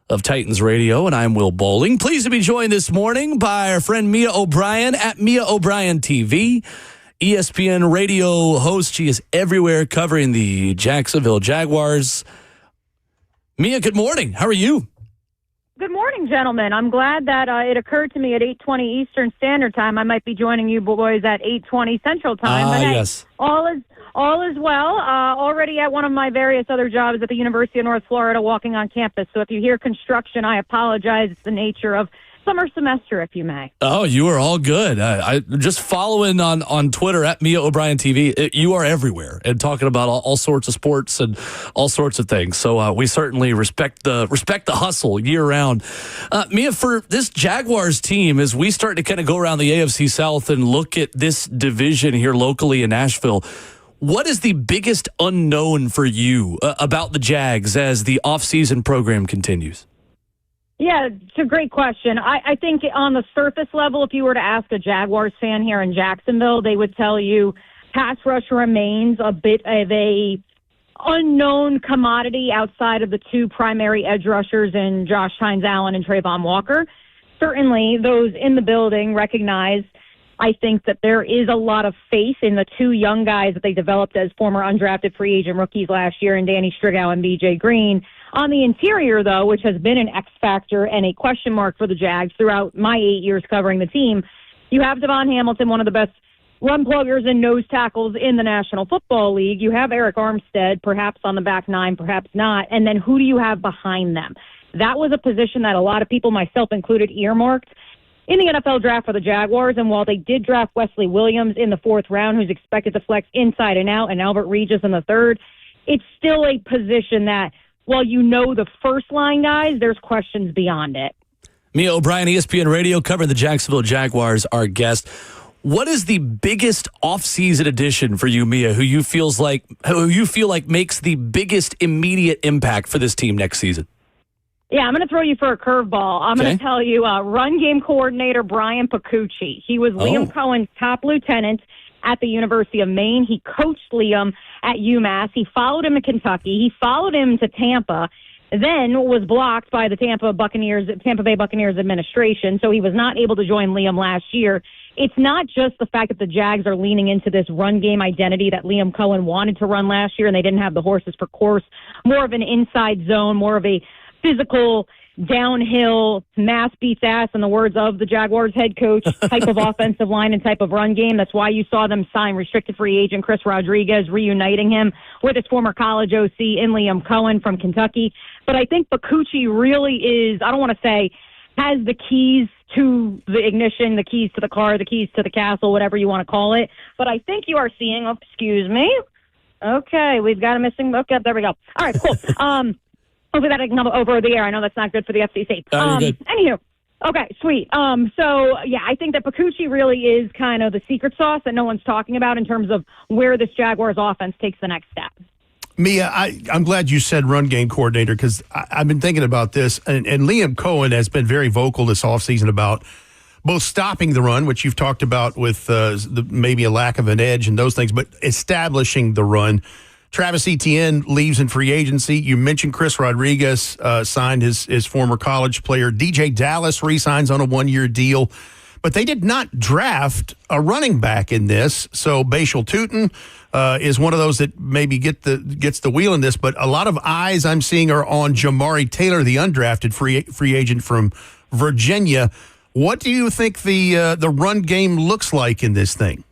of Titans Radio, and I'm Will Bowling. Pleased to be joined this morning by our friend Mia O'Brien at Mia O'Brien TV, ESPN radio host. She is everywhere covering the Jacksonville Jaguars. Mia, good morning. How are you? Good morning, gentlemen. I'm glad that it occurred to me at 8:20 Eastern Standard Time. I might be joining you boys at 8:20 Central Time. But hey, yes. All is well. Already at one of my various other jobs at the University of North Florida, walking on campus. So if you hear construction, I apologize. It's the nature of summer semester, if you may. Oh, you are all good. I just following on Twitter at Mia O'Brien TV. You are everywhere and talking about all sorts of sports and all sorts of things. So we certainly respect the hustle year round. Mia, for this Jaguars team, as we start to kind of go around the AFC South and look at this division here locally in Nashville, what is the biggest unknown for you about the Jags as the offseason program continues? Yeah, it's a great question. I think on the surface level, if you were to ask a Jaguars fan here in Jacksonville, they would tell you pass rush remains a bit of a unknown commodity outside of the two primary edge rushers in Josh Tynes-Allen and Trayvon Walker. Certainly, those in the building recognize, I think, that there is a lot of faith in the two young guys that they developed as former undrafted free agent rookies last year in Danny Strigow and B.J. Green. On the interior, though, which has been an X factor and a question mark for the Jags throughout my 8 years covering the team, you have Devon Hamilton, one of the best run pluggers and nose tackles in the National Football League. You have Eric Armstead, perhaps on the back nine, perhaps not. And then who do you have behind them? That was a position that a lot of people, myself included, earmarked in the NFL draft for the Jaguars. And while they did draft Wesley Williams in the 4th round, who's expected to flex inside and out, and Albert Regis in the 3rd, it's still a position that, while you know the first line guys, there's questions beyond it. Mia O'Brien, ESPN Radio, covering the Jacksonville Jaguars, our guest. What is the biggest offseason addition for you, Mia, who you feel like makes the biggest immediate impact for this team next season? Yeah, I'm going to throw you for a curveball. I'm going to tell you run game coordinator Brian Picucci. He was Liam Cohen's top lieutenant at the University of Maine. He coached Liam at UMass. He followed him to Kentucky. He followed him to Tampa, then was blocked by the Tampa Bay Buccaneers administration, so he was not able to join Liam last year. It's not just the fact that the Jags are leaning into this run game identity that Liam Cohen wanted to run last year, and they didn't have the horses for course, more of an inside zone, more of a physical, downhill, mass beats ass, in the words of the Jaguars head coach, type of offensive line and type of run game. That's why you saw them sign restricted free agent Chris Rodriguez, reuniting him with his former college OC in Liam Cohen from Kentucky. But I think Picucci really is, I don't want to say, has the keys to the ignition, the keys to the car, the keys to the castle, whatever you want to call it. But I think you are seeing, excuse me. Okay, we've got a missing, okay, there we go. All right, cool. Hopefully that I can come over the air. I know that's not good for the FCC. Anywho, okay, sweet. So, yeah, I think that Picucci really is kind of the secret sauce that no one's talking about in terms of where this Jaguars offense takes the next step. Mia, I'm glad you said run game coordinator because I've been thinking about this, and Liam Cohen has been very vocal this offseason about both stopping the run, which you've talked about with maybe a lack of an edge and those things, but establishing the run. Travis Etienne leaves in free agency. You mentioned Chris Rodriguez signed his former college player. DJ Dallas re-signs on a 1-year deal. But they did not draft a running back in this. So Bashal Tutin is one of those that maybe gets the wheel in this. But a lot of eyes I'm seeing are on Jamari Taylor, the undrafted free agent from Virginia. What do you think the run game looks like in this thing?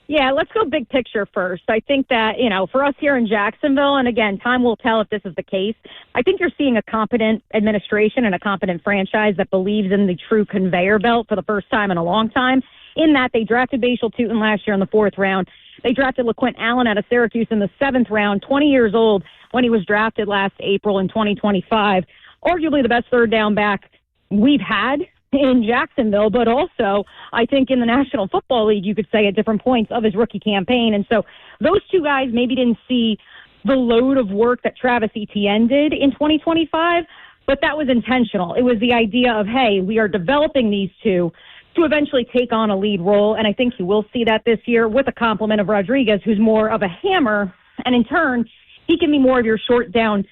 Yeah, let's go big picture first. I think that, for us here in Jacksonville, and again, time will tell if this is the case, I think you're seeing a competent administration and a competent franchise that believes in the true conveyor belt for the first time in a long time, in that they drafted Bashal Tutin last year in the 4th round. They drafted LaQuint Allen out of Syracuse in the 7th round, 20 years old when he was drafted last April in 2025. Arguably the best third down back we've had in Jacksonville, but also I think in the National Football League, you could say at different points of his rookie campaign. And so those two guys maybe didn't see the load of work that Travis Etienne did in 2025, but that was intentional. It was the idea of, hey, we are developing these two to eventually take on a lead role. And I think you will see that this year with a complement of Rodriguez, who's more of a hammer. And in turn, he can be more of your short down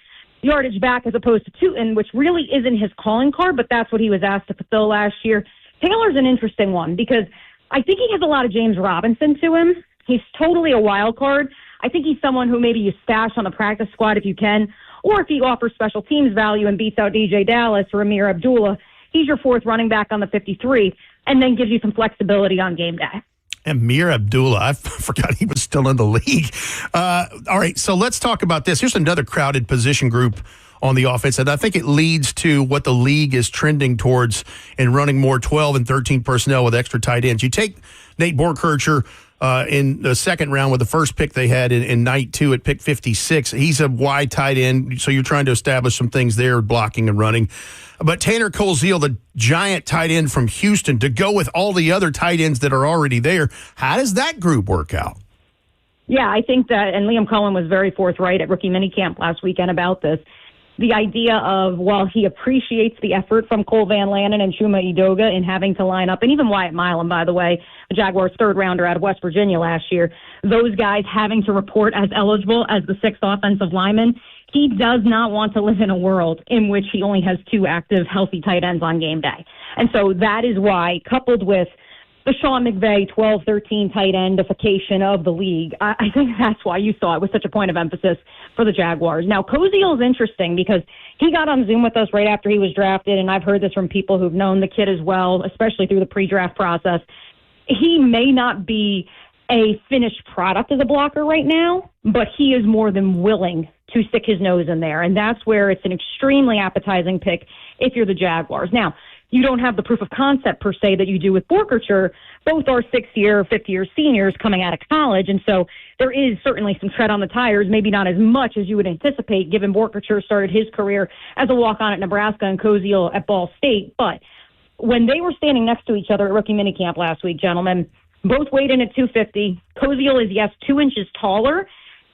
yardage back as opposed to Tootin, which really isn't his calling card, but that's what he was asked to fulfill last year. Taylor's an interesting one because I think he has a lot of James Robinson to him. He's totally a wild card. I think he's someone who maybe you stash on the practice squad if you can, or if he offers special teams value and beats out DJ Dallas or Amir Abdullah, he's your fourth running back on the 53 and then gives you some flexibility on game day. Amir Abdullah, I forgot he was still in the league. All right, so let's talk about this. Here's another crowded position group on the offense, and I think it leads to what the league is trending towards in running more 12 and 13 personnel with extra tight ends. You take Nate Borkircher in the second round with the first pick they had in night 2 at pick 56. He's a wide tight end, so you're trying to establish some things there, blocking and running. But Tanner Colziel, the giant tight end from Houston, to go with all the other tight ends that are already there, how does that group work out? Yeah, I think that, and Liam Cohen was very forthright at rookie minicamp last weekend about this. The idea of, while he appreciates the effort from Cole Van Lanen and Chuma Edoga in having to line up, and even Wyatt Milam, by the way, the Jaguars' third rounder out of West Virginia last year, those guys having to report as eligible as the sixth offensive lineman, he does not want to live in a world in which he only has 2 active, healthy tight ends on game day. And so that is why, coupled with the Sean McVay 12-13 tight endification of the league, I think that's why you saw it was such a point of emphasis for the Jaguars. Now, Koziel is interesting because he got on Zoom with us right after he was drafted, and I've heard this from people who've known the kid as well, especially through the pre-draft process. He may not be a finished product as a blocker right now, but he is more than willing to stick his nose in there, and that's where it's an extremely appetizing pick if you're the Jaguars. Now, you don't have the proof of concept, per se, that you do with Borkircher. Both are 6-year, 5th-year seniors coming out of college, and so there is certainly some tread on the tires, maybe not as much as you would anticipate, given Borkircher started his career as a walk-on at Nebraska and Koziel at Ball State. But when they were standing next to each other at rookie minicamp last week, gentlemen, both weighed in at 250. Koziel is, yes, 2 inches taller.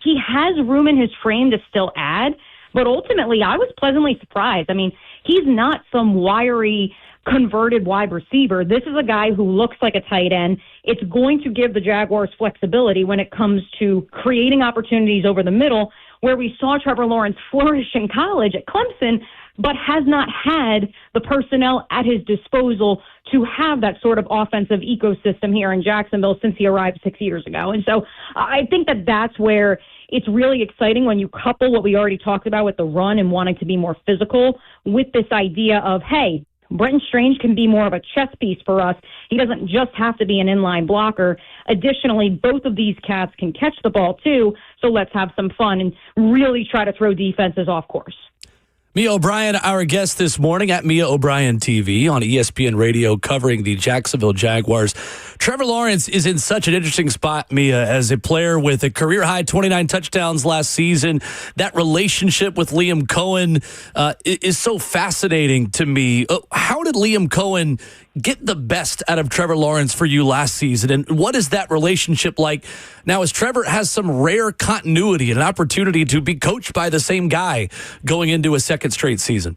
He has room in his frame to still add, but ultimately I was pleasantly surprised. I mean, he's not some wiry, converted wide receiver. This is a guy who looks like a tight end. It's going to give the Jaguars flexibility when it comes to creating opportunities over the middle, where we saw Trevor Lawrence flourish in college at Clemson, but has not had the personnel at his disposal to have that sort of offensive ecosystem here in Jacksonville since he arrived 6 years ago. And so I think that that's where it's really exciting when you couple what we already talked about with the run and wanting to be more physical with this idea of, hey, Brenton Strange can be more of a chess piece for us. He doesn't just have to be an inline blocker. Additionally, both of these cats can catch the ball too, so let's have some fun and really try to throw defenses off course. Mia O'Brien, our guest this morning at Mia O'Brien TV on ESPN Radio, covering the Jacksonville Jaguars. Trevor Lawrence is in such an interesting spot, Mia, as a player with a career-high 29 touchdowns last season. That relationship with Liam Cohen is so fascinating to me. How did Liam Cohen get the best out of Trevor Lawrence for you last season, and what is that relationship like now as Trevor has some rare continuity and an opportunity to be coached by the same guy going into a second straight season?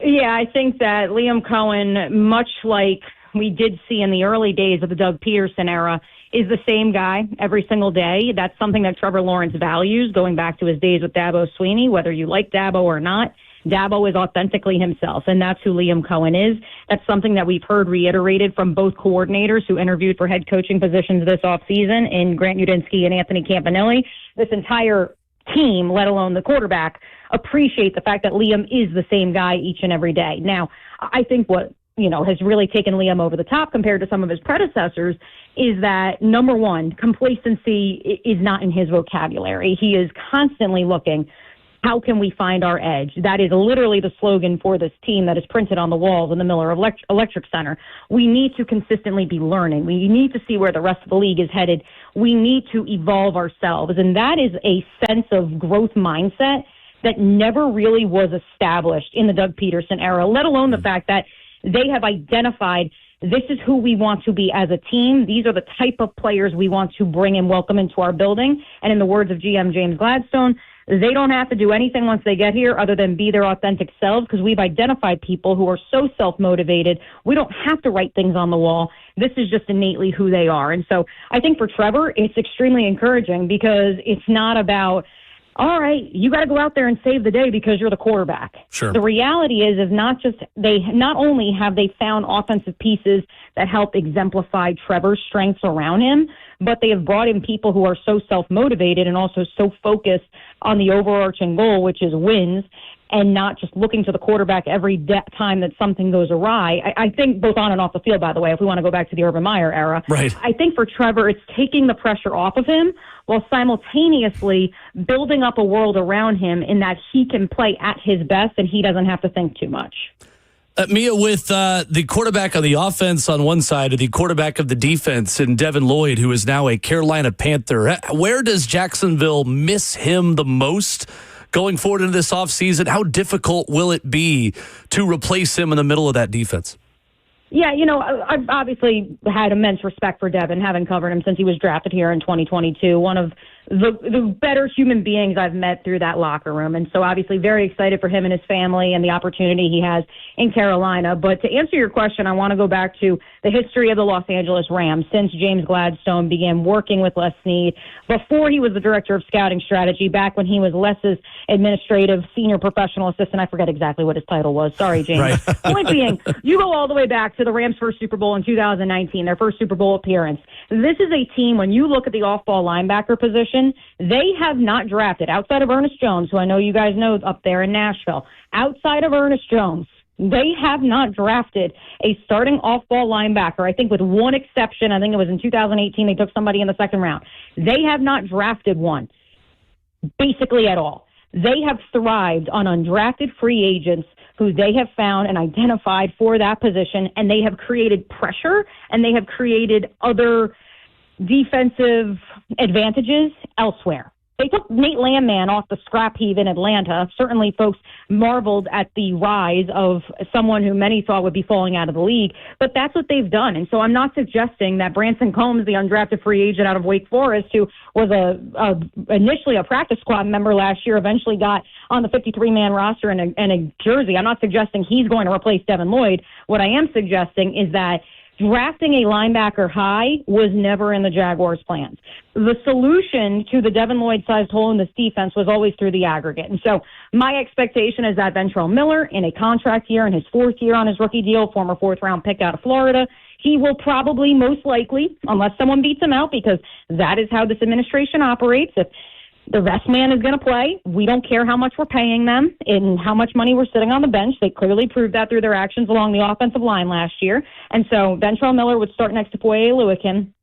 Yeah, I think that Liam Cohen, much like we did see in the early days of the Doug Peterson era, is the same guy every single day. That's something that Trevor Lawrence values, going back to his days with Dabo Swinney, whether you like Dabo or not. Dabo is authentically himself, and that's who Liam Cohen is. That's something that we've heard reiterated from both coordinators who interviewed for head coaching positions this offseason in Grant Udinski and Anthony Campanelli. This entire team, let alone the quarterback, appreciate the fact that Liam is the same guy each and every day. Now, I think what has really taken Liam over the top compared to some of his predecessors is that, number one, complacency is not in his vocabulary. He is constantly looking, how can we find our edge? That is literally the slogan for this team that is printed on the walls in the Miller Electric Center. We need to consistently be learning. We need to see where the rest of the league is headed. We need to evolve ourselves. And that is a sense of growth mindset that never really was established in the Doug Peterson era, let alone the fact that they have identified this is who we want to be as a team. These are the type of players we want to bring and welcome into our building. And in the words of GM James Gladstone, They don't have to do anything once they get here other than be their authentic selves, because we've identified people who are so self-motivated. We don't have to write things on the wall. This is just innately who they are. And so I think for Trevor, it's extremely encouraging, because it's not about, all right, you got to go out there and save the day because you're the quarterback. Sure. The reality is not only have they found offensive pieces that help exemplify Trevor's strengths around him, but they have brought in people who are so self-motivated and also so focused on the overarching goal, which is wins, and not just looking to the quarterback every time that something goes awry. I think both on and off the field, by the way, if we want to go back to the Urban Meyer era. Right. I think for Trevor, it's taking the pressure off of him while simultaneously building up a world around him in that he can play at his best and he doesn't have to think too much. Mia, with the quarterback on the offense on one side and the quarterback of the defense in Devin Lloyd, who is now a Carolina Panther, where does Jacksonville miss him the most going forward into this offseason? How difficult will it be to replace him in the middle of that defense? Yeah, I've obviously had immense respect for Devin, having covered him since he was drafted here in 2022. One of the better human beings I've met through that locker room. And so obviously very excited for him and his family and the opportunity he has in Carolina. But to answer your question, I want to go back to the history of the Los Angeles Rams since James Gladstone began working with Les Snead, before he was the director of scouting strategy, back when he was Les's administrative senior professional assistant. I forget exactly what his title was. Sorry, James. Right. Point being, you go all the way back to the Rams' first Super Bowl in 2019, their first Super Bowl appearance. This is a team, when you look at the off-ball linebacker position, they have not drafted, outside of Ernest Jones, who I know you guys know up there in Nashville, outside of Ernest Jones, they have not drafted a starting off-ball linebacker. I think with one exception, I think it was in 2018, they took somebody in the second round. They have not drafted one, basically at all. They have thrived on undrafted free agents who they have found and identified for that position, and they have created pressure, and they have created other defensive advantages elsewhere. They took Nate Landman off the scrap heap in Atlanta. Certainly folks marveled at the rise of someone who many thought would be falling out of the league, but that's what they've done. And so I'm not suggesting that Branson Combs, the undrafted free agent out of Wake Forest, who was initially a practice squad member last year, eventually got on the 53-man roster in a jersey. I'm not suggesting he's going to replace Devin Lloyd. What I am suggesting is that drafting a linebacker high was never in the Jaguars' plans. The solution to the Devin Lloyd-sized hole in this defense was always through the aggregate. And so my expectation is that Ventrell Miller, in a contract year, in his fourth year on his rookie deal, former fourth-round pick out of Florida, he will probably, most likely, unless someone beats him out, because that is how this administration operates, if the best man is going to play, we don't care how much we're paying them and how much money we're sitting on the bench. They clearly proved that through their actions along the offensive line last year. And so Ventrell Miller would start next to Foye Oluokun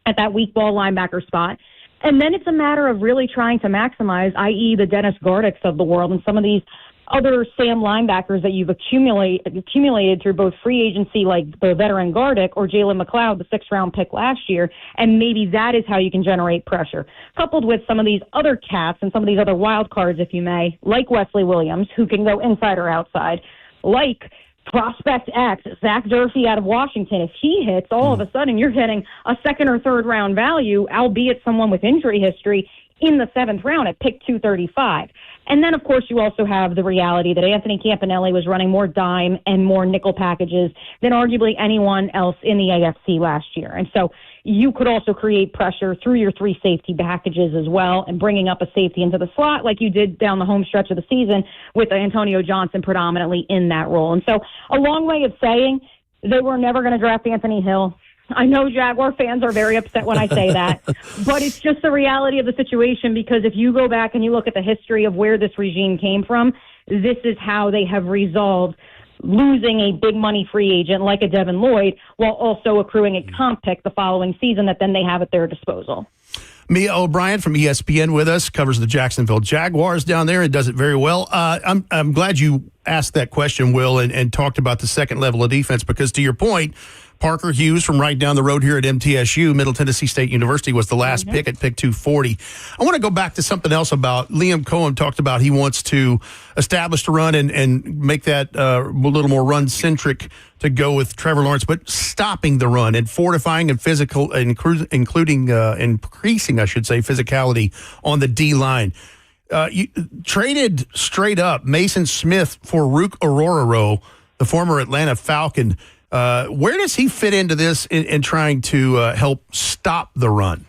at that weak ball linebacker spot. And then it's a matter of really trying to maximize, i.e. the Dennis Gardicks of the world and some of these other Sam linebackers that you've accumulated through both free agency, like the veteran Gardick, or Jalen McLeod, the sixth-round pick last year, and maybe that is how you can generate pressure, coupled with some of these other cats and some of these other wild cards, if you may, like Wesley Williams, who can go inside or outside, like Prospect X, Zach Durfee out of Washington. If he hits, all of a sudden you're getting a second or third round value, albeit someone with injury history, in the seventh round at pick 235. And then, of course, you also have the reality that Anthony Campanelli was running more dime and more nickel packages than arguably anyone else in the AFC last year. And so you could also create pressure through your three safety packages as well, and bringing up a safety into the slot like you did down the home stretch of the season with Antonio Johnson predominantly in that role. And so a long way of saying they were never going to draft Anthony Hill. I know Jaguar fans are very upset when I say that, but it's just the reality of the situation, because if you go back and you look at the history of where this regime came from, this is how they have resolved losing a big money free agent like a Devin Lloyd while also accruing a comp pick the following season that then they have at their disposal. Mia O'Brien from ESPN with us, covers the Jacksonville Jaguars down there and does it very well. I'm glad you asked that question, Will, and talked about the second level of defense, because to your point, Parker Hughes from right down the road here at MTSU, Middle Tennessee State University, was the last pick at pick 240. I want to go back to something else about Liam Cohen talked about. He wants to establish the run and make that a little more run-centric to go with Trevor Lawrence, but stopping the run and fortifying and increasing, I should say, physicality on the D-line. you traded straight up Mason Smith for Rook Orororo, the former Atlanta Falcon. Where does he fit into this in trying to help stop the run?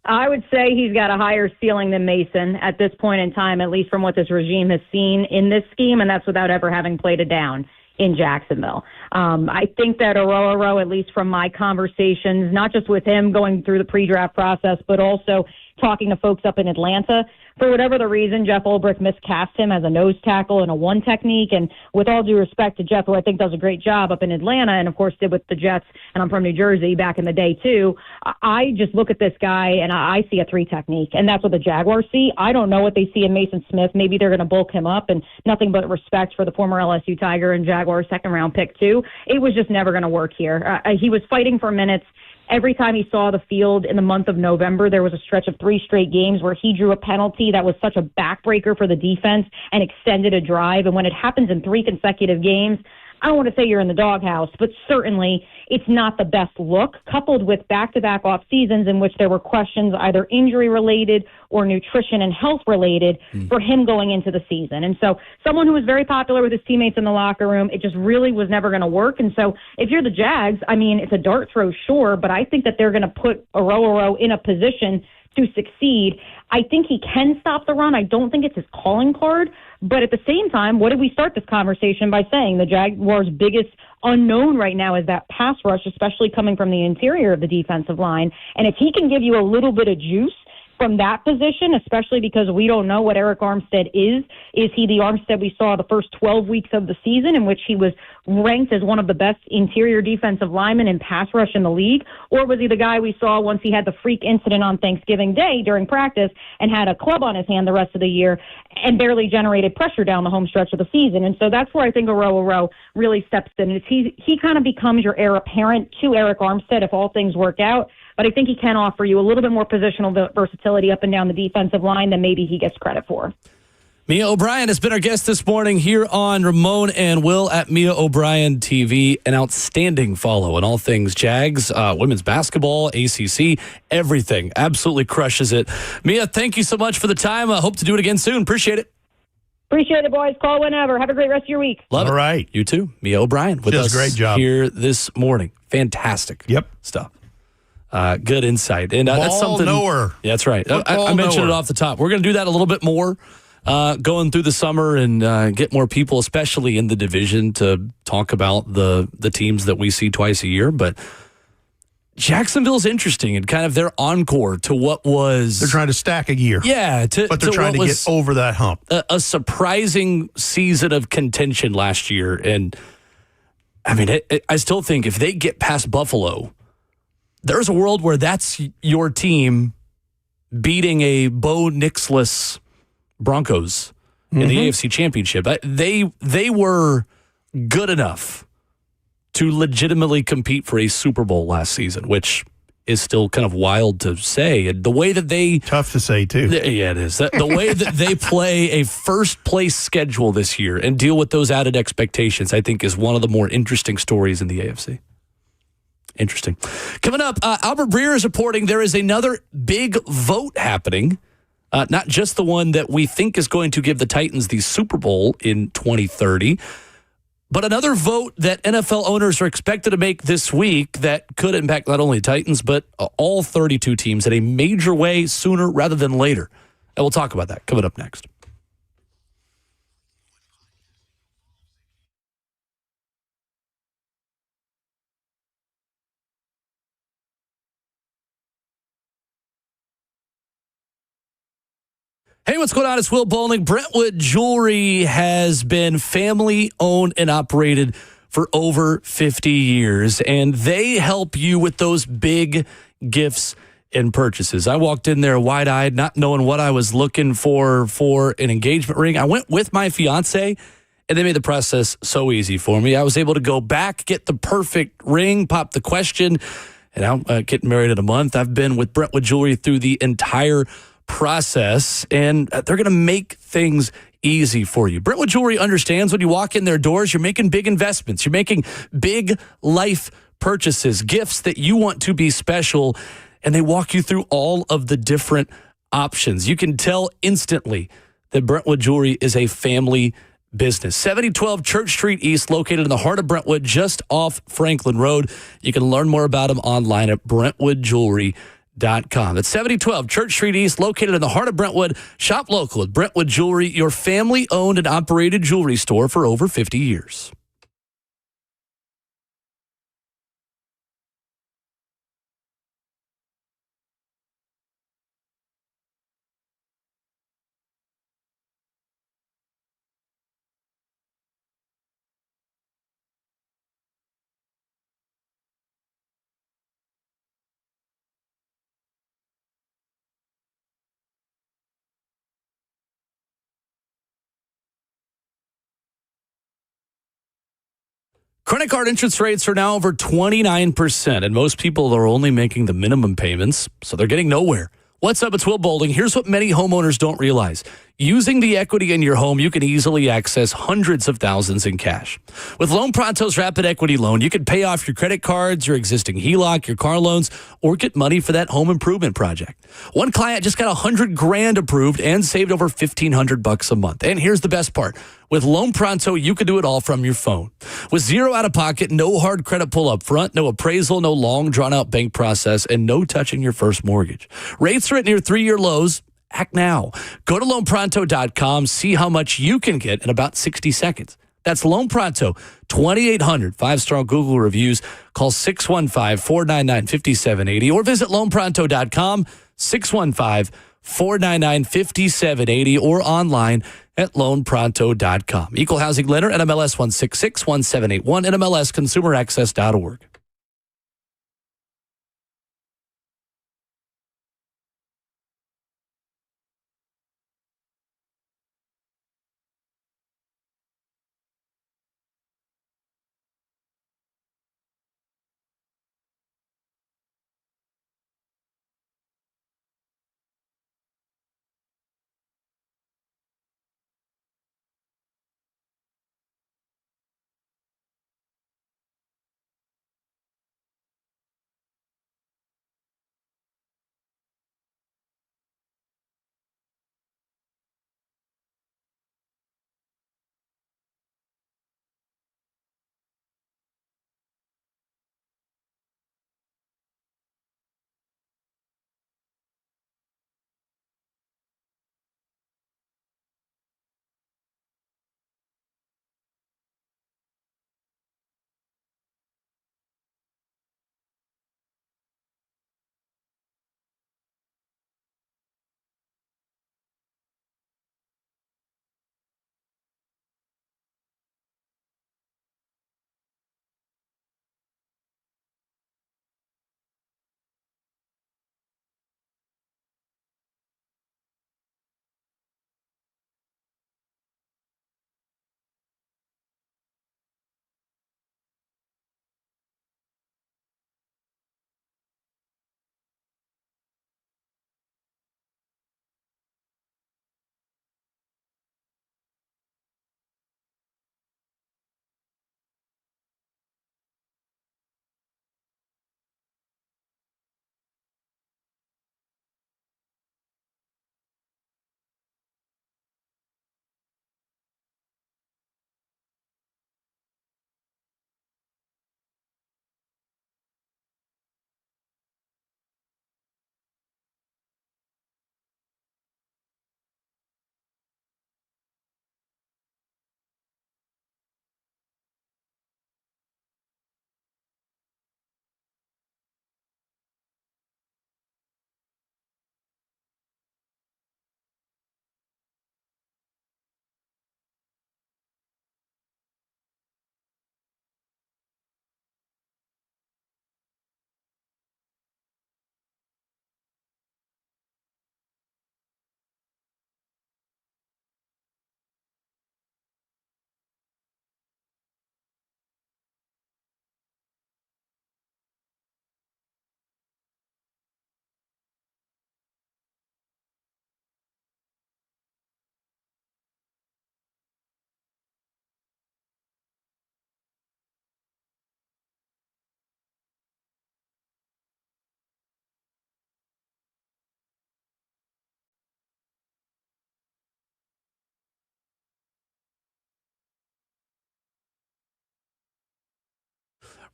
I would say he's got a higher ceiling than Mason at this point in time, at least from what this regime has seen in this scheme, and that's without ever having played a down in Jacksonville. I think that Orororo, at least from my conversations, not just with him going through the pre-draft process, but also talking to folks up in Atlanta, for whatever the reason, Jeff Ulbrich miscast him as a nose tackle and a one technique. And with all due respect to Jeff, who I think does a great job up in Atlanta and, of course, did with the Jets, and I'm from New Jersey back in the day, too, I just look at this guy and I see a three technique, and that's what the Jaguars see. I don't know what they see in Mason Smith. Maybe they're going to bulk him up, and nothing but respect for the former LSU Tiger and Jaguars second-round pick, too. It was just never going to work here. He was fighting for minutes. Every time he saw the field in the month of November, there was a stretch of 3 straight games where he drew a penalty that was such a backbreaker for the defense and extended a drive. And when it happens in 3 consecutive games, I don't want to say you're in the doghouse, but certainly it's not the best look, coupled with back-to-back off seasons in which there were questions either injury-related or nutrition and health-related for him going into the season. And so someone who was very popular with his teammates in the locker room, it just really was never going to work. And so if you're the Jags, I mean, it's a dart throw, sure, but I think that they're going to put Orororo in a position to succeed. I think he can stop the run. I don't think it's his calling card. But at the same time, what did we start this conversation by saying? The Jaguars' biggest unknown right now is that pass rush, especially coming from the interior of the defensive line. And if he can give you a little bit of juice from that position, especially because we don't know what Eric Armstead is he the Armstead we saw the first 12 weeks of the season in which he was ranked as one of the best interior defensive linemen in pass rush in the league? Or was he the guy we saw once he had the freak incident on Thanksgiving Day during practice and had a club on his hand the rest of the year and barely generated pressure down the home stretch of the season? And so that's where I think Orororo really steps in. He kind of becomes your heir apparent to Eric Armstead if all things work out. But I think he can offer you a little bit more positional versatility up and down the defensive line than maybe he gets credit for. Mia O'Brien has been our guest this morning here on Ramon and Will at Mia O'Brien TV. An outstanding follow in all things Jags, women's basketball, ACC, everything. Absolutely crushes it. Mia, thank you so much for the time. I hope to do it again soon. Appreciate it. Appreciate it, boys. Call whenever. Have a great rest of your week. Love it. All right. You too. Mia O'Brien with us. Great job here this morning. Fantastic. Yep. Stuff. Good insight. And that's something. Knower. Yeah, that's right. I mentioned it off the top. We're going to do that a little bit more going through the summer and get more people, especially in the division, to talk about the teams that we see twice a year. But Jacksonville's interesting and kind of their encore to what was. They're trying to stack a year. Yeah. But they're trying to get over that hump. A surprising season of contention last year. And I mean, I still think if they get past Buffalo, there's a world where that's your team beating a Bo Nix-less Broncos in the AFC Championship. They were good enough to legitimately compete for a Super Bowl last season, which is still kind of wild to say. And the way that they... Tough to say, too. Yeah, it is. The way that they play a first-place schedule this year and deal with those added expectations, I think, is one of the more interesting stories in the AFC. Interesting. Coming up, Albert Breer is reporting there is another big vote happening, not just the one that we think is going to give the Titans the Super Bowl in 2030, but another vote that NFL owners are expected to make this week that could impact not only Titans, but all 32 teams in a major way sooner rather than later. And we'll talk about that coming up next. Hey, what's going on? It's Will Bowling. Brentwood Jewelry has been family-owned and operated for over 50 years, and they help you with those big gifts and purchases. I walked in there wide-eyed, not knowing what I was looking for an engagement ring. I went with my fiance, and they made the process so easy for me. I was able to go back, get the perfect ring, pop the question, and I'm getting married in a month. I've been with Brentwood Jewelry through the entire process, and they're going to make things easy for you. Brentwood Jewelry understands when you walk in their doors, you're making big investments. You're making big life purchases, gifts that you want to be special, and they walk you through all of the different options. You can tell instantly that Brentwood Jewelry is a family business. 7012 Church Street East, located in the heart of Brentwood, just off Franklin Road. You can learn more about them online at brentwoodjewelry.com. That's 7012 Church Street East, located in the heart of Brentwood. Shop local at Brentwood Jewelry, your family-owned and operated jewelry store for over 50 years. Credit card interest rates are now over 29%, and most people are only making the minimum payments, so they're getting nowhere. What's up? It's Will Boulding. Here's what many homeowners don't realize. Using the equity in your home, you can easily access hundreds of thousands in cash. With Loan Pronto's Rapid Equity Loan, you can pay off your credit cards, your existing HELOC, your car loans, or get money for that home improvement project. One client just got $100,000 approved and saved over $1,500 a month. And here's the best part. With Loan Pronto, you can do it all from your phone. With zero out of pocket, no hard credit pull up front, no appraisal, no long drawn out bank process, and no touching your first mortgage. Rates are at near 3-year lows. Act now. Go to loanpronto.com, see how much you can get in about 60 seconds. That's Loan Pronto, 2,800 5-star Google reviews. Call 615-499-5780 or visit loanpronto.com, 615-499-5780 or online at loanpronto.com. Equal housing lender, NMLS 1661781, NMLS consumeraccess.org.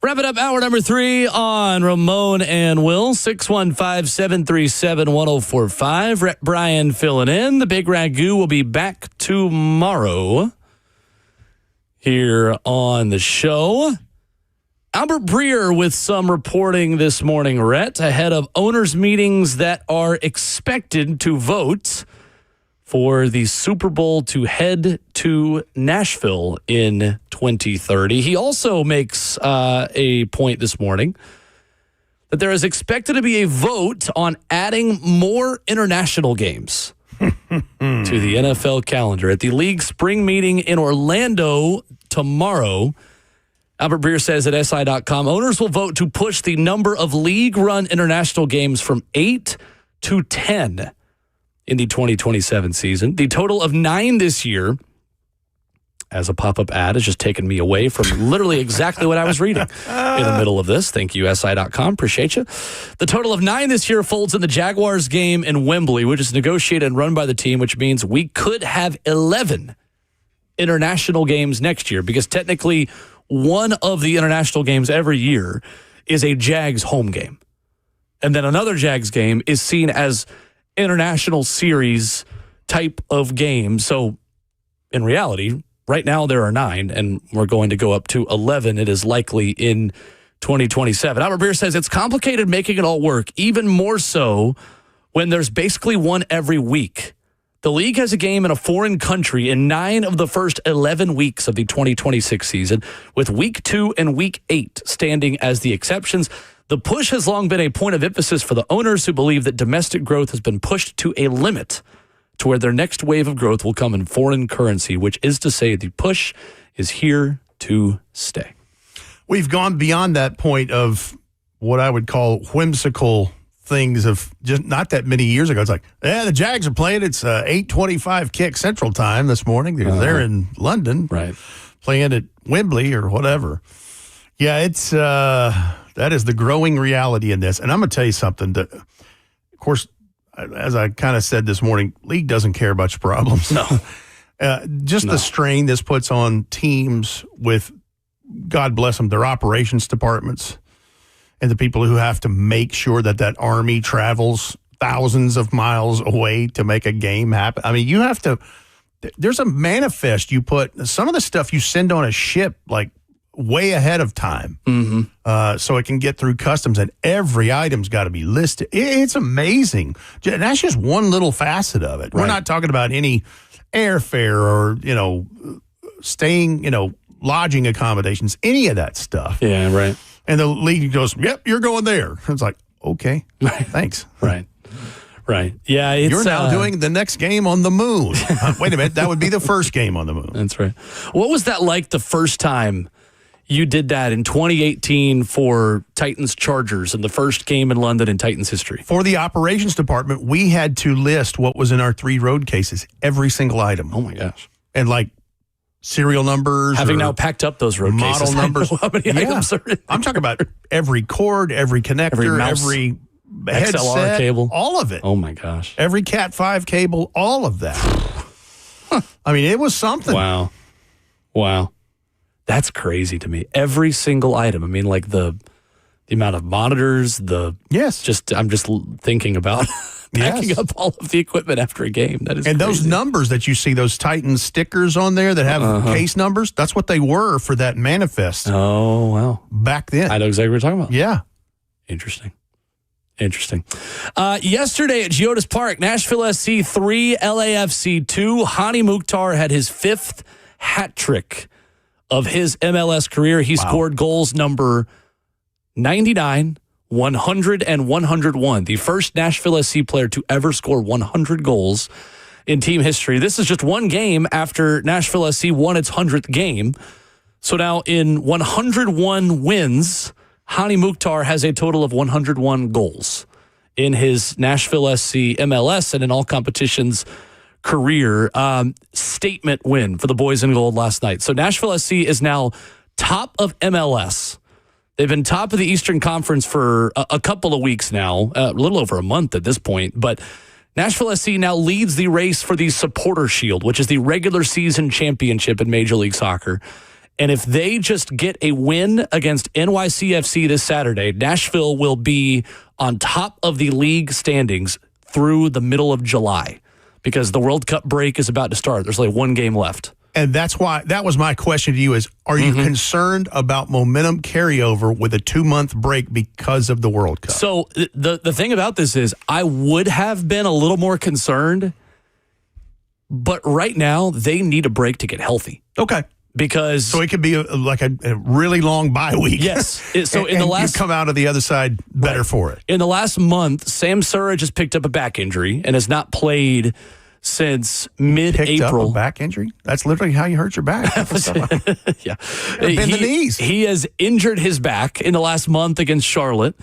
Wrapping up hour number 3 on Ramon and Will, 615-737-1045. Rhett Bryan filling in. The Big Ragu will be back tomorrow here on the show. Albert Breer with some reporting this morning, Rhett, ahead of owners' meetings that are expected to vote for the Super Bowl to head to Nashville in 2030. He also makes a point this morning that there is expected to be a vote on adding more international games to the NFL calendar. At the league spring meeting in Orlando tomorrow, Albert Breer says at SI.com, owners will vote to push the number of league-run international games from 8 to 10 in the 2027 season. The total of 9 this year, as a pop-up ad, has just taken me away from literally exactly what I was reading in the middle of this. Thank you, SI.com. Appreciate you. The total of 9 this year folds in the Jaguars game in Wembley, which is negotiated and run by the team, which means we could have 11 international games next year, because technically one of the international games every year is a Jags home game. And then another Jags game is seen as international series type of game. So in reality, right now there are 9, and we're going to go up to 11. It is likely in 2027. Albert Breer says it's complicated making it all work, even more so when there's basically one every week. The league has a game in a foreign country in 9 of the first 11 weeks of the 2026 season, with week 2 and week 8 standing as the exceptions. The push has long been a point of emphasis for the owners, who believe that domestic growth has been pushed to a limit to where their next wave of growth will come in foreign currency, which is to say the push is here to stay. We've gone beyond that point of what I would call whimsical things of just not that many years ago. It's like, the Jags are playing. It's 8:25 kick Central Time this morning. They're in London, right, playing at Wembley or whatever. Yeah, it's that is the growing reality in this. And I'm going to tell you something. That, of course, as I kind of said this morning, league doesn't care about your problems. No. The strain this puts on teams with, God bless them, their operations departments and the people who have to make sure that army travels thousands of miles away to make a game happen. I mean, you have to, there's a manifest you put, some of the stuff you send on a ship, like, way ahead of time, so it can get through customs, and every item's got to be listed. It's amazing. And that's just one little facet of it. Right. We're not talking about any airfare or, staying, lodging accommodations, any of that stuff. Yeah, right. And the league goes, yep, you're going there. It's like, okay, thanks. Right. Right. Yeah. You're now doing the next game on the moon. Wait a minute. That would be the first game on the moon. That's right. What was that like the first time you did that in 2018 for Titans Chargers in the first game in London in Titans history? For the operations department, we had to list what was in our 3 road cases, every single item. Oh my gosh. And like serial numbers. Having now packed up those road model cases. Numbers. How many items are in there? I'm talking about every cord, every connector, every headset, XLR cable. All of it. Oh my gosh. Every Cat 5 cable, all of that. I mean, it was something. Wow. That's crazy to me. Every single item. I mean, like the amount of monitors, I'm just thinking about packing up all of the equipment after a game. That is and crazy. Those numbers that you see, those Titans stickers on there that have case numbers, that's what they were for that manifest. Oh, wow. Back then. I know exactly what you're talking about. Yeah. Interesting. Yesterday at Geodis Park, Nashville SC 3, LAFC 2. Hani Mukhtar had his 5th hat trick of his MLS career. He scored goals number 99, 100, and 101. The first Nashville SC player to ever score 100 goals in team history. This is just one game after Nashville SC won its 100th game. So now in 101 wins, Hani Mukhtar has a total of 101 goals in his Nashville SC MLS and in all competitions career. Statement win for the boys in gold last night. So Nashville SC is now top of MLS. They've been top of the Eastern Conference for a couple of weeks now, a little over a month at this point. But Nashville SC now leads the race for the Supporter Shield, which is the regular season championship in Major League Soccer. And if they just get a win against NYCFC this Saturday, Nashville will be on top of the league standings through the middle of July because the World Cup break is about to start. There's like one game left. And that's why that was my question to you is, are you concerned about momentum carryover with a 2-month break because of the World Cup? So the thing about this is I would have been a little more concerned, but right now they need a break to get healthy. Okay. Because so it could be like a really long bye week. Yes. So in and the last you come out of the other side better for it. In the last month, Sam Surridge just picked up a back injury and has not played since mid-April. Picked up a back injury? That's literally how you hurt your back. Yeah. Bend the knees. He has injured his back in the last month against Charlotte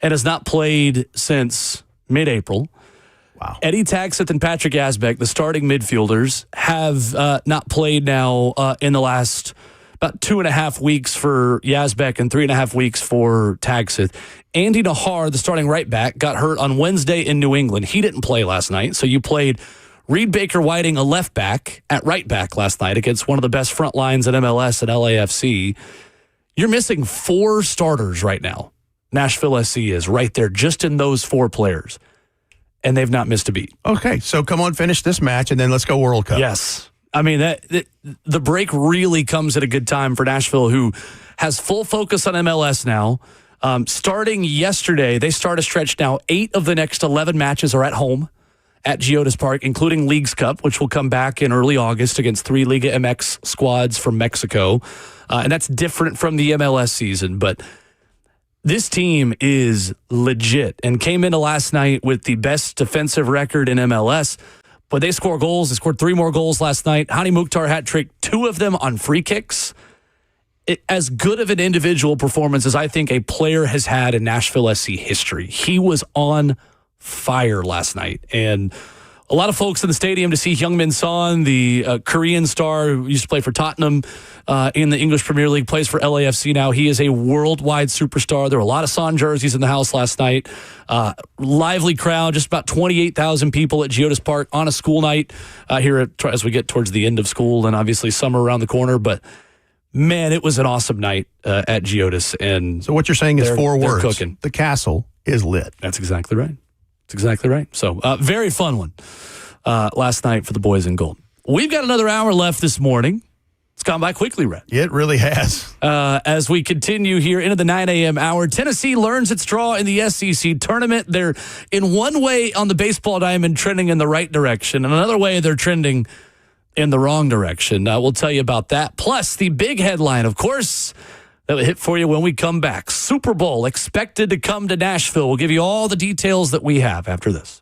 and has not played since mid-April. Wow. Eddie Taxett and Patrick Asbeck, the starting midfielders, have not played now in the last about 2.5 weeks for Yazbek and 3.5 weeks for Taxett. Andy Nahar, the starting right back, got hurt on Wednesday in New England. He didn't play last night, so you played Reed Baker-Whiting, a left back, at right back last night against one of the best front lines in MLS at LAFC. You're missing 4 starters right now. Nashville SC is right there, just in those 4 players. And they've not missed a beat. Okay, so come on, finish this match, and then let's go World Cup. Yes. I mean, the break really comes at a good time for Nashville, who has full focus on MLS now. Starting yesterday, they start a stretch now. 8 of the next 11 matches are at home at Geodis Park, including Leagues Cup, which will come back in early August against 3 Liga MX squads from Mexico. And that's different from the MLS season, but this team is legit and came into last night with the best defensive record in MLS, but they score goals. They scored 3 more goals last night. Hani Mukhtar hat trick, 2 of them on free kicks. As good of an individual performance as I think a player has had in Nashville SC history. He was on fire last night, and a lot of folks in the stadium to see Heung-min Son, the Korean star who used to play for Tottenham in the English Premier League, plays for LAFC now. He is a worldwide superstar. There were a lot of Son jerseys in the house last night. Lively crowd, just about 28,000 people at Geodis Park on a school night here as we get towards the end of school and obviously summer around the corner. But man, it was an awesome night at Geodis. And so what you're saying is 4 words. Cooking. The castle is lit. That's exactly right. That's exactly right. So, very fun one last night for the boys in gold. We've got another hour left this morning. It's gone by quickly, Red. It really has. As we continue here into the 9 a.m. hour, Tennessee learns its draw in the SEC tournament. They're in one way on the baseball diamond trending in the right direction. And another way they're trending in the wrong direction. We'll tell you about that. Plus, the big headline, of course, that will hit for you when we come back. Super Bowl expected to come to Nashville. We'll give you all the details that we have after this.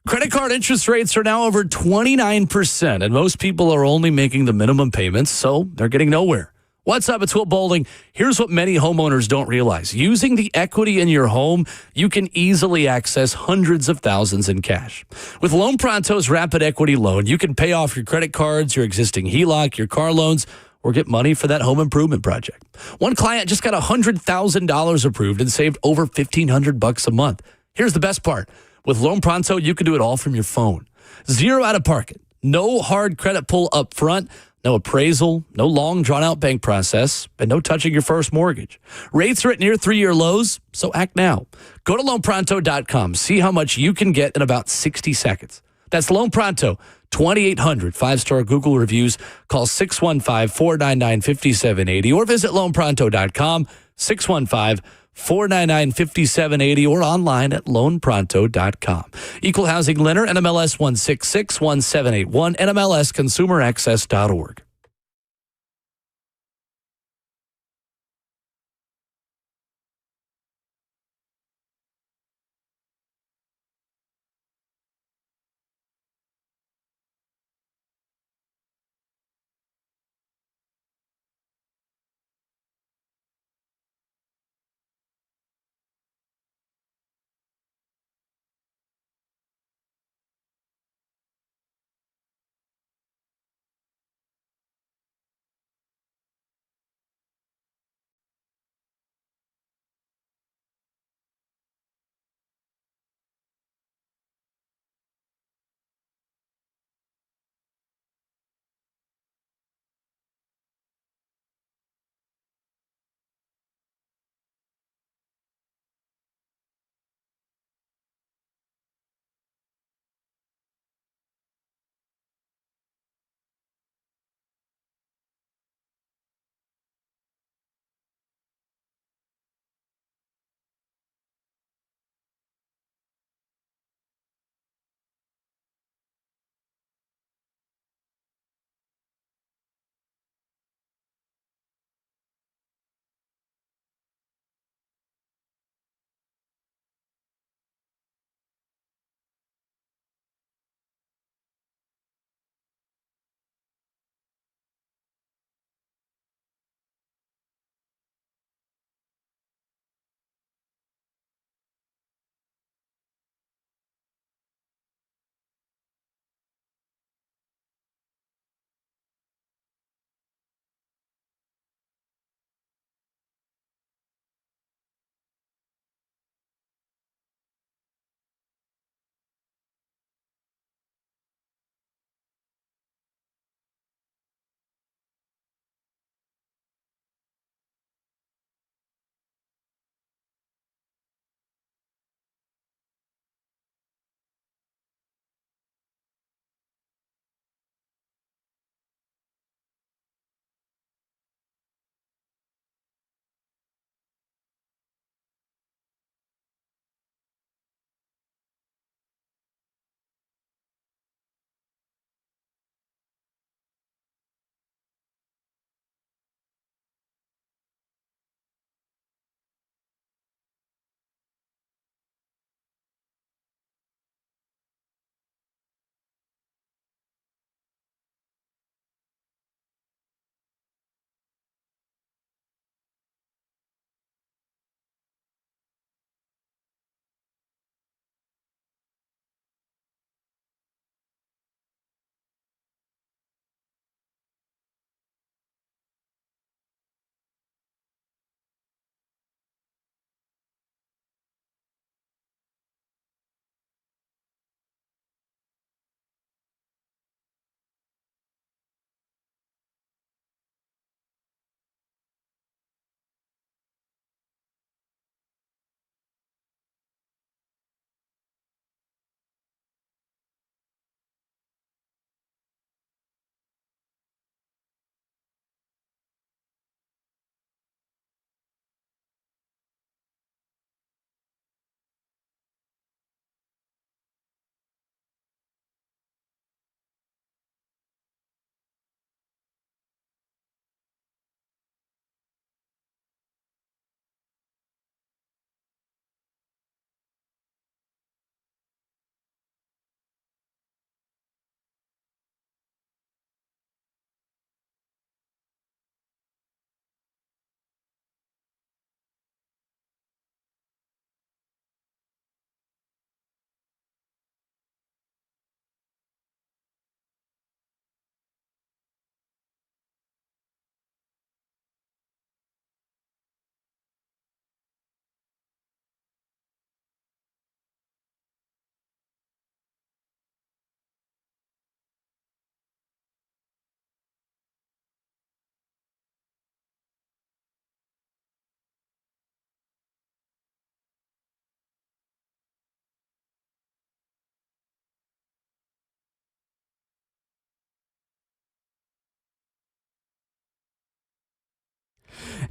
Credit card interest rates are now over 29%, and most people are only making the minimum payments, so they're getting nowhere. What's up? It's Will Boulding. Here's what many homeowners don't realize. Using the equity in your home, you can easily access hundreds of thousands in cash. With Loan Pronto's Rapid Equity Loan, you can pay off your credit cards, your existing HELOC, your car loans, or get money for that home improvement project. One client just got $100,000 approved and saved over $1,500 a month. Here's the best part. With Loan Pronto, you can do it all from your phone. 0 out of pocket. No hard credit pull up front. No appraisal. No long drawn-out bank process. And no touching your first mortgage. Rates are at near 3-year lows, so act now. Go to loanpronto.com. See how much you can get in about 60 seconds. That's Loan Pronto. 2,800 5-star Google reviews. Call 615-499-5780 or visit loanpronto.com. 615-499-5780 or online at loanpronto.com. Equal housing lender, NMLS 1661781, NMLSconsumeraccess.org.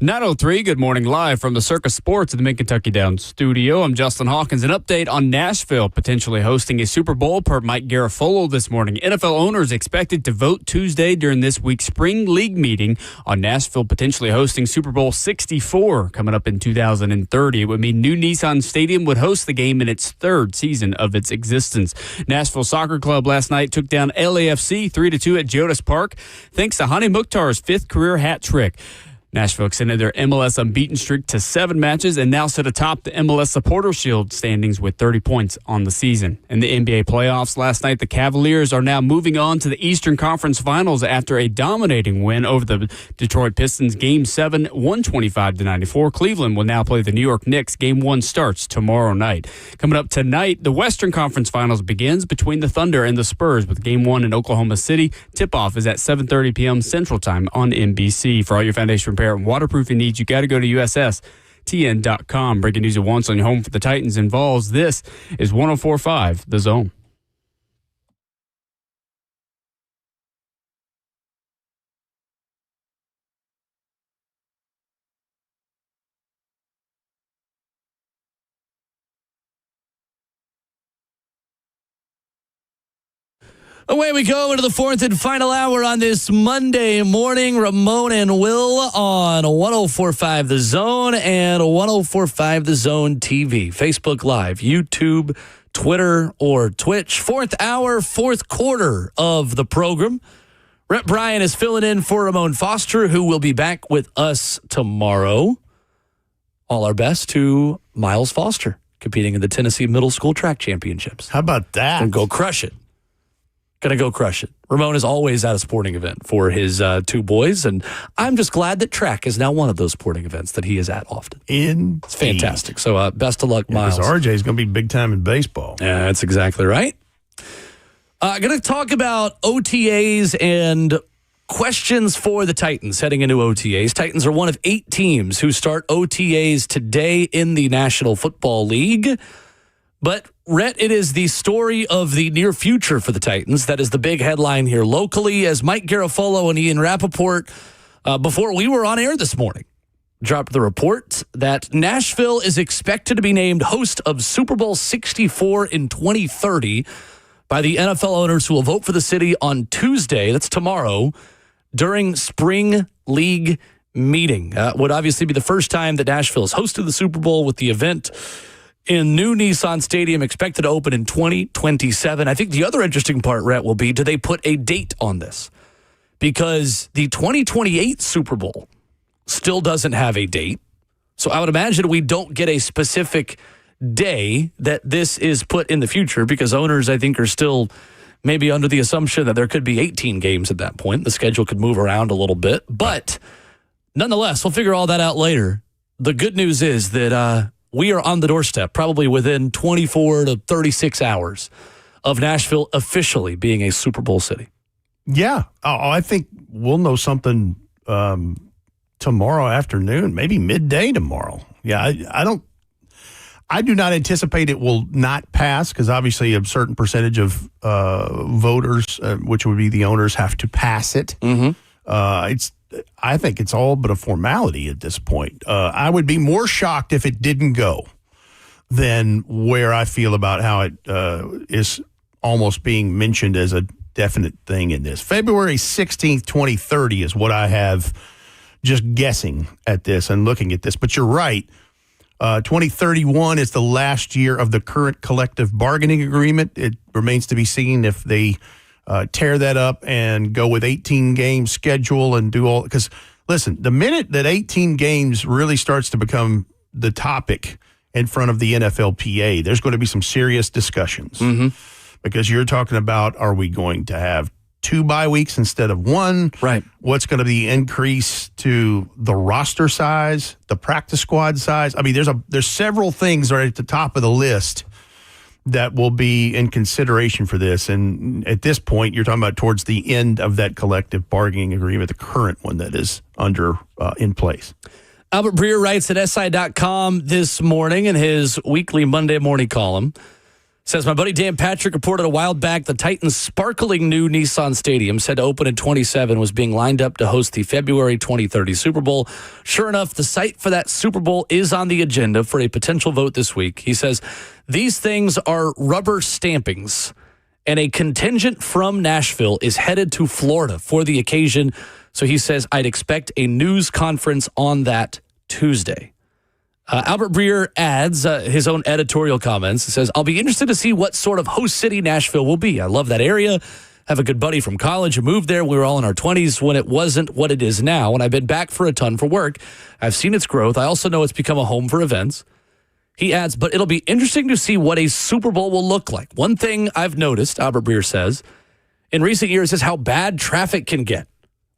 9:03, good morning, live from the Circus Sports at the Mid-Kentucky Downs studio. I'm Justin Hawkins. An update on Nashville potentially hosting a Super Bowl per Mike Garafolo this morning. NFL owners expected to vote Tuesday during this week's Spring League meeting on Nashville potentially hosting Super Bowl 64 coming up in 2030. It would mean new Nissan Stadium would host the game in its third season of its existence. Nashville Soccer Club last night took down LAFC 3-2 at Geodis Park thanks to Hani Mukhtar's fifth career hat trick. Nashville extended their MLS unbeaten streak to 7 matches and now sit atop the MLS Supporter Shield standings with 30 points on the season. In the NBA playoffs last night, the Cavaliers are now moving on to the Eastern Conference Finals after a dominating win over the Detroit Pistons Game 7, 125-94. Cleveland will now play the New York Knicks. Game 1 starts tomorrow night. Coming up tonight, the Western Conference Finals begins between the Thunder and the Spurs with Game 1 in Oklahoma City. Tip-off is at 7:30 p.m. Central Time on NBC. For all your foundation repair and waterproofing needs, you got to go to USSTN.com. Breaking news at once on your home for the Titans involves this is 104.5 The Zone. Away we go into the fourth and final hour on this Monday morning. Ramon and Will on 104.5 The Zone and 104.5 The Zone TV. Facebook Live, YouTube, Twitter, or Twitch. Fourth hour, fourth quarter of the program. Rhett Bryan is filling in for Ramon Foster, who will be back with us tomorrow. All our best to Miles Foster, competing in the Tennessee Middle School Track Championships. How about that? And go crush it. Going to go crush it. Ramon is always at a sporting event for his two boys, and I'm just glad that track is now one of those sporting events that he is at often. It's fantastic. So best of luck, Miles. RJ is going to be big time in baseball. Yeah, that's exactly right. Going to talk about OTAs and questions for the Titans heading into OTAs. Titans are one of 8 teams who start OTAs today in the National Football League. But, Rhett, it is the story of the near future for the Titans. That is the big headline here locally, as Mike Garafolo and Ian Rappaport, before we were on air this morning, dropped the report that Nashville is expected to be named host of Super Bowl 64 in 2030 by the NFL owners who will vote for the city on Tuesday, that's tomorrow, during Spring League meeting. Would obviously be the first time that Nashville has hosted the Super Bowl, with the event in new Nissan Stadium expected to open in 2027. I think the other interesting part, Rhett, will be, do they put a date on this? Because the 2028 Super Bowl still doesn't have a date. So I would imagine we don't get a specific day that this is put in the future, because owners, I think, are still maybe under the assumption that there could be 18 games at that point. The schedule could move around a little bit. But nonetheless, we'll figure all that out later. The good news is that we are on the doorstep, probably within 24 to 36 hours of Nashville officially being a Super Bowl city. Yeah. I think we'll know something tomorrow afternoon, maybe midday tomorrow. Yeah, I do not anticipate it will not pass, because obviously a certain percentage of voters, which would be the owners, have to pass it. Mm-hmm. I think it's all but a formality at this point. I would be more shocked if it didn't go than where I feel about how it is almost being mentioned as a definite thing in this. February 16th, 2030 is what I have, just guessing at this and looking at this. But you're right. 2031 is the last year of the current collective bargaining agreement. It remains to be seen if they tear that up and go with 18-game schedule and do all. Because, listen, the minute that 18 games really starts to become the topic in front of the NFLPA, there's going to be some serious discussions. Mm-hmm. Because you're talking about, are we going to have 2 bye weeks instead of 1? Right. What's going to be increase to the roster size, the practice squad size? I mean, there's several things right at the top of the list that will be in consideration for this. And at this point, you're talking about towards the end of that collective bargaining agreement, the current one that is in place. Albert Breer writes at SI.com this morning in his weekly Monday morning column, Says, my buddy Dan Patrick reported a while back the Titans' sparkling new Nissan Stadium, said to open in 27, was being lined up to host the February 2030 Super Bowl. Sure enough, the site for that Super Bowl is on the agenda for a potential vote this week. He says, these things are rubber stampings, and a contingent from Nashville is headed to Florida for the occasion. So he says, I'd expect a news conference on that Tuesday. Albert Breer adds his own editorial comments. He says, I'll be interested to see what sort of host city Nashville will be. I love that area. Have a good buddy from college who moved there. We were all in our 20s when it wasn't what it is now, and I've been back for a ton for work. I've seen its growth. I also know it's become a home for events. He adds, but it'll be interesting to see what a Super Bowl will look like. One thing I've noticed, Albert Breer says, in recent years is how bad traffic can get,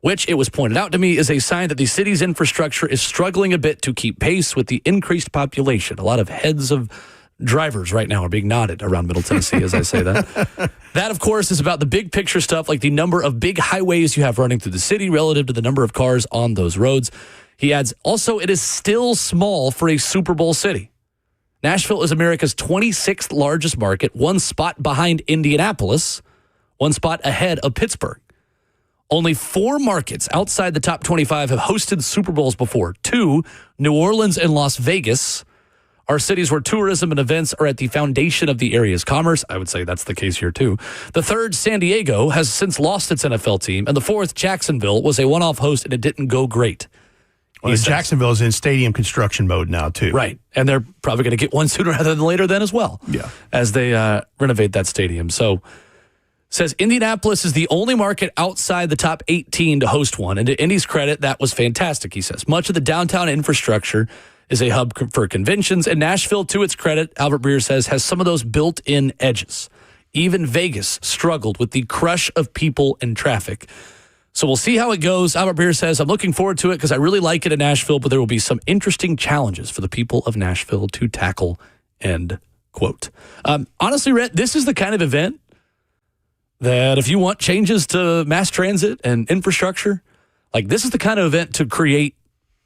which, it was pointed out to me, is a sign that the city's infrastructure is struggling a bit to keep pace with the increased population. A lot of heads of drivers right now are being nodded around Middle Tennessee as I say that. That, of course, is about the big picture stuff, like the number of big highways you have running through the city relative to the number of cars on those roads. He adds, also, it is still small for a Super Bowl city. Nashville is America's 26th largest market, one spot behind Indianapolis, one spot ahead of Pittsburgh. Only 4 markets outside the top 25 have hosted Super Bowls before. 2, New Orleans and Las Vegas, are cities where tourism and events are at the foundation of the area's commerce. I would say that's the case here, too. The 3rd, San Diego, has since lost its NFL team. And the 4th, Jacksonville, was a one-off host, and it didn't go great. Well, Jacksonville is in stadium construction mode now, too. Right. And they're probably going to get one sooner rather than later then as well. Yeah. As they renovate that stadium. So, says Indianapolis is the only market outside the top 18 to host one. And to Indy's credit, that was fantastic, he says. Much of the downtown infrastructure is a hub for conventions. And Nashville, to its credit, Albert Breer says, has some of those built-in edges. Even Vegas struggled with the crush of people and traffic. So we'll see how it goes. Albert Breer says, I'm looking forward to it because I really like it in Nashville, but there will be some interesting challenges for the people of Nashville to tackle, end quote. Honestly, Rhett, this is the kind of event that if you want changes to mass transit and infrastructure, like this is the kind of event to create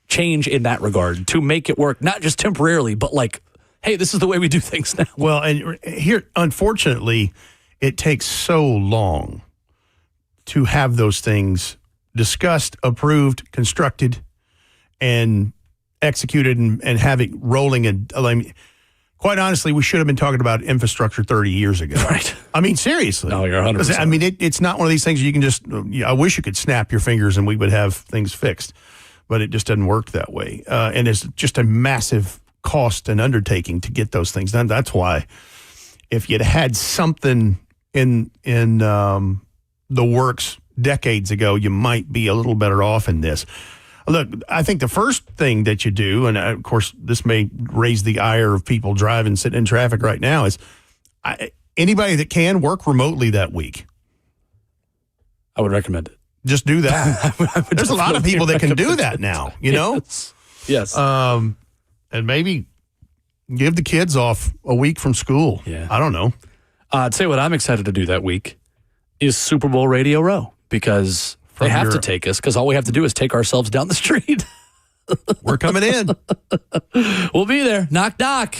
change in that regard, to make it work, not just temporarily, but like, hey, this is the way we do things now. Well, and here, unfortunately, it takes so long to have those things discussed, approved, constructed, and executed and have it rolling. And I mean, quite honestly, we should have been talking about infrastructure 30 years ago. Right. I mean, seriously. No, you're 100%. I mean, it's not one of these things you can just, I wish you could snap your fingers and we would have things fixed, but it just doesn't work that way. And it's just a massive cost and undertaking to get those things done. That's why if you'd had something in the works decades ago, you might be a little better off in this. Look, I think the first thing that you do, and of course this may raise the ire of people driving, sitting in traffic right now, is anybody that can work remotely that week. I would recommend it. Just do that. There's a lot of people that can do that now, you know? Yes. And maybe give the kids off a week from school. Yeah. I don't know. I'll tell you what I'm excited to do that week is Super Bowl Radio Row, because they have to take us, because all we have to do is take ourselves down the street. We're coming in. We'll be there. Knock, knock.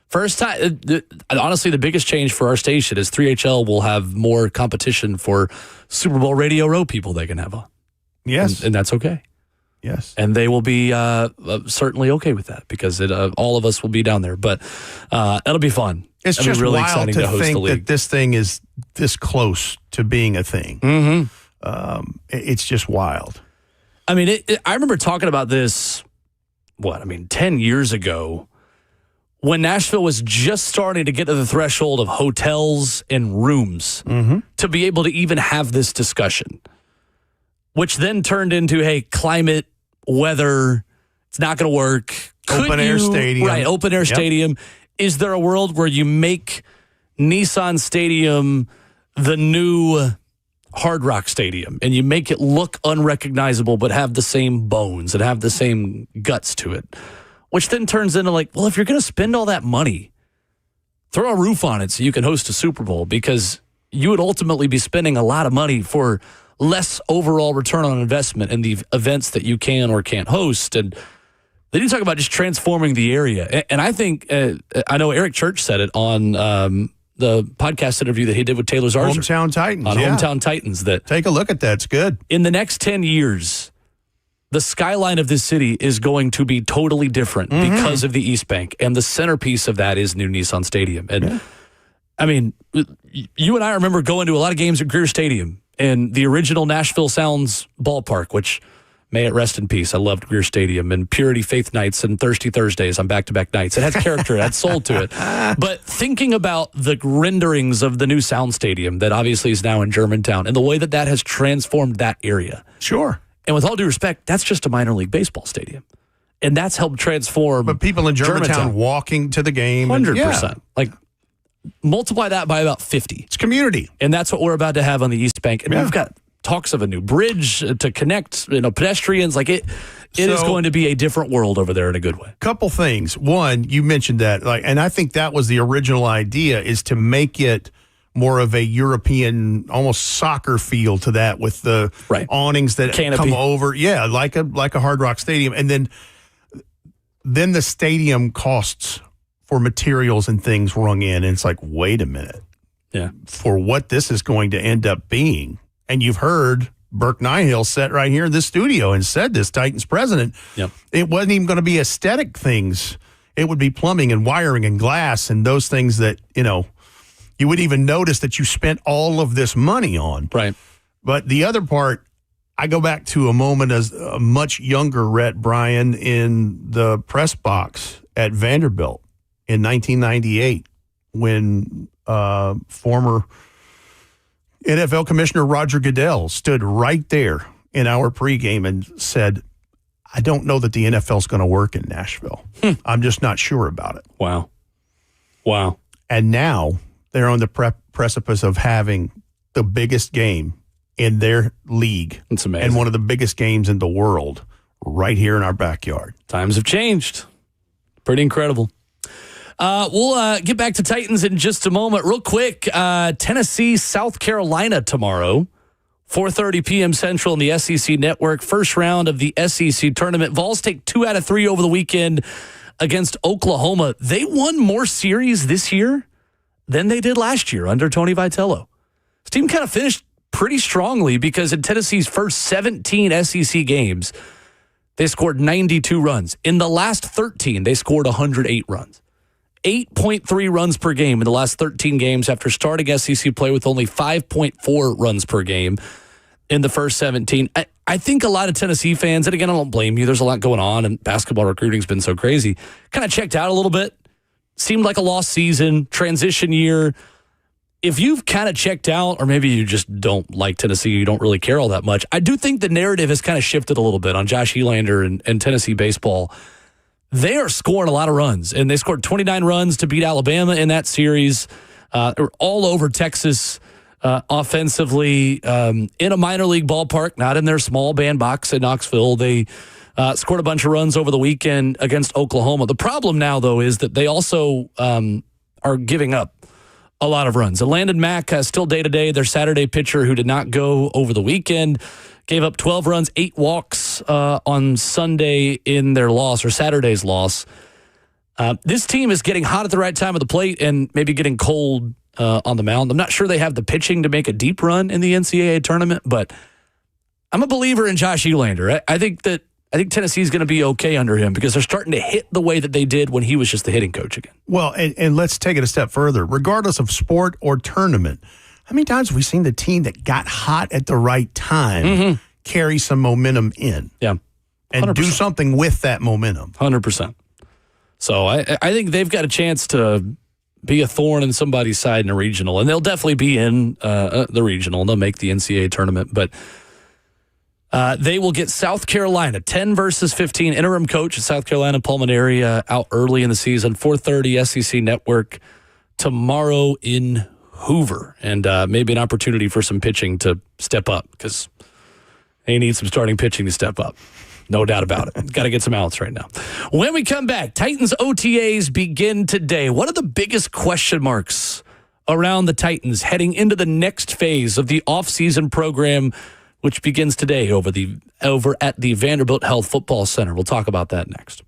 First time. Honestly, the biggest change for our station is 3HL will have more competition for Super Bowl Radio Row people they can have on. Yes. And that's okay. Yes. And they will be certainly okay with that, because all of us will be down there. But it'll be fun. It's It'll just be really wild exciting to host think that this thing is this close to being a thing. Mm-hmm. It's just wild. I mean, I remember talking about this, 10 years ago, when Nashville was just starting to get to the threshold of hotels and rooms to be able to even have this discussion, which then turned into, hey, climate, weather, it's not going to work. Open air stadium. Right, open air stadium. Is there a world where you make Nissan Stadium the new Hard Rock Stadium and you make it look unrecognizable but have the same bones and have the same guts to it? Which then turns into like, well, if you're going to spend all that money, throw a roof on it so you can host a Super Bowl, because you would ultimately be spending a lot of money for less overall return on investment in the events that you can or can't host. And they do talk about just transforming the area. And I think, I know Eric Church said it on the podcast interview that he did with Taylor Zarzour. Hometown Titans. On Hometown Titans. That take a look at that. It's good. In the next 10 years, the skyline of this city is going to be totally different because of the East Bank. And the centerpiece of that is new Nissan Stadium. And I mean, you and I remember going to a lot of games at Greer Stadium and the original Nashville Sounds ballpark, which may it rest in peace. I loved Greer Stadium and Purity Faith Nights and Thirsty Thursdays on back-to-back nights. It has character. It had soul to it. But thinking about the renderings of the new Sound Stadium that obviously is now in Germantown and the way that that has transformed that area. Sure. And with all due respect, that's just a minor league baseball stadium. And that's helped transform But people in Germantown walking to the game. 100%. Like, multiply that by about 50. It's community. And that's what we're about to have on the East Bank. And we've got talks of a new bridge to connect, pedestrians. Like it is going to be a different world over there in a good way. Couple things. One, you mentioned that, and I think that was the original idea, is to make it more of a European, almost soccer feel to that, with the awnings that come over. Yeah, like a Hard Rock Stadium. And then the stadium costs for materials and things rung in. And it's like, wait a minute. Yeah. For what this is going to end up being. And you've heard Burke Nihill sat right here in this studio and said this, Titans president. Yep. It wasn't even going to be aesthetic things. It would be plumbing and wiring and glass and those things that, you would even notice that you spent all of this money on. Right. But the other part, I go back to a moment as a much younger Rhett Bryan in the press box at Vanderbilt in 1998 when former NFL Commissioner Roger Goodell stood right there in our pregame and said, I don't know that the NFL's going to work in Nashville. I'm just not sure about it. Wow. And now they're on the precipice of having the biggest game in their league. It's amazing. And one of the biggest games in the world right here in our backyard. Times have changed. Pretty incredible. We'll get back to Titans in just a moment. Real quick, Tennessee, South Carolina tomorrow, 4:30 p.m. Central in the SEC Network. First round of the SEC tournament. Vols take 2 out of 3 over the weekend against Oklahoma. They won more series this year than they did last year under Tony Vitello. This team kind of finished pretty strongly because in Tennessee's first 17 SEC games, they scored 92 runs. In the last 13, they scored 108 runs. 8.3 runs per game in the last 13 games after starting SEC play with only 5.4 runs per game in the first 17. I think a lot of Tennessee fans, and again, I don't blame you, there's a lot going on, and basketball recruiting's been so crazy, kind of checked out a little bit. Seemed like a lost season, transition year. If you've kind of checked out, or maybe you just don't like Tennessee, you don't really care all that much, I do think the narrative has kind of shifted a little bit on Josh Helander and Tennessee baseball. They are scoring a lot of runs, and they scored 29 runs to beat Alabama in that series. They're all over Texas offensively in a minor league ballpark, not in their small bandbox in Knoxville. They scored a bunch of runs over the weekend against Oklahoma. The problem now, though, is that they also are giving up a lot of runs. And Landon Mack still day-to-day, their Saturday pitcher who did not go over the weekend, gave up 12 runs, 8 walks on Sunday in their loss, or Saturday's loss. This team is getting hot at the right time of the plate and maybe getting cold on the mound. I'm not sure they have the pitching to make a deep run in the NCAA tournament, but I'm a believer in Josh Helander. I think Tennessee's going to be okay under him because they're starting to hit the way that they did when he was just the hitting coach again. Well, and let's take it a step further. Regardless of sport or tournament, how many times have we seen the team that got hot at the right time carry some momentum in? Yeah. 100%. And do something with that momentum. 100%. So I think they've got a chance to be a thorn in somebody's side in a regional, and they'll definitely be in the regional, and they'll make the NCAA tournament. But they will get South Carolina, 10 versus 15. Interim coach at South Carolina, Paul Maneri, out early in the season. 4:30 SEC Network tomorrow in Hoover, and maybe an opportunity for some pitching to step up because they need some starting pitching to step up. No doubt about it. Got to get some outs right now. When we come back, Titans OTAs begin today. What are the biggest question marks around the Titans heading into the next phase of the offseason program, which begins today over at the Vanderbilt Health Football Center? We'll talk about that next.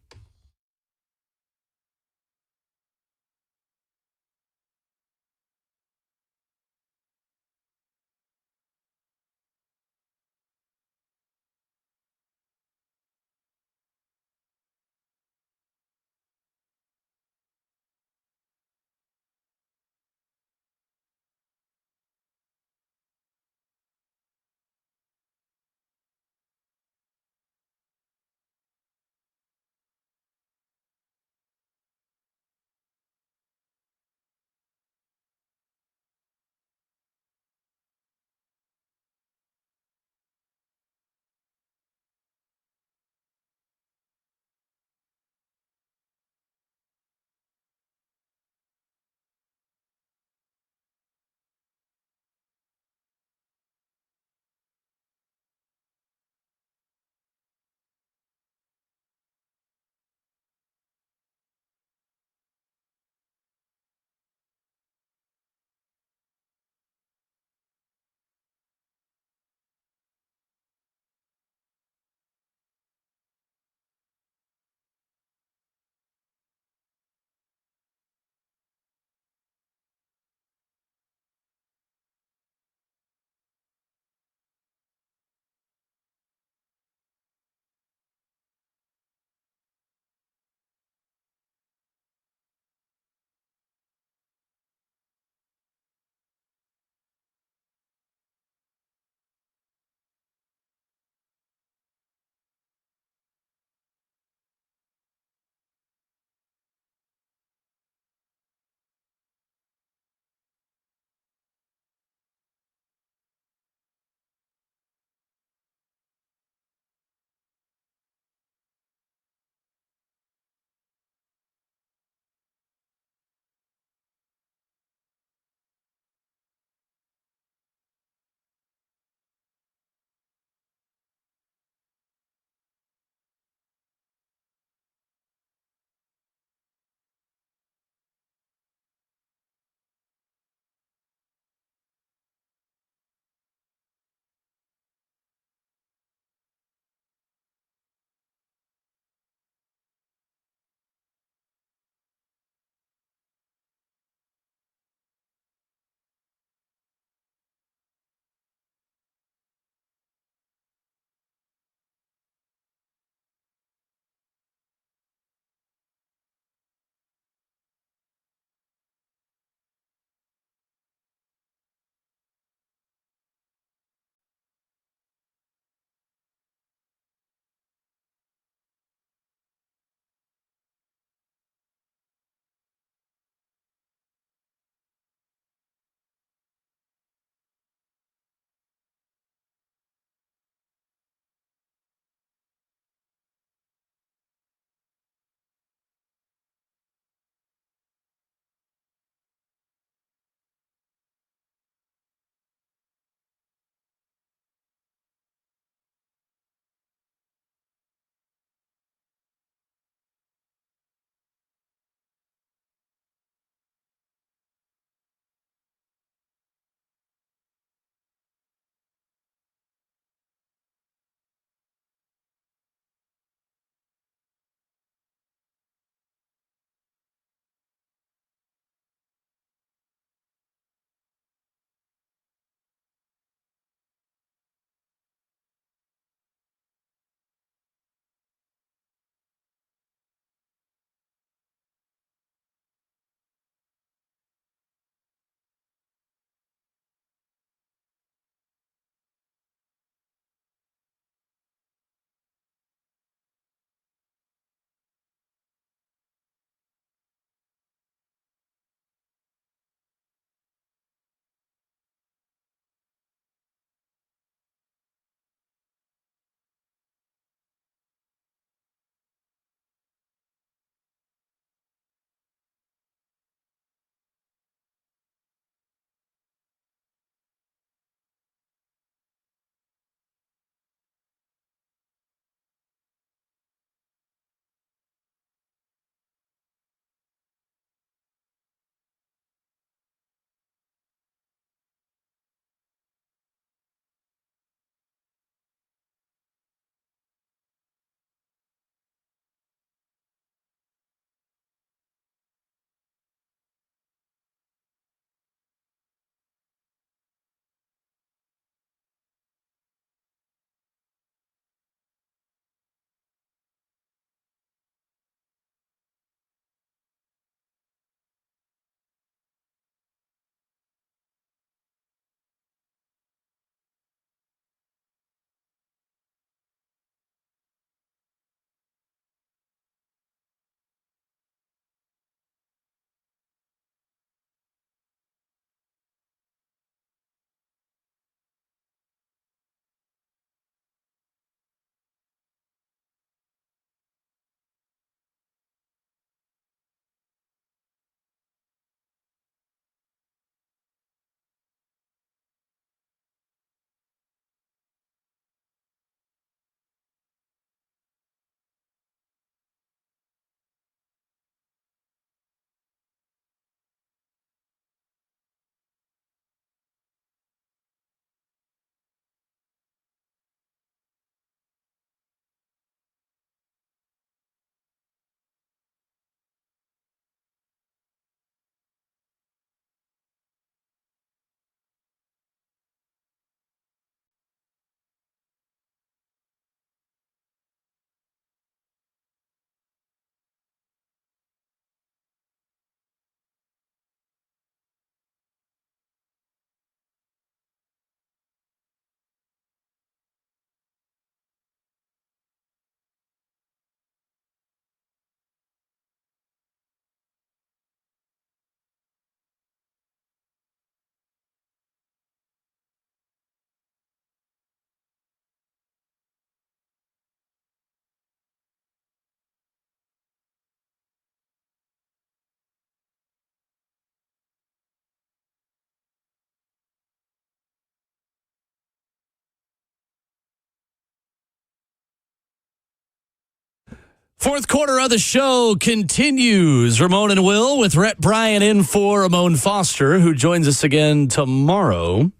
Fourth quarter of the show continues. Ramon and Will with Rhett Bryan in for Ramon Foster, who joins us again tomorrow.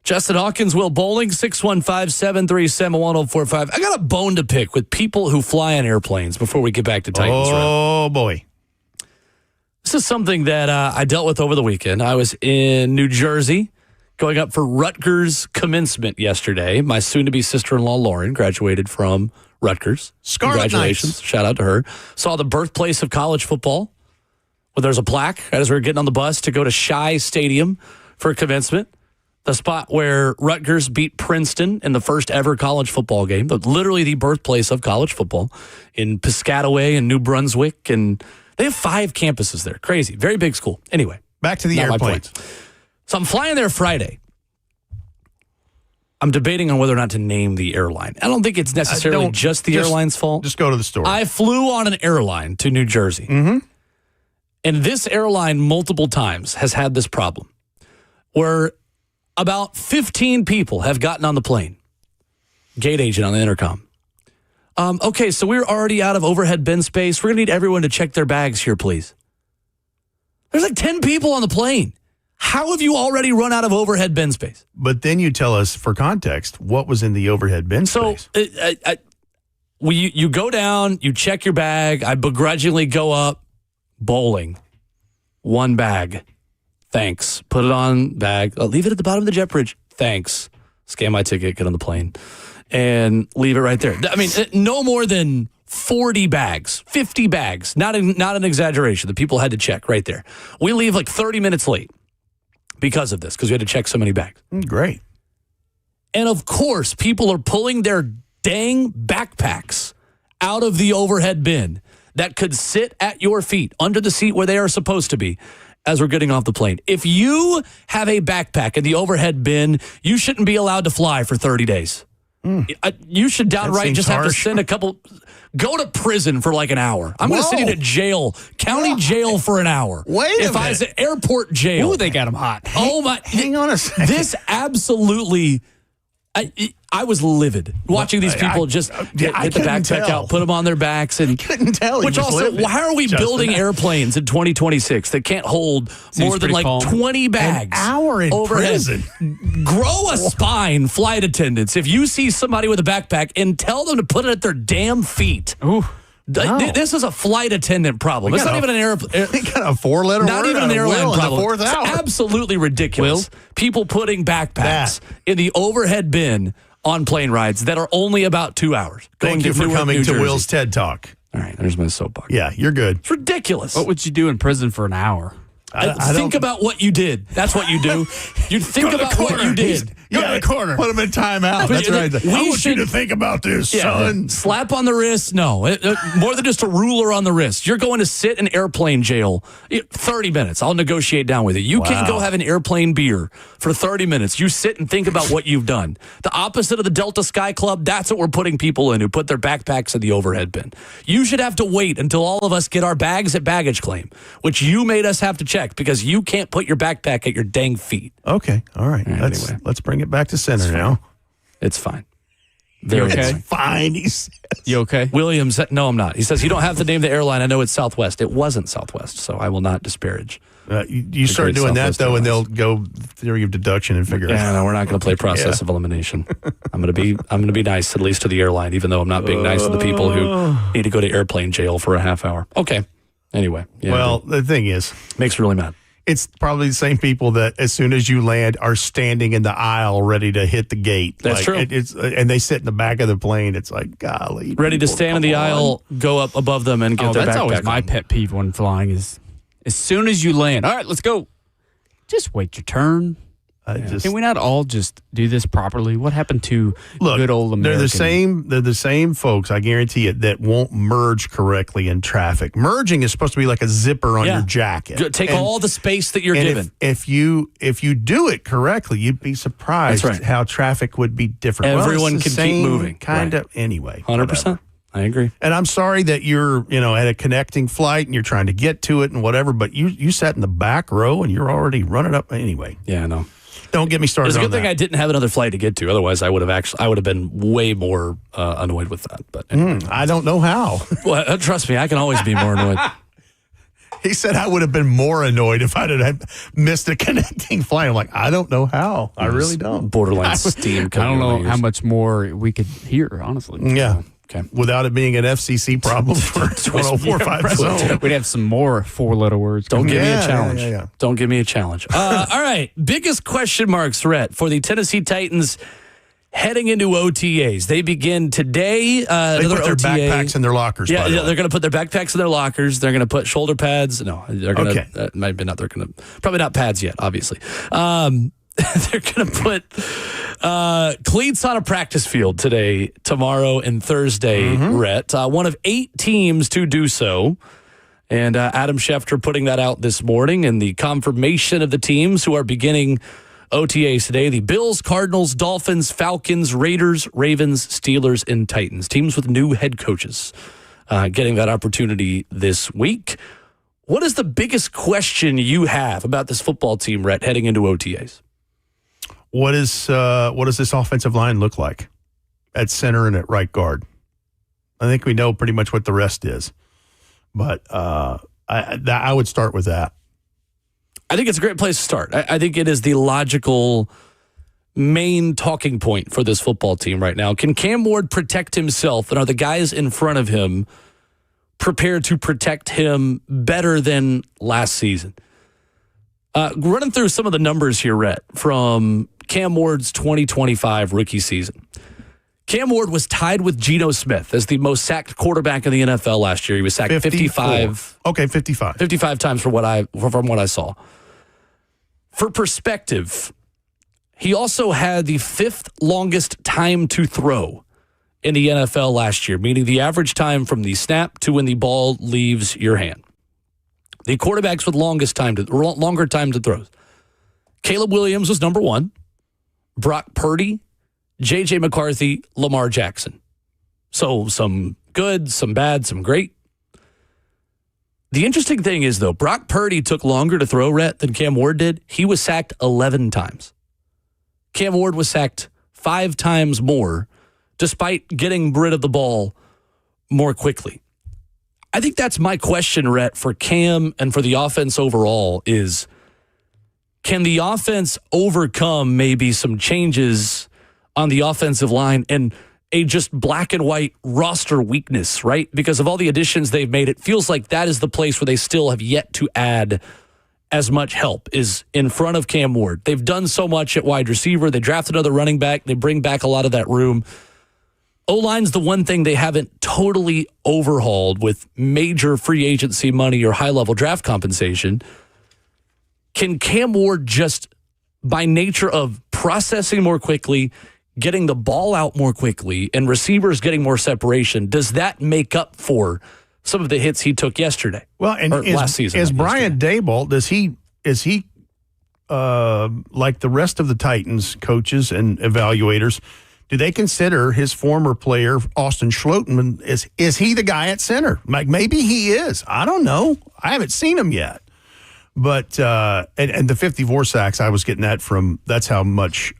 Justin Hawkins, Will Bowling, 615-737-1045. I got a bone to pick with people who fly in airplanes before we get back to Titans. Oh, boy. This is something that I dealt with over the weekend. I was in New Jersey going up for Rutgers commencement yesterday. My soon-to-be sister-in-law, Lauren, graduated from Rutgers. Scarlet Congratulations. Knights. Shout out to her. Saw the birthplace of college football. Well, there's a plaque as we were getting on the bus to go to Shai Stadium for commencement. The spot where Rutgers beat Princeton in the first ever college football game, but literally the birthplace of college football in Piscataway and New Brunswick. And they have 5 campuses there. Crazy. Very big school. Anyway. Back to the airplanes. So I'm flying there Friday. I'm debating on whether or not to name the airline. I don't think it's necessarily just the airline's fault. Just go to the story. I flew on an airline to New Jersey. Mm-hmm. And this airline multiple times has had this problem where about 15 people have gotten on the plane. Gate agent on the intercom. Okay, so we're already out of overhead bin space. We're going to need everyone to check their bags here, please. There's like 10 people on the plane. How have you already run out of overhead bin space? But then you tell us, for context, what was in the overhead bin space. So you go down, you check your bag. I begrudgingly go up. Bowling. 1 bag. Thanks. Put it on bag. I'll leave it at the bottom of the jet bridge. Thanks. Scan my ticket, get on the plane, and leave it right there. I mean, no more than 40 bags, 50 bags. Not an exaggeration. The people had to check right there. We leave like 30 minutes late because of this, because we had to check so many bags. Great. And of course, people are pulling their dang backpacks out of the overhead bin that could sit at your feet under the seat where they are supposed to be as we're getting off the plane. If you have a backpack in the overhead bin, you shouldn't be allowed to fly for 30 days. You should downright just have to send a couple, go to prison for like an hour. I'm going to send you to jail, county jail for an hour. Wait a minute. If I was at airport jail. Ooh, they got them hot. Oh my. Hang on a second. This absolutely, I was livid watching these people just get the backpack out, put them on their backs, and couldn't tell. Which also, why are we building airplanes in 2026 that can't hold more than like 20 bags? An hour in prison. Grow a spine, flight attendants. If you see somebody with a backpack, and tell them to put it at their damn feet. Ooh. This is a flight attendant problem. It's not even an airplane. They got a 4-letter Not word even an airline problem. The 4th it's hour. absolutely ridiculous. People putting backpacks in the overhead bin on plane rides that are only about 2 hours. Thank you for coming to Will's TED Talk. All right, there's my soapbox. Yeah, you're good. It's ridiculous. What would you do in prison for an hour? Think about what you did. That's what you do. You think about what you did. Go to the corner. Put him in timeout. That's right. I want you to think about this, son. Slap on the wrist? No. More than just a ruler on the wrist. You're going to sit in airplane jail 30 minutes. I'll negotiate down with you. You can't go have an airplane beer for 30 minutes. You sit and think about what you've done. The opposite of the Delta Sky Club, that's what we're putting people in who put their backpacks in the overhead bin. You should have to wait until all of us get our bags at baggage claim, which you made us have to check because you can't put your backpack at your dang feet. Okay. All right. Let's bring it back to center now. It's fine. You okay? It's fine, he says. You okay? Williams, no, I'm not. He says, you don't have to name the airline. I know it's Southwest. It wasn't Southwest, so I will not disparage. You start doing that, though, and they'll go theory of deduction and figure it out. Yeah, no, we're not going to play process of elimination. I'm going to be nice, at least to the airline, even though I'm not being nice to the people who need to go to airplane jail for a half hour. Okay. Anyway. Yeah, well, the thing is, makes me really mad. It's probably the same people that as soon as you land are standing in the aisle ready to hit the gate. That's true. And they sit in the back of the plane. It's like, golly. Ready to stand in the aisle, go up above them, and get their backpack. That's always my pet peeve when flying is as soon as you land. All right, let's go. Just wait your turn. Can we not all just do this properly? What happened to good old American? They're the same folks, I guarantee it, that won't merge correctly in traffic. Merging is supposed to be like a zipper on your jacket. Take all the space that you're given. If you do it correctly, you'd be surprised how traffic would be different. Everyone can keep moving. Kind of anyway. 100%. I agree. And I'm sorry that you're, at a connecting flight and you're trying to get to it and whatever, but you sat in the back row and you're already running up anyway. Yeah, I know. Don't get me started. It's a on good thing that. I didn't have another flight to get to. Otherwise, I would have been way more annoyed with that. But anyway. I don't know how. Well, trust me, I can always be more annoyed. He said I would have been more annoyed if I'd have missed a connecting flight. I'm like, I don't know how. I really don't. Borderline steam. I don't know how much more we could hear, honestly. Yeah. Okay. Without it being an FCC problem for 1045 zone. We'd have some more 4-letter words. Don't give me a challenge. Yeah. Don't give me a challenge. All right. Biggest question marks, Rhett, for the Tennessee Titans heading into OTAs. They begin today. They Another put their OTA. backpacks in their lockers. Yeah, by the way. they're going to put their backpacks in their lockers. They're going to put shoulder pads. No, they're going to. Okay. Maybe not. They're going to probably not pads yet. Obviously, they're going to put cleats on a practice field today, tomorrow, and Thursday. Rhett, one of 8 teams to do so, and Adam Schefter putting that out this morning, and the confirmation of the teams who are beginning OTAs today: the Bills, Cardinals, Dolphins, Falcons, Raiders, Ravens, Steelers, and Titans. Teams with new head coaches getting that opportunity this week. What is the biggest question you have about this football team, Rhett, heading into OTAs? What does this offensive line look like at center and at right guard? I think we know pretty much what the rest is, but I would start with that. I think it's a great place to start. I think it is the logical main talking point for this football team right now. Can Cam Ward protect himself, and are the guys in front of him prepared to protect him better than last season? Running through some of the numbers here, Rhett, from Cam Ward's 2025 rookie season. Cam Ward was tied with Geno Smith as the most sacked quarterback in the NFL last year. He was sacked 55. Okay, 55. 55 times from what I saw. For perspective, he also had the 5th longest time to throw in the NFL last year, meaning the average time from the snap to when the ball leaves your hand. The quarterbacks with longer time to throw. Caleb Williams was number 1. Brock Purdy, J.J. McCarthy, Lamar Jackson. So some good, some bad, some great. The interesting thing is, though, Brock Purdy took longer to throw, Rhett, than Cam Ward did. He was sacked 11 times. Cam Ward was sacked 5 times more, despite getting rid of the ball more quickly. I think that's my question, Rhett, for Cam and for the offense overall is, can the offense overcome maybe some changes on the offensive line and a just black and white roster weakness, right? Because of all the additions they've made, it feels like that is the place where they still have yet to add as much help, is in front of Cam Ward. They've done so much at wide receiver. They drafted another running back. They bring back a lot of that room. O-line's the one thing they haven't totally overhauled with major free agency money or high-level draft compensation. Can Cam Ward just, by nature of processing more quickly, getting the ball out more quickly, and receivers getting more separation, does that make up for some of the hits he took yesterday? Well, and last season. Is Brian Daboll, is he like the rest of the Titans coaches and evaluators, do they consider his former player, Austin Schlottman, is he the guy at center? Like, maybe he is. I don't know. I haven't seen him yet. But, and the 54 sacks, I was getting that from, that's how much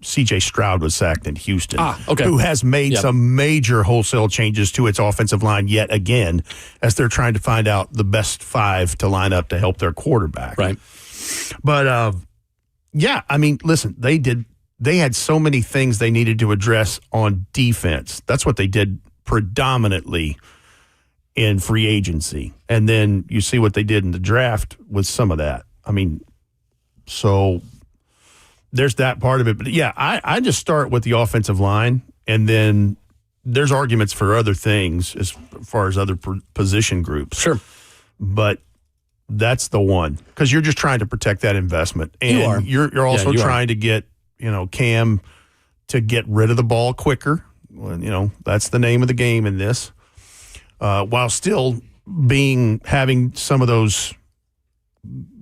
C.J. Stroud was sacked in Houston. Okay. Who has made some major wholesale changes to its offensive line yet again, as they're trying to find out the best 5 to line up to help their quarterback. Right. But, yeah, I mean, listen, they had so many things they needed to address on defense. That's what they did predominantly in free agency. And then you see what they did in the draft with some of that. I mean, so there's that part of it. But, yeah, I just start with the offensive line, and then there's arguments for other things as far as other position groups. Sure. But that's the one, because you're just trying to protect that investment. And you're also trying to get, Cam to get rid of the ball quicker. Well, that's the name of the game in this. While still having some of those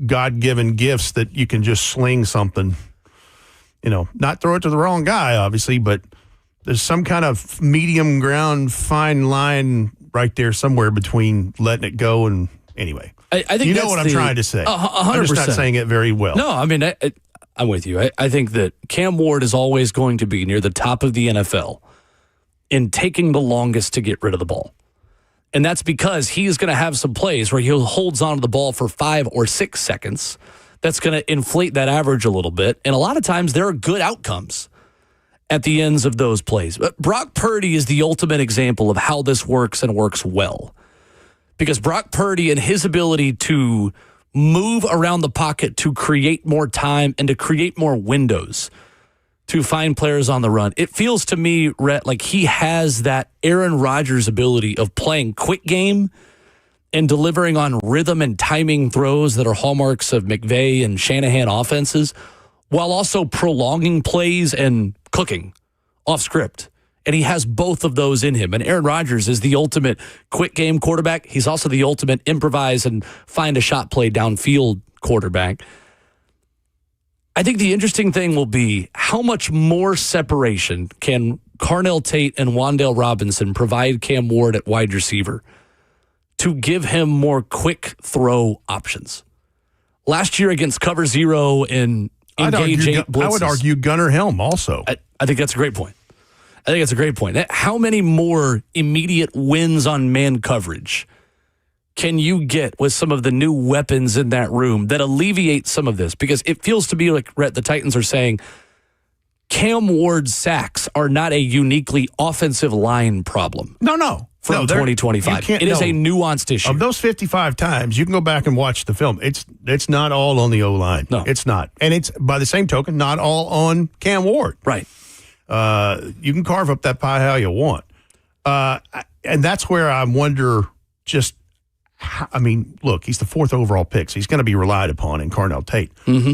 God-given gifts that you can just sling something, not throw it to the wrong guy, obviously, but there's some kind of medium ground, fine line right there somewhere between letting it go and anyway. I think you know what I'm trying to say. 100%. I'm just not saying it very well. No, I mean, I'm with you. I think that Cam Ward is always going to be near the top of the NFL in taking the longest to get rid of the ball. And that's because he is going to have some plays where he holds on to the ball for 5 or 6 seconds. That's going to inflate that average a little bit. And a lot of times there are good outcomes at the ends of those plays. But Brock Purdy is the ultimate example of how this works and works well. Because Brock Purdy and his ability to move around the pocket to create more time and to create more windows to find players on the run. It feels to me, Rhett, like he has that Aaron Rodgers ability of playing quick game and delivering on rhythm and timing throws that are hallmarks of McVay and Shanahan offenses, while also prolonging plays and cooking off script. And he has both of those in him. And Aaron Rodgers is the ultimate quick game quarterback. He's also the ultimate improvise and find a shot play downfield quarterback. I think the interesting thing will be how much more separation can Carnell Tate and Wan'Dale Robinson provide Cam Ward at wide receiver to give him more quick throw options. Last year against Cover Zero and Engage 8 blitzes. I would argue Gunnar Helm also. I think that's a great point. I think that's a great point. How many more immediate wins on man coverage can you get with some of the new weapons in that room that alleviate some of this? Because it feels to me like, Rhett, the Titans are saying Cam Ward's sacks are not a uniquely offensive line problem. No. From 2025. It is a nuanced issue. Of those 55 times, you can go back and watch the film. It's not all on the O-line. No. It's not. And it's, by the same token, not all on Cam Ward. Right. You can carve up that pie how you want. And that's where I wonder just, look, he's the 4th overall pick, so he's going to be relied upon in Carnell Tate. Mm-hmm.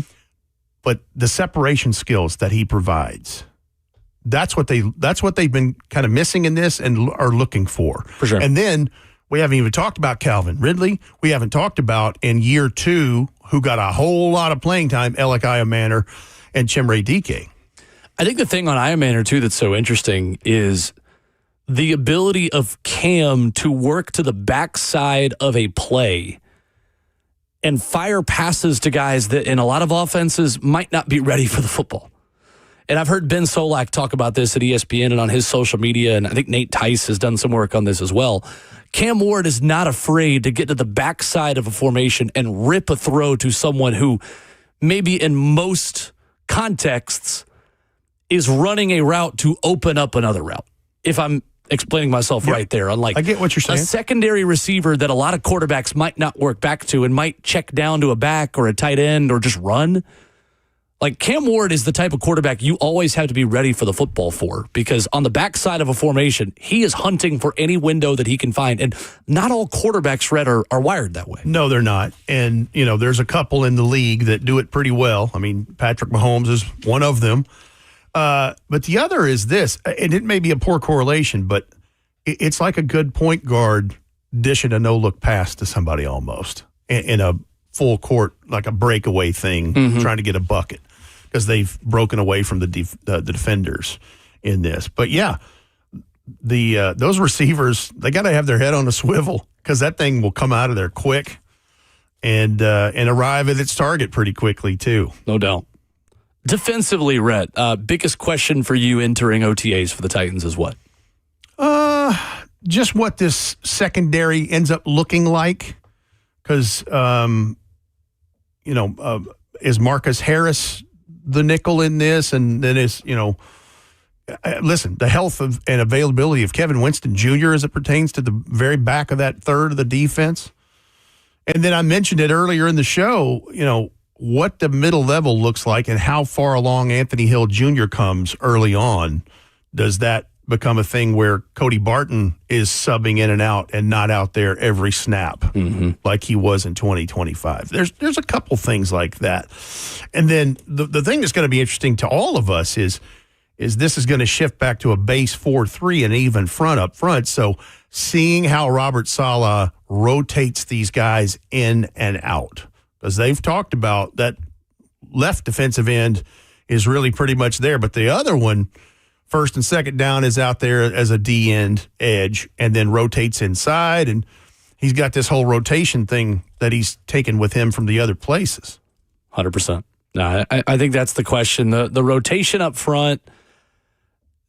But the separation skills that he provides, that's what they've been kind of missing in this and are looking for. For sure. And then we haven't even talked about Calvin Ridley. We haven't talked about in year 2 who got a whole lot of playing time, Alec Iamanair and Chimere Dike. I think the thing on Iamanair, too, that's so interesting is the ability of Cam to work to the backside of a play and fire passes to guys that in a lot of offenses might not be ready for the football. And I've heard Ben Solak talk about this at ESPN and on his social media, and I think Nate Tice has done some work on this as well. Cam Ward is not afraid to get to the backside of a formation and rip a throw to someone who maybe in most contexts is running a route to open up another route. If I'm explaining myself right there, unlike I get what you're saying. A secondary receiver that a lot of quarterbacks might not work back to and might check down to a back or a tight end or just run. Like Cam Ward is the type of quarterback you always have to be ready for the football for, because on the backside of a formation, he is hunting for any window that he can find. And not all quarterbacks, Red, are wired that way. No, they're not. And, there's a couple in the league that do it pretty well. I mean, Patrick Mahomes is one of them. But the other is this, and it may be a poor correlation, but it's like a good point guard dishing a no-look pass to somebody almost in a full court, like a breakaway thing, trying to get a bucket because they've broken away from the defenders in this. But, yeah, those receivers, they got to have their head on a swivel because that thing will come out of there quick and arrive at its target pretty quickly too. No doubt. Defensively, Rhett, biggest question for you entering OTAs for the Titans is what? Just what this secondary ends up looking like. Because, is Marcus Harris the nickel in this? And then listen, the health and availability of Kevin Winston Jr. as it pertains to the very back of that third of the defense. And then I mentioned it earlier in the show, what the middle level looks like and how far along Anthony Hill Jr. comes early on. Does that become a thing where Cody Barton is subbing in and out and not out there every snap like he was in 2025? There's a couple things like that. And then the thing that's going to be interesting to all of us is this is going to shift back to a base 4-3 and even front up front. So seeing how Robert Saleh rotates these guys in and out. Because they've talked about that left defensive end is really pretty much there. But the other one, first and second down, is out there as a D-end edge and then rotates inside. And he's got this whole rotation thing that he's taken with him from the other places. 100%. No, I think that's the question. The rotation up front,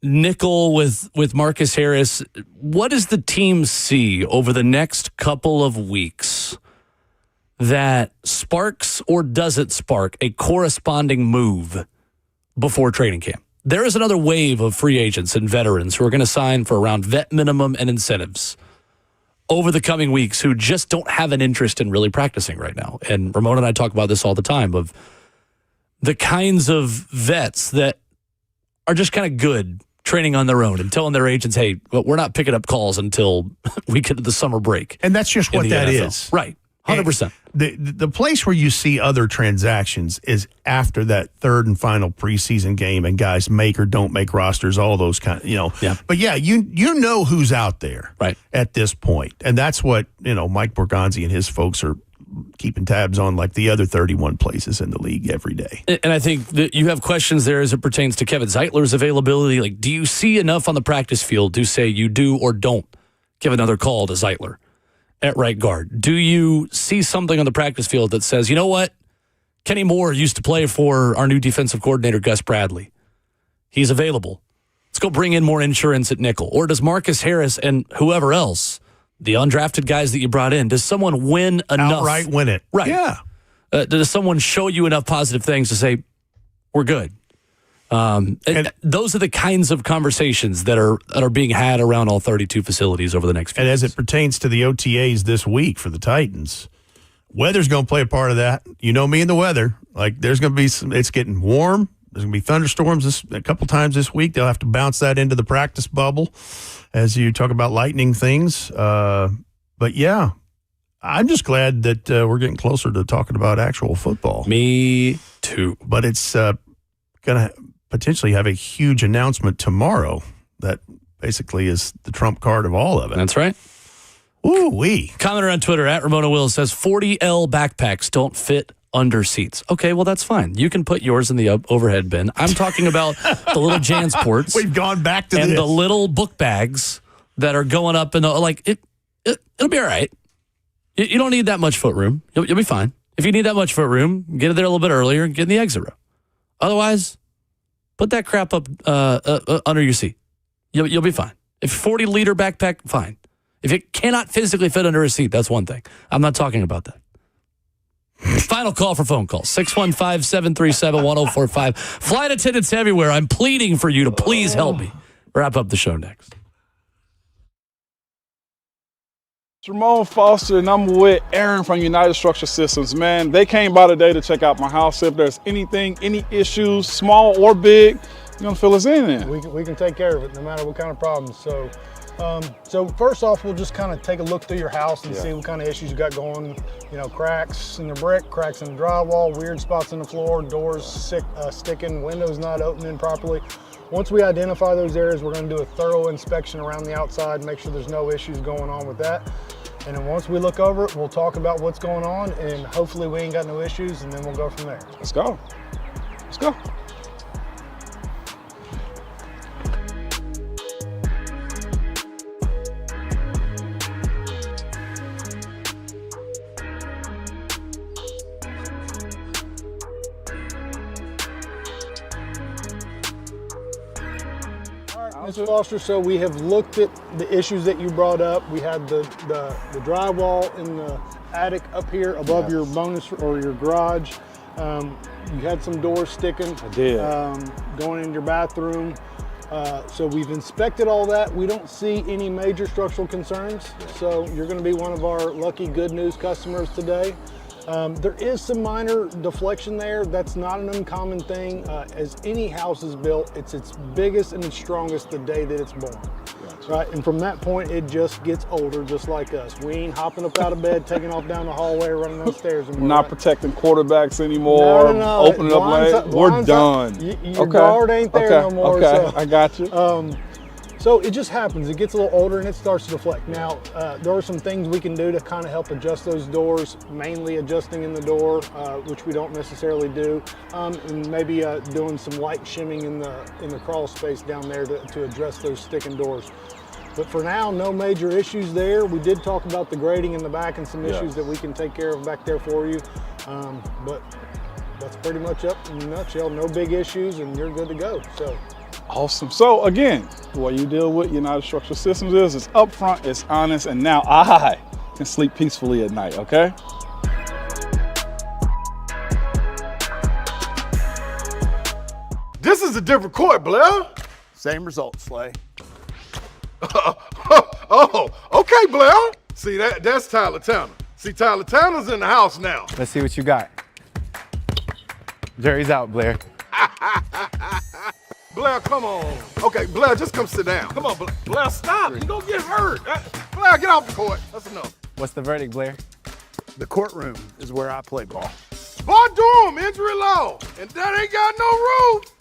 nickel with Marcus Harris. What does the team see over the next couple of weeks that sparks or doesn't spark a corresponding move before training camp? There is another wave of free agents and veterans who are going to sign for around vet minimum and incentives over the coming weeks who just don't have an interest in really practicing right now. And Ramon and I talk about this all the time of the kinds of vets that are just kind of good training on their own and telling their agents, hey, we're not picking up calls until we get to the summer break. And that's just what that NFL. is. Right. 100%. The place where you see other transactions is after that third and final preseason game and guys make or don't make rosters, all those kind of, Yeah. But yeah, you know who's out there right at this point. And that's what, Mike Borgonzi and his folks are keeping tabs on, like the other 31 places in the league every day. And I think that you have questions there as it pertains to Kevin Zeitler's availability. Like, do you see enough on the practice field to say you do or don't give another call to Zeitler at right guard? Do you see something on the practice field that says, you know what? Kenny Moore used to play for our new defensive coordinator, Gus Bradley. He's available. Let's go bring in more insurance at nickel. Or does Marcus Harris and whoever else, the undrafted guys that you brought in, does someone win enough? Outright win it. Right. Yeah. Does someone show you enough positive things to say, we're good? And those are the kinds of conversations that are being had around all 32 facilities over the next few And weeks. as it pertains to the OTAs this week for the Titans, weather's going to play a part of that. You know me and the weather. Like, there's going to be it's getting warm. There's going to be thunderstorms a couple times this week. They'll have to bounce that into the practice bubble as you talk about lightning things. But, yeah, I'm just glad that we're getting closer to talking about actual football. Me too. But it's going to potentially have a huge announcement tomorrow that basically is the trump card of all of it. That's right. Ooh-wee. Commenter on Twitter, at Ramon Will, says 40L backpacks don't fit under seats. Okay, well, that's fine. You can put yours in the overhead bin. I'm talking about the little Jansports. We've gone back to and this. the little book bags that are going up in the, it'll be all right. You don't need that much foot room. You'll be fine. If you need that much foot room, get it there a little bit earlier and get in the exit row. Otherwise, put that crap up under your seat. You'll be fine. If 40-liter backpack, fine. If it cannot physically fit under a seat, that's one thing. I'm not talking about that. Final call for phone calls, 615-737-1045. Flight attendants everywhere, I'm pleading for you to please help me. Wrap up the show next. It's Ramon Foster, and I'm with Aaron from United Structure Systems. Man, they came by today to check out my house. If there's anything, any issues, small or big, you're going to fill us in there. We can take care of it no matter what kind of problems. So first off, we'll just kind of take a look through your house and see what kind of issues you got going. Cracks in the brick, cracks in the drywall, weird spots in the floor, doors sticking, windows not opening properly. Once we identify those areas, we're going to do a thorough inspection around the outside, make sure there's no issues going on with that. And then once we look over it, we'll talk about what's going on, and hopefully we ain't got no issues, and then we'll go from there. Let's go. Let's go. Ms. Foster, so we have looked at the issues that you brought up. We had the drywall in the attic up here above your bonus or your garage. You had some doors sticking. I did. Going in your bathroom. So we've inspected all that. We don't see any major structural concerns. So you're going to be one of our lucky good news customers today. There is some minor deflection there. That's not an uncommon thing. As any house is built, it's its biggest and its strongest the day that it's born. Right? And from that point, it just gets older, just like us. We ain't hopping up out of bed, taking off down the hallway, running upstairs anymore. Not protecting quarterbacks anymore. No. Opening up late. We're done. Your guard ain't there no more. Okay, so, I got you. So it just happens. It gets a little older and it starts to deflect. Now, there are some things we can do to kind of help adjust those doors, mainly adjusting in the door, which we don't necessarily do, and maybe doing some light shimming in the crawl space down there to address those sticking doors. But for now, no major issues there. We did talk about the grading in the back and some issues that we can take care of back there for you. But that's pretty much up in a nutshell. No big issues, and you're good to go. So. Awesome. So again, the way you deal with United Structural Systems is it's upfront, it's honest, and now I can sleep peacefully at night, okay? This is a different court, Blair. Same result, Slay. Oh, okay, Blair. See, that's Tyler Tanner. See, Tyler Tanner's in the house now. Let's see what you got. Jerry's out, Blair. Blair, come on. Okay, Blair, just come sit down. Come on, Blair, stop. You're going to get hurt. Blair, get off the court. That's enough. What's the verdict, Blair? The courtroom is where I play ball. Boy, Durham, injury law. And that ain't got no roof.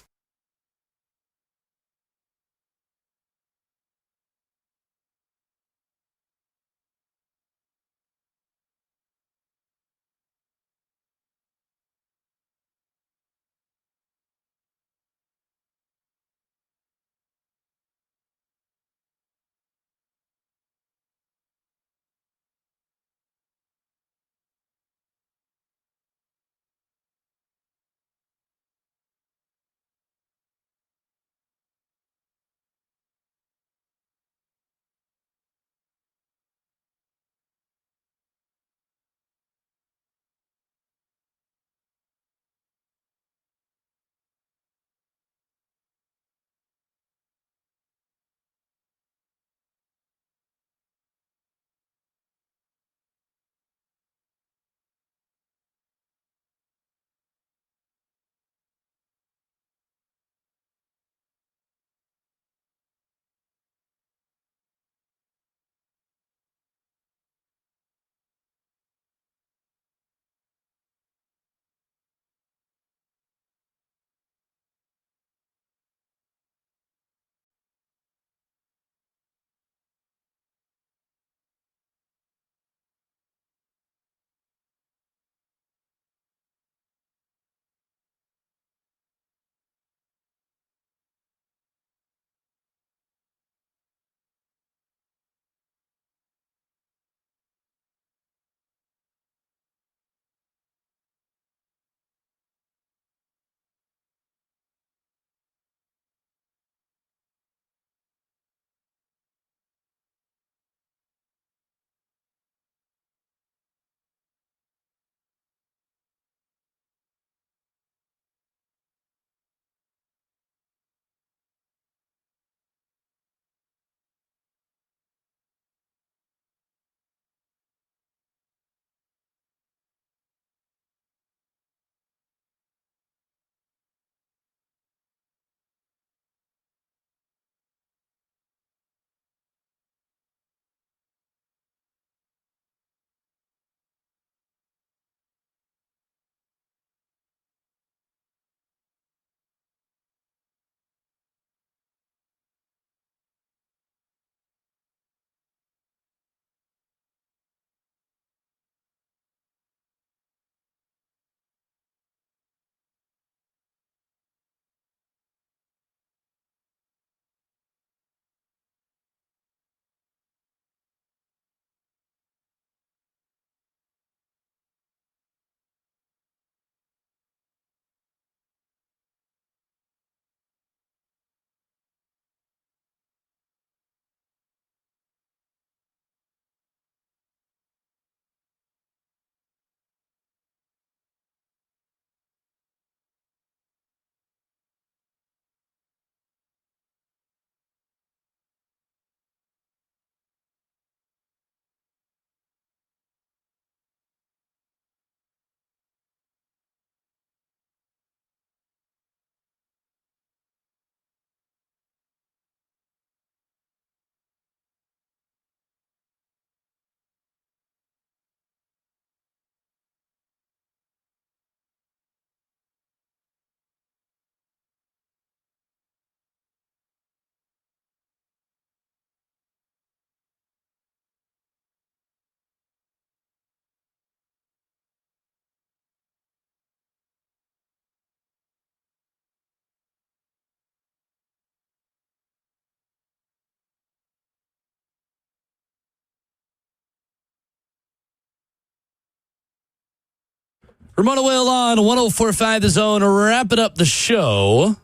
Ramon Will on 104.5 The Zone, wrapping up the show.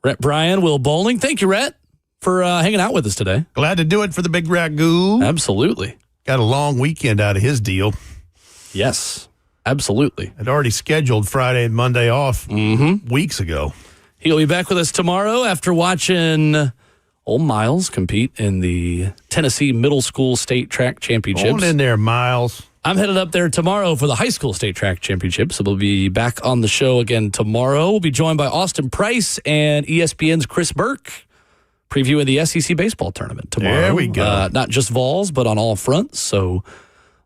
Rhett Bryan, Will Bowling. Thank you, Rhett, for hanging out with us today. Glad to do it for the Big Ragu. Absolutely. Got a long weekend out of his deal. Yes, absolutely. I'd already scheduled Friday and Monday off weeks ago. He'll be back with us tomorrow after watching old Miles compete in the Tennessee Middle School State Track Championships. Going in there, Miles. I'm headed up there tomorrow for the High School State Track Championships. So we'll be back on the show again tomorrow. We'll be joined by Austin Price and ESPN's Chris Burke, previewing the SEC baseball tournament tomorrow. There we go. Not just Vols, but on all fronts. So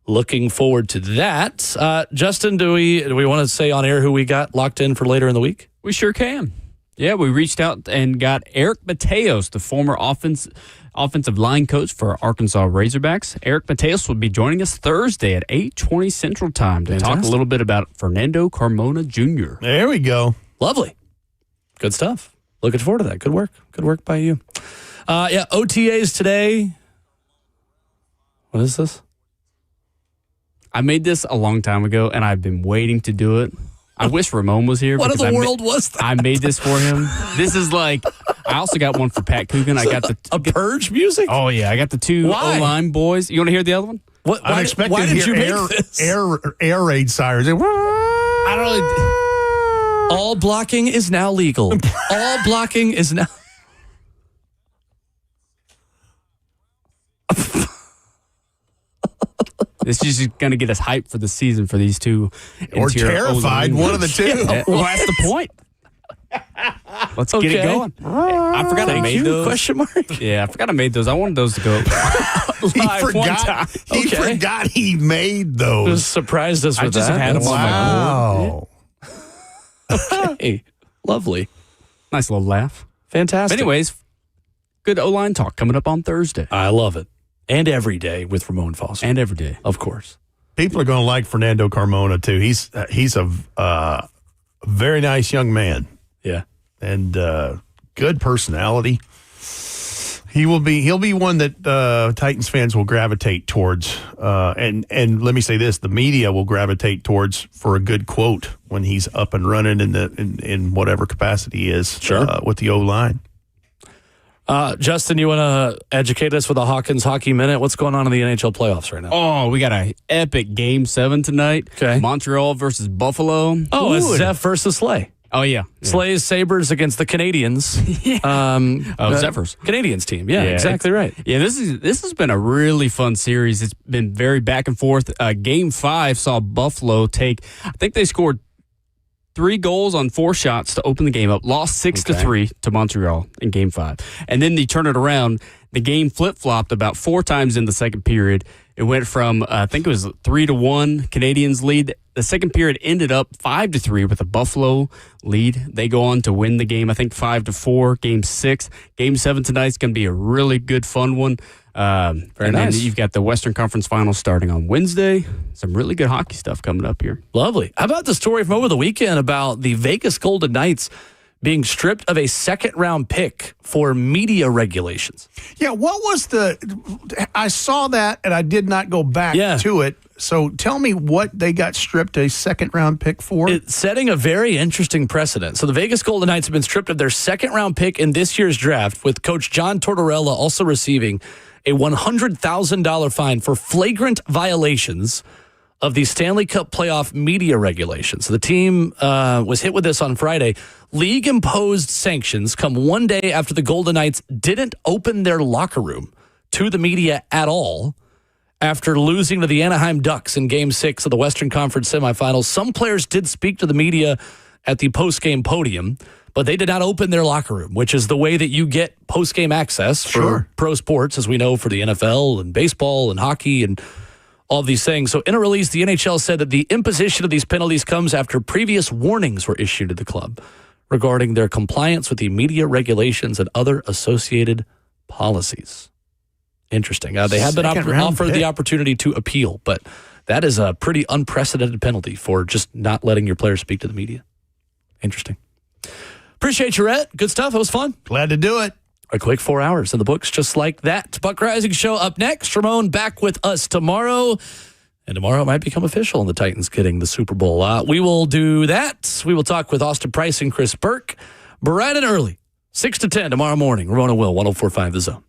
looking forward to that. Justin, do we want to say on air who we got locked in for later in the week? We sure can. Yeah, we reached out and got Eric Mateos, the former offensive line coach for Arkansas Razorbacks. Eric Mateos will be joining us Thursday at 8:20 Central Time to talk a little bit about Fernando Carmona Jr. There we go. Lovely. Good stuff. Looking forward to that. Good work. Good work by you. OTAs today. What is this? I made this a long time ago, and I've been waiting to do it. I wish Ramon was here. What in the world was that? I made this for him. This is like, I also got one for Pat Coogan. I got a Purge music? Oh, yeah. I got the two O-line boys. You want to hear the other one? I'm expecting to hear air raid sirens. I don't know. All blocking is now legal. All blocking is now. This is just going to get us hyped for the season for these two. Or terrified, one of the two. Yeah, well, that's the point. Let's get it going. I forgot I made those. Question mark? Yeah, I forgot I made those. I wanted those to go live one time. He forgot he made those. Just surprised us with I just that. had them on my board. Wow. Okay. Lovely. Nice little laugh. Fantastic. Anyways, good O-line talk coming up on Thursday. I love it. And every day with Ramon Foster. And every day. Of course. People are going to like Fernando Carmona, too. He's a very nice young man. Yeah. And good personality. He'll be one that Titans fans will gravitate towards. And let me say this, the media will gravitate towards for a good quote when he's up and running in whatever capacity he is with the O-line. Justin, you want to educate us with a Hawkins Hockey Minute? What's going on in the NHL playoffs right now? Oh, we got an epic Game 7 tonight. Okay. Montreal versus Buffalo. Oh, it's Zeph versus Slay. Oh, yeah. Slay's Sabres against the Canadians. Zephyrs. Canadians team. Yeah, exactly right. Yeah, this has been a really fun series. It's been very back and forth. Game 5 saw Buffalo take, I think they scored 3 goals on 4 shots to open the game up. Lost 6-3 to Montreal in Game 5. And then they turned it around. The game flip-flopped about 4 times in the second period. It went from, I think it was 3-1 Canadians lead. The second period ended up 5-3 with a Buffalo lead. They go on to win the game, I think 5-4, Game 6. Game 7 tonight is going to be a really good, fun one. Very and nice. then you've got the Western Conference Finals starting on Wednesday. Some really good hockey stuff coming up here. Lovely. How about the story from over the weekend about the Vegas Golden Knights being stripped of a second-round pick for media regulations? Yeah, what was I saw that and I did not go back to it. So tell me what they got stripped a second-round pick for. It's setting a very interesting precedent. So the Vegas Golden Knights have been stripped of their second-round pick in this year's draft, with Coach John Tortorella also receiving a $100,000 fine for flagrant violations of the Stanley Cup playoff media regulations. So the team was hit with this on Friday. League-imposed sanctions come one day after the Golden Knights didn't open their locker room to the media at all after losing to the Anaheim Ducks in Game 6 of the Western Conference semifinals. Some players did speak to the media at the post-game podium, but they did not open their locker room, which is the way that you get post-game access for pro sports, as we know, for the NFL and baseball and hockey and all these things. So in a release, the NHL said that the imposition of these penalties comes after previous warnings were issued to the club regarding their compliance with the media regulations and other associated policies. Interesting. They have been offered the opportunity to appeal, but that is a pretty unprecedented penalty for just not letting your players speak to the media. Interesting. Appreciate you, Rhett. Good stuff. It was fun. Glad to do it. A quick 4 hours in the books just like that. Buck Rising Show up next. Ramon back with us tomorrow. And tomorrow it might become official and the Titans getting the Super Bowl. We will do that. We will talk with Austin Price and Chris Burke bright and early, 6 to 10 tomorrow morning. Ramon Will, 104.5 The Zone.